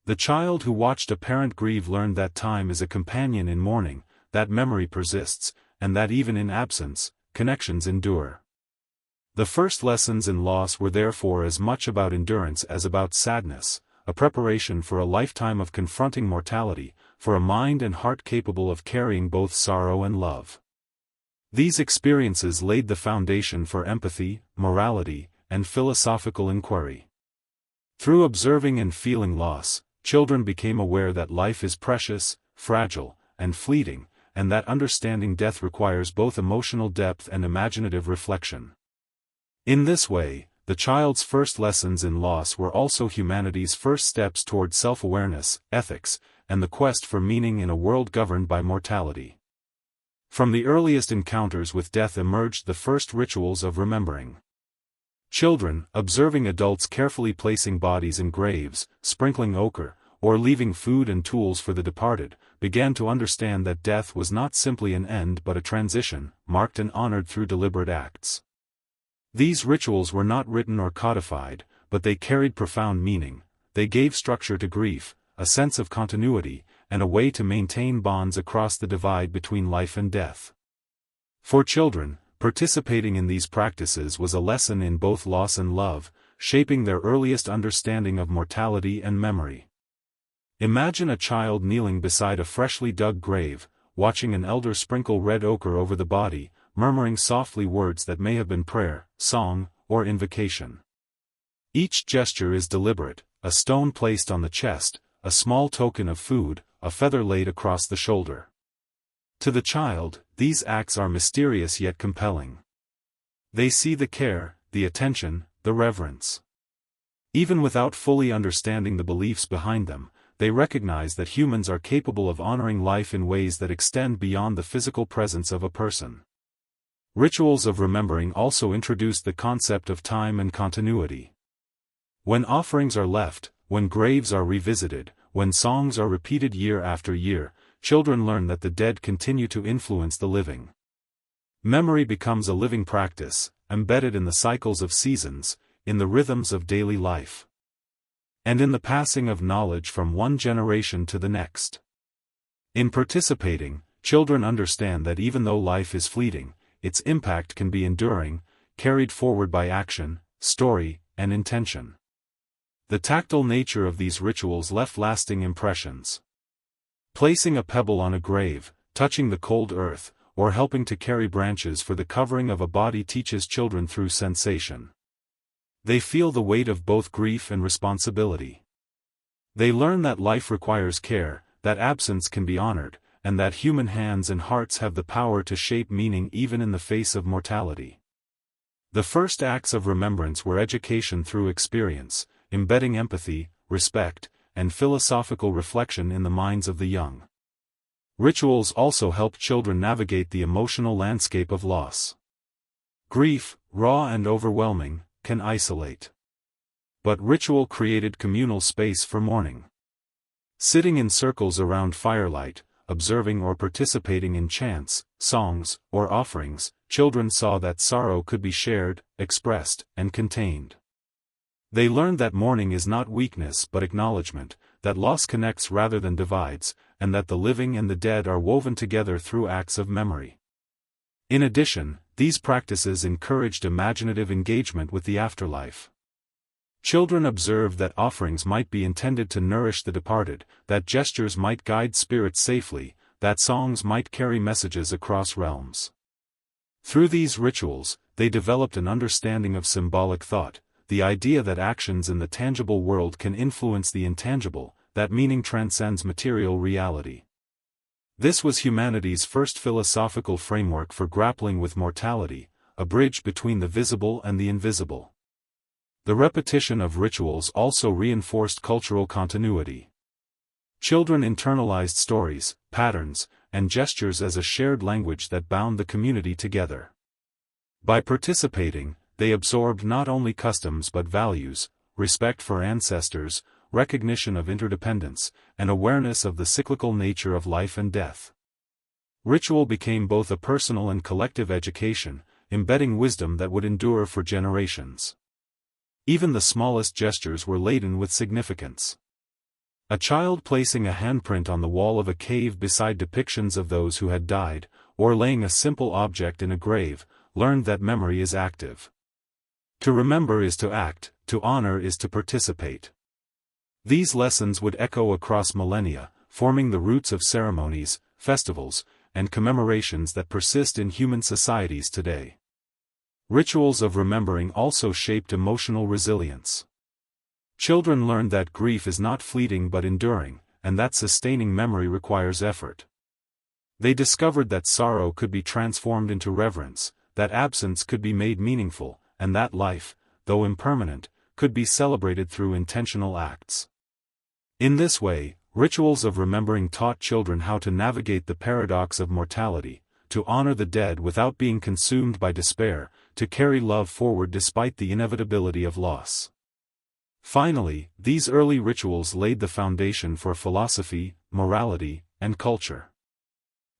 The child who watched a parent grieve learned that time is a companion in mourning, that memory persists, and that even in absence, connections endure. The first lessons in loss were therefore as much about endurance as about sadness, a preparation for a lifetime of confronting mortality, for a mind and heart capable of carrying both sorrow and love. These experiences laid the foundation for empathy, morality, and philosophical inquiry. Through observing and feeling loss, children became aware that life is precious, fragile, and fleeting, and that understanding death requires both emotional depth and imaginative reflection. In this way, the child's first lessons in loss were also humanity's first steps toward self-awareness, ethics, and the quest for meaning in a world governed by mortality. From the earliest encounters with death emerged the first rituals of remembering. Children, observing adults carefully placing bodies in graves, sprinkling ochre, or leaving food and tools for the departed, began to understand that death was not simply an end but a transition, marked and honored through deliberate acts. These rituals were not written or codified, but they carried profound meaning. They gave structure to grief, a sense of continuity, and a way to maintain bonds across the divide between life and death. For children, participating in these practices was a lesson in both loss and love, shaping their earliest understanding of mortality and memory. Imagine a child kneeling beside a freshly dug grave, watching an elder sprinkle red ochre over the body, murmuring softly words that may have been prayer, song, or invocation. Each gesture is deliberate, a stone placed on the chest, a small token of food, a feather laid across the shoulder. To the child, these acts are mysterious yet compelling. They see the care, the attention, the reverence. Even without fully understanding the beliefs behind them, they recognize that humans are capable of honoring life in ways that extend beyond the physical presence of a person. Rituals of remembering also introduced the concept of time and continuity. When offerings are left, when graves are revisited, when songs are repeated year after year, children learn that the dead continue to influence the living. Memory becomes a living practice, embedded in the cycles of seasons, in the rhythms of daily life, and in the passing of knowledge from one generation to the next. In participating, children understand that even though life is fleeting, its impact can be enduring, carried forward by action, story, and intention. The tactile nature of these rituals left lasting impressions. Placing a pebble on a grave, touching the cold earth, or helping to carry branches for the covering of a body teaches children through sensation. They feel the weight of both grief and responsibility. They learn that life requires care, that absence can be honored, and that human hands and hearts have the power to shape meaning even in the face of mortality. The first acts of remembrance were education through experience, embedding empathy, respect, and philosophical reflection in the minds of the young. Rituals also help children navigate the emotional landscape of loss. Grief, raw and overwhelming, can isolate. But ritual created communal space for mourning. Sitting in circles around firelight, observing or participating in chants, songs, or offerings, children saw that sorrow could be shared, expressed, and contained. They learned that mourning is not weakness but acknowledgement, that loss connects rather than divides, and that the living and the dead are woven together through acts of memory. In addition, these practices encouraged imaginative engagement with the afterlife. Children observed that offerings might be intended to nourish the departed, that gestures might guide spirits safely, that songs might carry messages across realms. Through these rituals, they developed an understanding of symbolic thought, the idea that actions in the tangible world can influence the intangible, that meaning transcends material reality. This was humanity's first philosophical framework for grappling with mortality, a bridge between the visible and the invisible. The repetition of rituals also reinforced cultural continuity. Children internalized stories, patterns, and gestures as a shared language that bound the community together. By participating, they absorbed not only customs but values, respect for ancestors, recognition of interdependence, and awareness of the cyclical nature of life and death. Ritual became both a personal and collective education, embedding wisdom that would endure for generations. Even the smallest gestures were laden with significance. A child placing a handprint on the wall of a cave beside depictions of those who had died, or laying a simple object in a grave, learned that memory is active. To remember is to act, to honor is to participate. These lessons would echo across millennia, forming the roots of ceremonies, festivals, and commemorations that persist in human societies today. Rituals of remembering also shaped emotional resilience. Children learned that grief is not fleeting but enduring, and that sustaining memory requires effort. They discovered that sorrow could be transformed into reverence, that absence could be made meaningful, and that life, though impermanent, could be celebrated through intentional acts. In this way, rituals of remembering taught children how to navigate the paradox of mortality, to honor the dead without being consumed by despair, to carry love forward despite the inevitability of loss. Finally, these early rituals laid the foundation for philosophy, morality, and culture.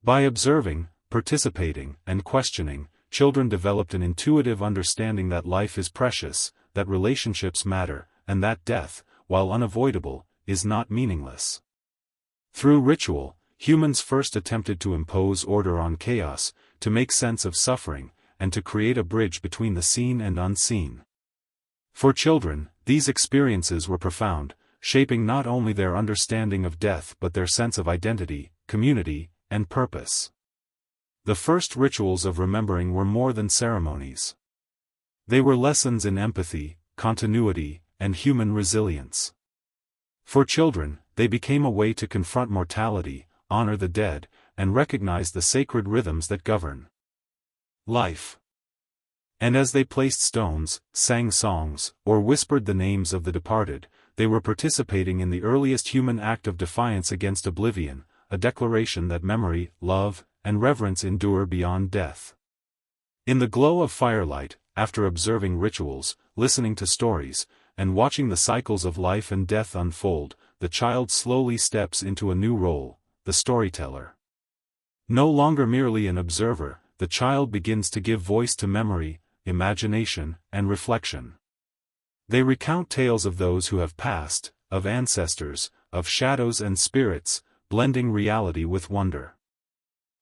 By observing, participating, and questioning, children developed an intuitive understanding that life is precious, that relationships matter, and that death, while unavoidable, is not meaningless. Through ritual, humans first attempted to impose order on chaos, to make sense of suffering, and to create a bridge between the seen and unseen. For children, these experiences were profound, shaping not only their understanding of death but their sense of identity, community, and purpose. The first rituals of remembering were more than ceremonies. They were lessons in empathy, continuity, and human resilience. For children, they became a way to confront mortality, honor the dead, and recognize the sacred rhythms that govern life. And as they placed stones, sang songs, or whispered the names of the departed, they were participating in the earliest human act of defiance against oblivion, a declaration that memory, love, and reverence endure beyond death. In the glow of firelight, after observing rituals, listening to stories, and watching the cycles of life and death unfold, the child slowly steps into a new role, the storyteller. No longer merely an observer, the child begins to give voice to memory, imagination, and reflection. They recount tales of those who have passed, of ancestors, of shadows and spirits, blending reality with wonder.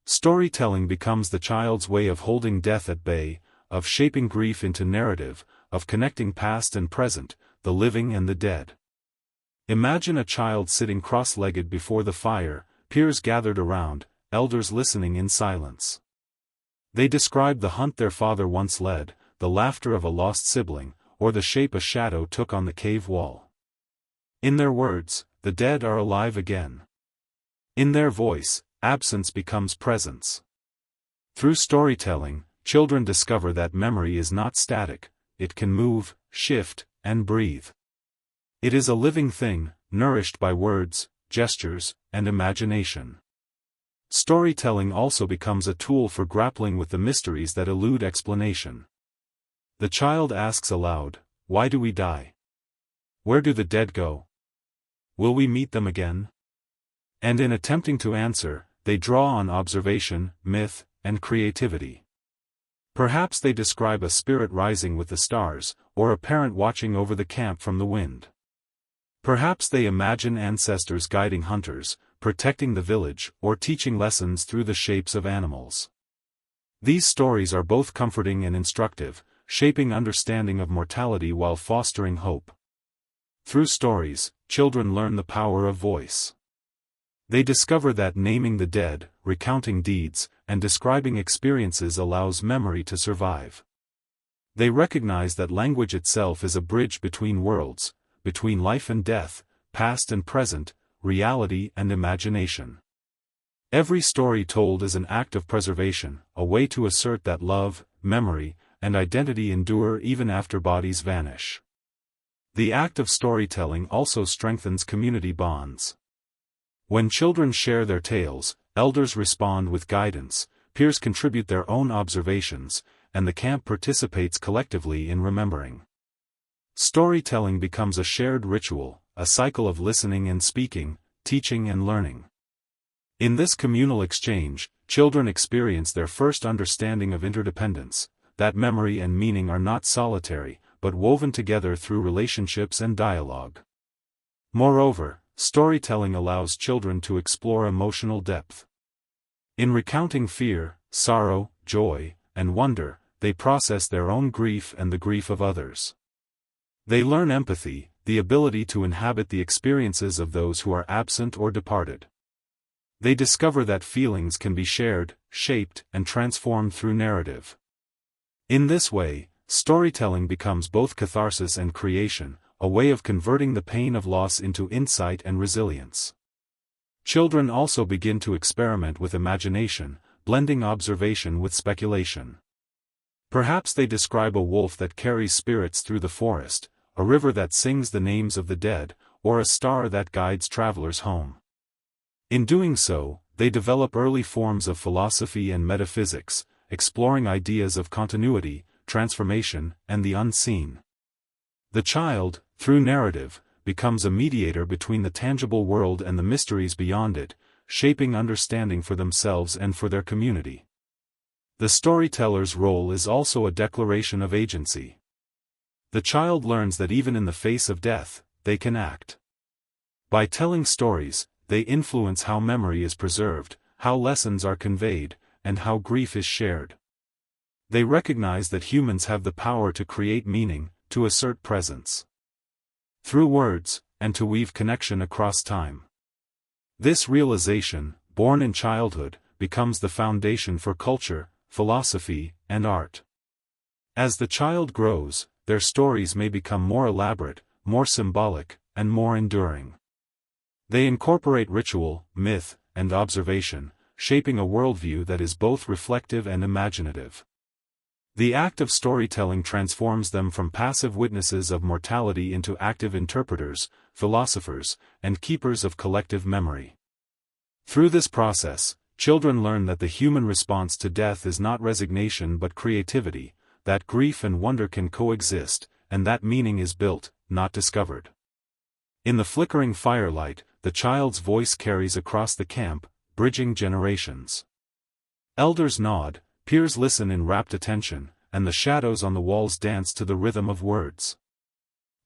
Storytelling becomes the child's way of holding death at bay, of shaping grief into narrative, of connecting past and present, the living and the dead. Imagine a child sitting cross-legged before the fire, peers gathered around, elders listening in silence. They describe the hunt their father once led, the laughter of a lost sibling, or the shape a shadow took on the cave wall. In their words, the dead are alive again. In their voice, absence becomes presence. Through storytelling, children discover that memory is not static, it can move, shift, and breathe. It is a living thing, nourished by words, gestures, and imagination. Storytelling also becomes a tool for grappling with the mysteries that elude explanation. The child asks aloud, "Why do we die? Where do the dead go? Will we meet them again?" And in attempting to answer, they draw on observation, myth, and creativity. Perhaps they describe a spirit rising with the stars, or a parent watching over the camp from the wind. Perhaps they imagine ancestors guiding hunters, protecting the village, or teaching lessons through the shapes of animals. These stories are both comforting and instructive, shaping understanding of mortality while fostering hope. Through stories, children learn the power of voice. They discover that naming the dead, recounting deeds, and describing experiences allows memory to survive. They recognize that language itself is a bridge between worlds, between life and death, past and present, reality and imagination. Every story told is an act of preservation, a way to assert that love, memory, and identity endure even after bodies vanish. The act of storytelling also strengthens community bonds. When children share their tales, elders respond with guidance, peers contribute their own observations, and the camp participates collectively in remembering. Storytelling becomes a shared ritual, a cycle of listening and speaking, teaching and learning. In this communal exchange, children experience their first understanding of interdependence, that memory and meaning are not solitary, but woven together through relationships and dialogue. Moreover, storytelling allows children to explore emotional depth. In recounting fear, sorrow, joy, and wonder, they process their own grief and the grief of others. They learn empathy, the ability to inhabit the experiences of those who are absent or departed. They discover that feelings can be shared, shaped, and transformed through narrative. In this way, storytelling becomes both catharsis and creation, a way of converting the pain of loss into insight and resilience. Children also begin to experiment with imagination, blending observation with speculation. Perhaps they describe a wolf that carries spirits through the forest, a river that sings the names of the dead, or a star that guides travelers home. In doing so, they develop early forms of philosophy and metaphysics, exploring ideas of continuity, transformation, and the unseen. The child, through narrative, becomes a mediator between the tangible world and the mysteries beyond it, shaping understanding for themselves and for their community. The storyteller's role is also a declaration of agency. The child learns that even in the face of death, they can act. By telling stories, they influence how memory is preserved, how lessons are conveyed, and how grief is shared. They recognize that humans have the power to create meaning, to assert presence through words, and to weave connection across time. This realization, born in childhood, becomes the foundation for culture, philosophy, and art. As the child grows, their stories may become more elaborate, more symbolic, and more enduring. They incorporate ritual, myth, and observation, shaping a worldview that is both reflective and imaginative. The act of storytelling transforms them from passive witnesses of mortality into active interpreters, philosophers, and keepers of collective memory. Through this process, children learn that the human response to death is not resignation but creativity, that grief and wonder can coexist, and that meaning is built, not discovered. In the flickering firelight, the child's voice carries across the camp, bridging generations. Elders nod, peers listen in rapt attention, and the shadows on the walls dance to the rhythm of words.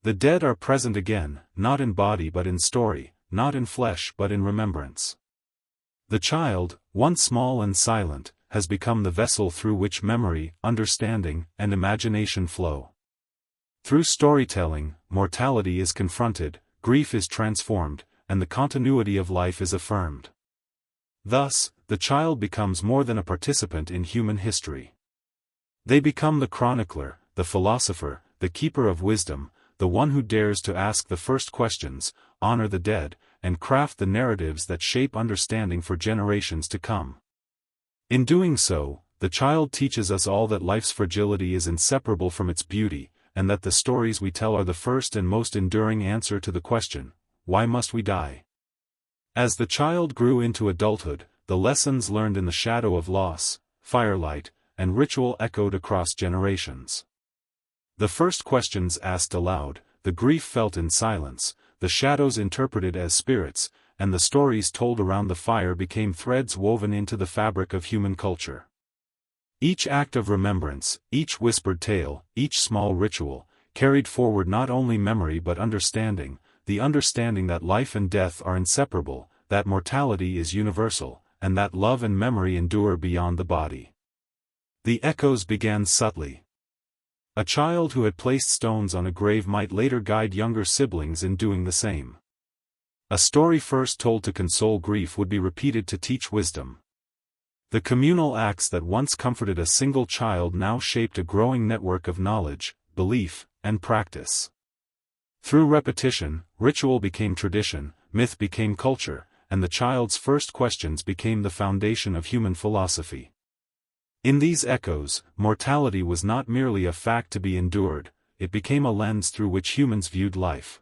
The dead are present again, not in body but in story, not in flesh but in remembrance. The child, once small and silent, has become the vessel through which memory, understanding, and imagination flow. Through storytelling, mortality is confronted, grief is transformed, and the continuity of life is affirmed. Thus, the child becomes more than a participant in human history. They become the chronicler, the philosopher, the keeper of wisdom, the one who dares to ask the first questions, honor the dead, and craft the narratives that shape understanding for generations to come. In doing so, the child teaches us all that life's fragility is inseparable from its beauty, and that the stories we tell are the first and most enduring answer to the question, why must we die? As the child grew into adulthood, the lessons learned in the shadow of loss, firelight, and ritual echoed across generations. The first questions asked aloud, the grief felt in silence, the shadows interpreted as spirits, and the stories told around the fire became threads woven into the fabric of human culture. Each act of remembrance, each whispered tale, each small ritual, carried forward not only memory but understanding, the understanding that life and death are inseparable, that mortality is universal, and that love and memory endure beyond the body. The echoes began subtly. A child who had placed stones on a grave might later guide younger siblings in doing the same. A story first told to console grief would be repeated to teach wisdom. The communal acts that once comforted a single child now shaped a growing network of knowledge, belief, and practice. Through repetition, ritual became tradition, myth became culture, and the child's first questions became the foundation of human philosophy. In these echoes, mortality was not merely a fact to be endured, it became a lens through which humans viewed life.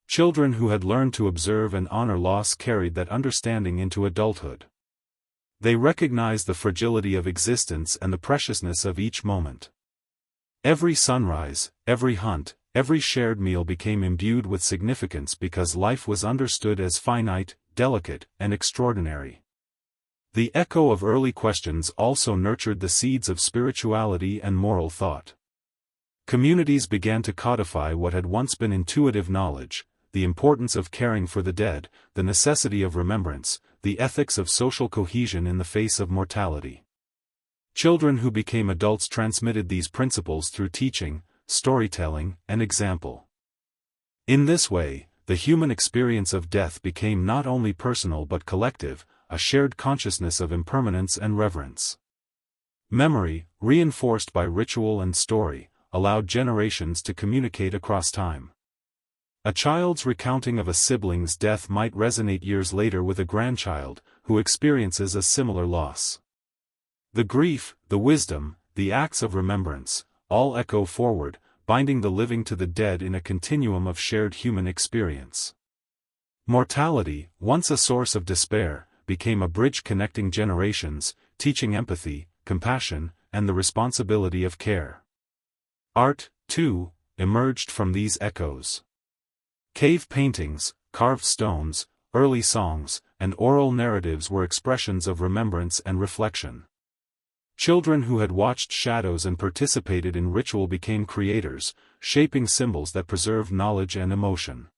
Children who had learned to observe and honor loss carried that understanding into adulthood. They recognized the fragility of existence and the preciousness of each moment. Every sunrise, every hunt, every shared meal became imbued with significance because life was understood as finite, delicate, and extraordinary. The echo of early questions also nurtured the seeds of spirituality and moral thought. Communities began to codify what had once been intuitive knowledge, the importance of caring for the dead, the necessity of remembrance, the ethics of social cohesion in the face of mortality. Children who became adults transmitted these principles through teaching, storytelling, and example. In this way, the human experience of death became not only personal but collective, a shared consciousness of impermanence and reverence. Memory, reinforced by ritual and story, allowed generations to communicate across time. A child's recounting of a sibling's death might resonate years later with a grandchild, who experiences a similar loss. The grief, the wisdom, the acts of remembrance, all echo forward, binding the living to the dead in a continuum of shared human experience. Mortality, once a source of despair, became a bridge connecting generations, teaching empathy, compassion, and the responsibility of care. Art, too, emerged from these echoes. Cave paintings, carved stones, early songs, and oral narratives were expressions of remembrance and reflection. Children who had watched shadows and participated in ritual became creators, shaping symbols that preserved knowledge and emotion.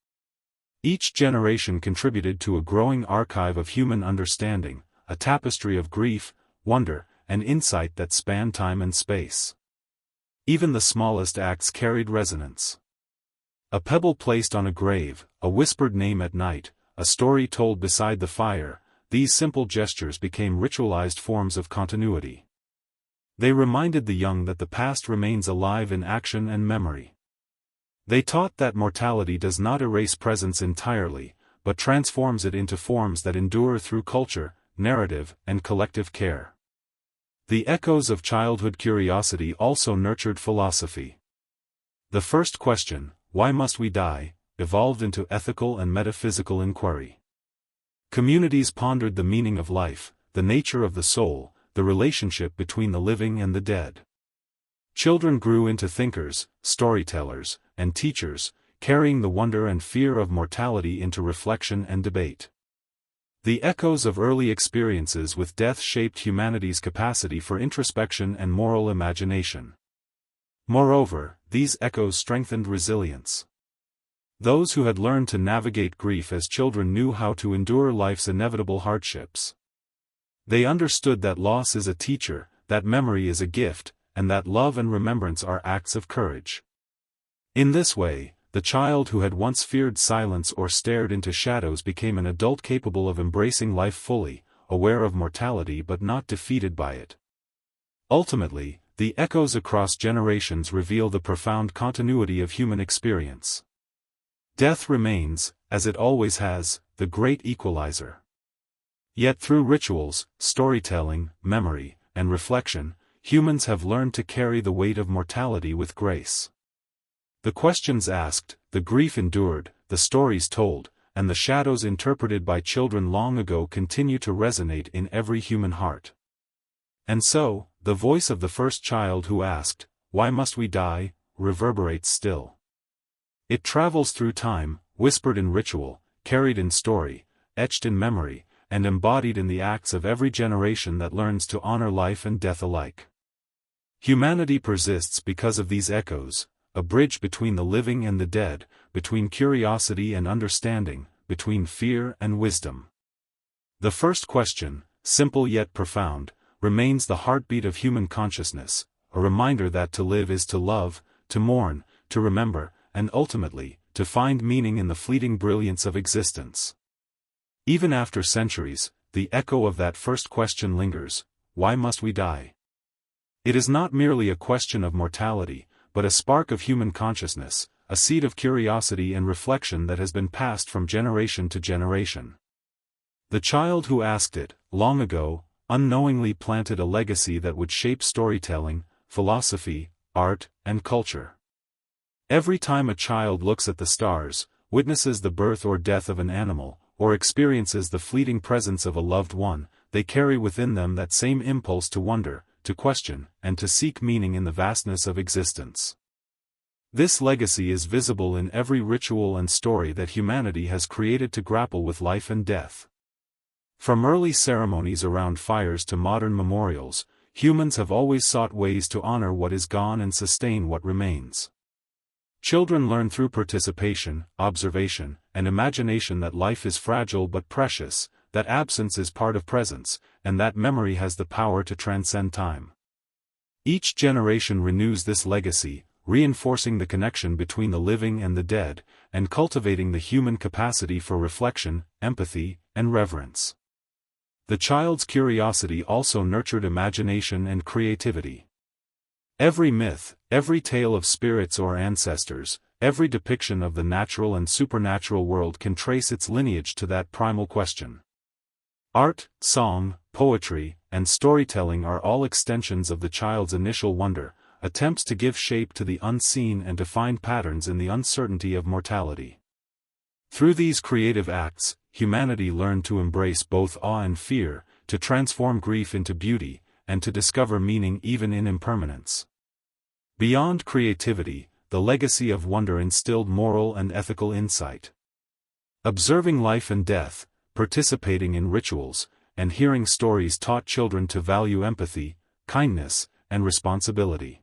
Each generation contributed to a growing archive of human understanding, a tapestry of grief, wonder, and insight that spanned time and space. Even the smallest acts carried resonance. A pebble placed on a grave, a whispered name at night, a story told beside the fire, these simple gestures became ritualized forms of continuity. They reminded the young that the past remains alive in action and memory. They taught that mortality does not erase presence entirely, but transforms it into forms that endure through culture, narrative, and collective care. The echoes of childhood curiosity also nurtured philosophy. The first question, why must we die, evolved into ethical and metaphysical inquiry. Communities pondered the meaning of life, the nature of the soul, the relationship between the living and the dead. Children grew into thinkers, storytellers, and teachers, carrying the wonder and fear of mortality into reflection and debate. The echoes of early experiences with death shaped humanity's capacity for introspection and moral imagination. Moreover, these echoes strengthened resilience. Those who had learned to navigate grief as children knew how to endure life's inevitable hardships. They understood that loss is a teacher, that memory is a gift, and that love and remembrance are acts of courage. In this way, the child who had once feared silence or stared into shadows became an adult capable of embracing life fully, aware of mortality but not defeated by it. Ultimately, the echoes across generations reveal the profound continuity of human experience. Death remains, as it always has, the great equalizer. Yet through rituals, storytelling, memory, and reflection, humans have learned to carry the weight of mortality with grace. The questions asked, the grief endured, the stories told, and the shadows interpreted by children long ago continue to resonate in every human heart. And so, the voice of the first child who asked, "Why must we die?" reverberates still. It travels through time, whispered in ritual, carried in story, etched in memory, and embodied in the acts of every generation that learns to honor life and death alike. Humanity persists because of these echoes, a bridge between the living and the dead, between curiosity and understanding, between fear and wisdom. The first question, simple yet profound, remains the heartbeat of human consciousness, a reminder that to live is to love, to mourn, to remember, and ultimately, to find meaning in the fleeting brilliance of existence. Even after centuries, the echo of that first question lingers: why must we die? It is not merely a question of mortality, but a spark of human consciousness, a seed of curiosity and reflection that has been passed from generation to generation. The child who asked it, long ago, unknowingly planted a legacy that would shape storytelling, philosophy, art, and culture. Every time a child looks at the stars, witnesses the birth or death of an animal, or experiences the fleeting presence of a loved one, they carry within them that same impulse to wonder, to question, and to seek meaning in the vastness of existence. This legacy is visible in every ritual and story that humanity has created to grapple with life and death. From early ceremonies around fires to modern memorials, humans have always sought ways to honor what is gone and sustain what remains. Children learn through participation, observation, and imagination that life is fragile but precious, that absence is part of presence, and that memory has the power to transcend time. Each generation renews this legacy, reinforcing the connection between the living and the dead, and cultivating the human capacity for reflection, empathy, and reverence. The child's curiosity also nurtured imagination and creativity. Every myth, every tale of spirits or ancestors, every depiction of the natural and supernatural world can trace its lineage to that primal question. Art, song, poetry, and storytelling are all extensions of the child's initial wonder, attempts to give shape to the unseen and to find patterns in the uncertainty of mortality. Through these creative acts, humanity learned to embrace both awe and fear, to transform grief into beauty, and to discover meaning even in impermanence. Beyond creativity, the legacy of wonder instilled moral and ethical insight. Observing life and death, participating in rituals, and hearing stories taught children to value empathy, kindness, and responsibility.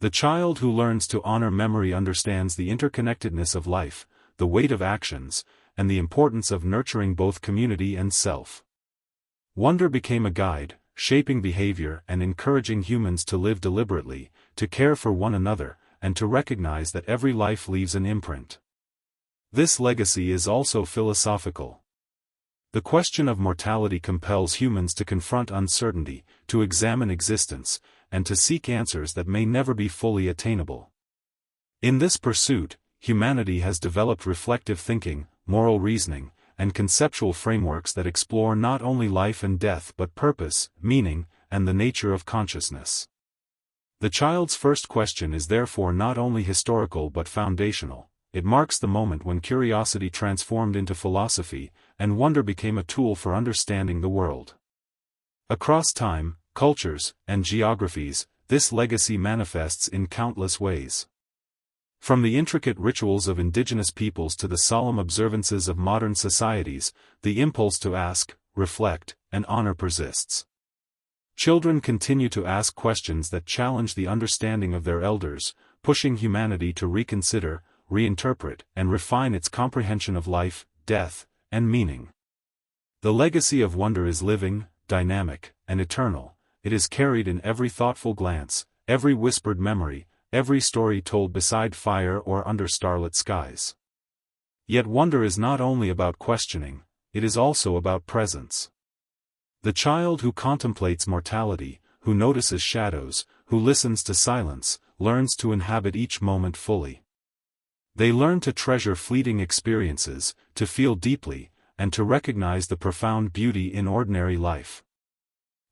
The child who learns to honor memory understands the interconnectedness of life, the weight of actions, and the importance of nurturing both community and self. Wonder became a guide, shaping behavior and encouraging humans to live deliberately, to care for one another, and to recognize that every life leaves an imprint. This legacy is also philosophical. The question of mortality compels humans to confront uncertainty, to examine existence, and to seek answers that may never be fully attainable. In this pursuit, humanity has developed reflective thinking, moral reasoning, and conceptual frameworks that explore not only life and death but purpose, meaning, and the nature of consciousness. The child's first question is therefore not only historical but foundational. It marks the moment when curiosity transformed into philosophy, and wonder became a tool for understanding the world. Across time, cultures, and geographies, this legacy manifests in countless ways. From the intricate rituals of indigenous peoples to the solemn observances of modern societies, the impulse to ask, reflect, and honor persists. Children continue to ask questions that challenge the understanding of their elders, pushing humanity to reconsider, reinterpret, and refine its comprehension of life, death, and meaning. The legacy of wonder is living, dynamic, and eternal. It is carried in every thoughtful glance, every whispered memory, every story told beside fire or under starlit skies. Yet wonder is not only about questioning, it is also about presence. The child who contemplates mortality, who notices shadows, who listens to silence, learns to inhabit each moment fully. They learn to treasure fleeting experiences, to feel deeply, and to recognize the profound beauty in ordinary life.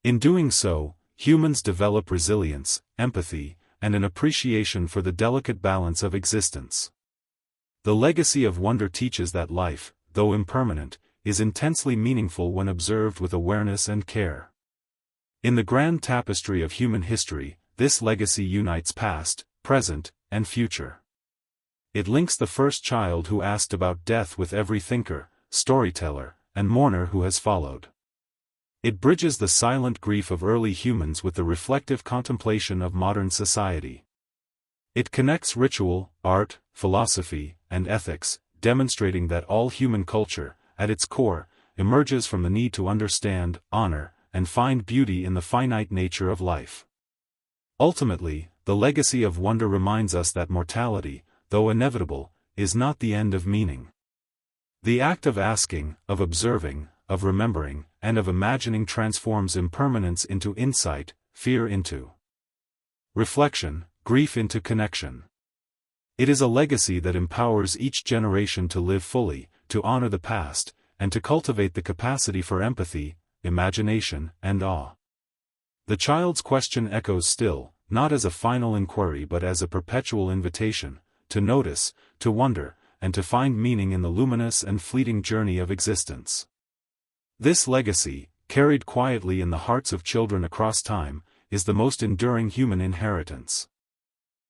In doing so, humans develop resilience, empathy, and an appreciation for the delicate balance of existence. The legacy of wonder teaches that life, though impermanent, is intensely meaningful when observed with awareness and care. In the grand tapestry of human history, this legacy unites past, present, and future. It links the first child who asked about death with every thinker, storyteller, and mourner who has followed. It bridges the silent grief of early humans with the reflective contemplation of modern society. It connects ritual, art, philosophy, and ethics, demonstrating that all human culture, at its core, emerges from the need to understand, honor, and find beauty in the finite nature of life. Ultimately, the legacy of wonder reminds us that mortality, though inevitable, is not the end of meaning. The act of asking, of observing, of remembering, and of imagining transforms impermanence into insight, fear into reflection, grief into connection. It is a legacy that empowers each generation to live fully, to honor the past, and to cultivate the capacity for empathy, imagination, and awe. The child's question echoes still, not as a final inquiry but as a perpetual invitation, to notice, to wonder, and to find meaning in the luminous and fleeting journey of existence. This legacy, carried quietly in the hearts of children across time, is the most enduring human inheritance.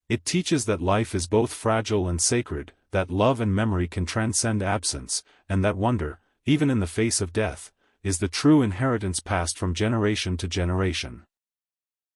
It teaches that life is both fragile and sacred, that love and memory can transcend absence, and that wonder, even in the face of death, is the true inheritance passed from generation to generation.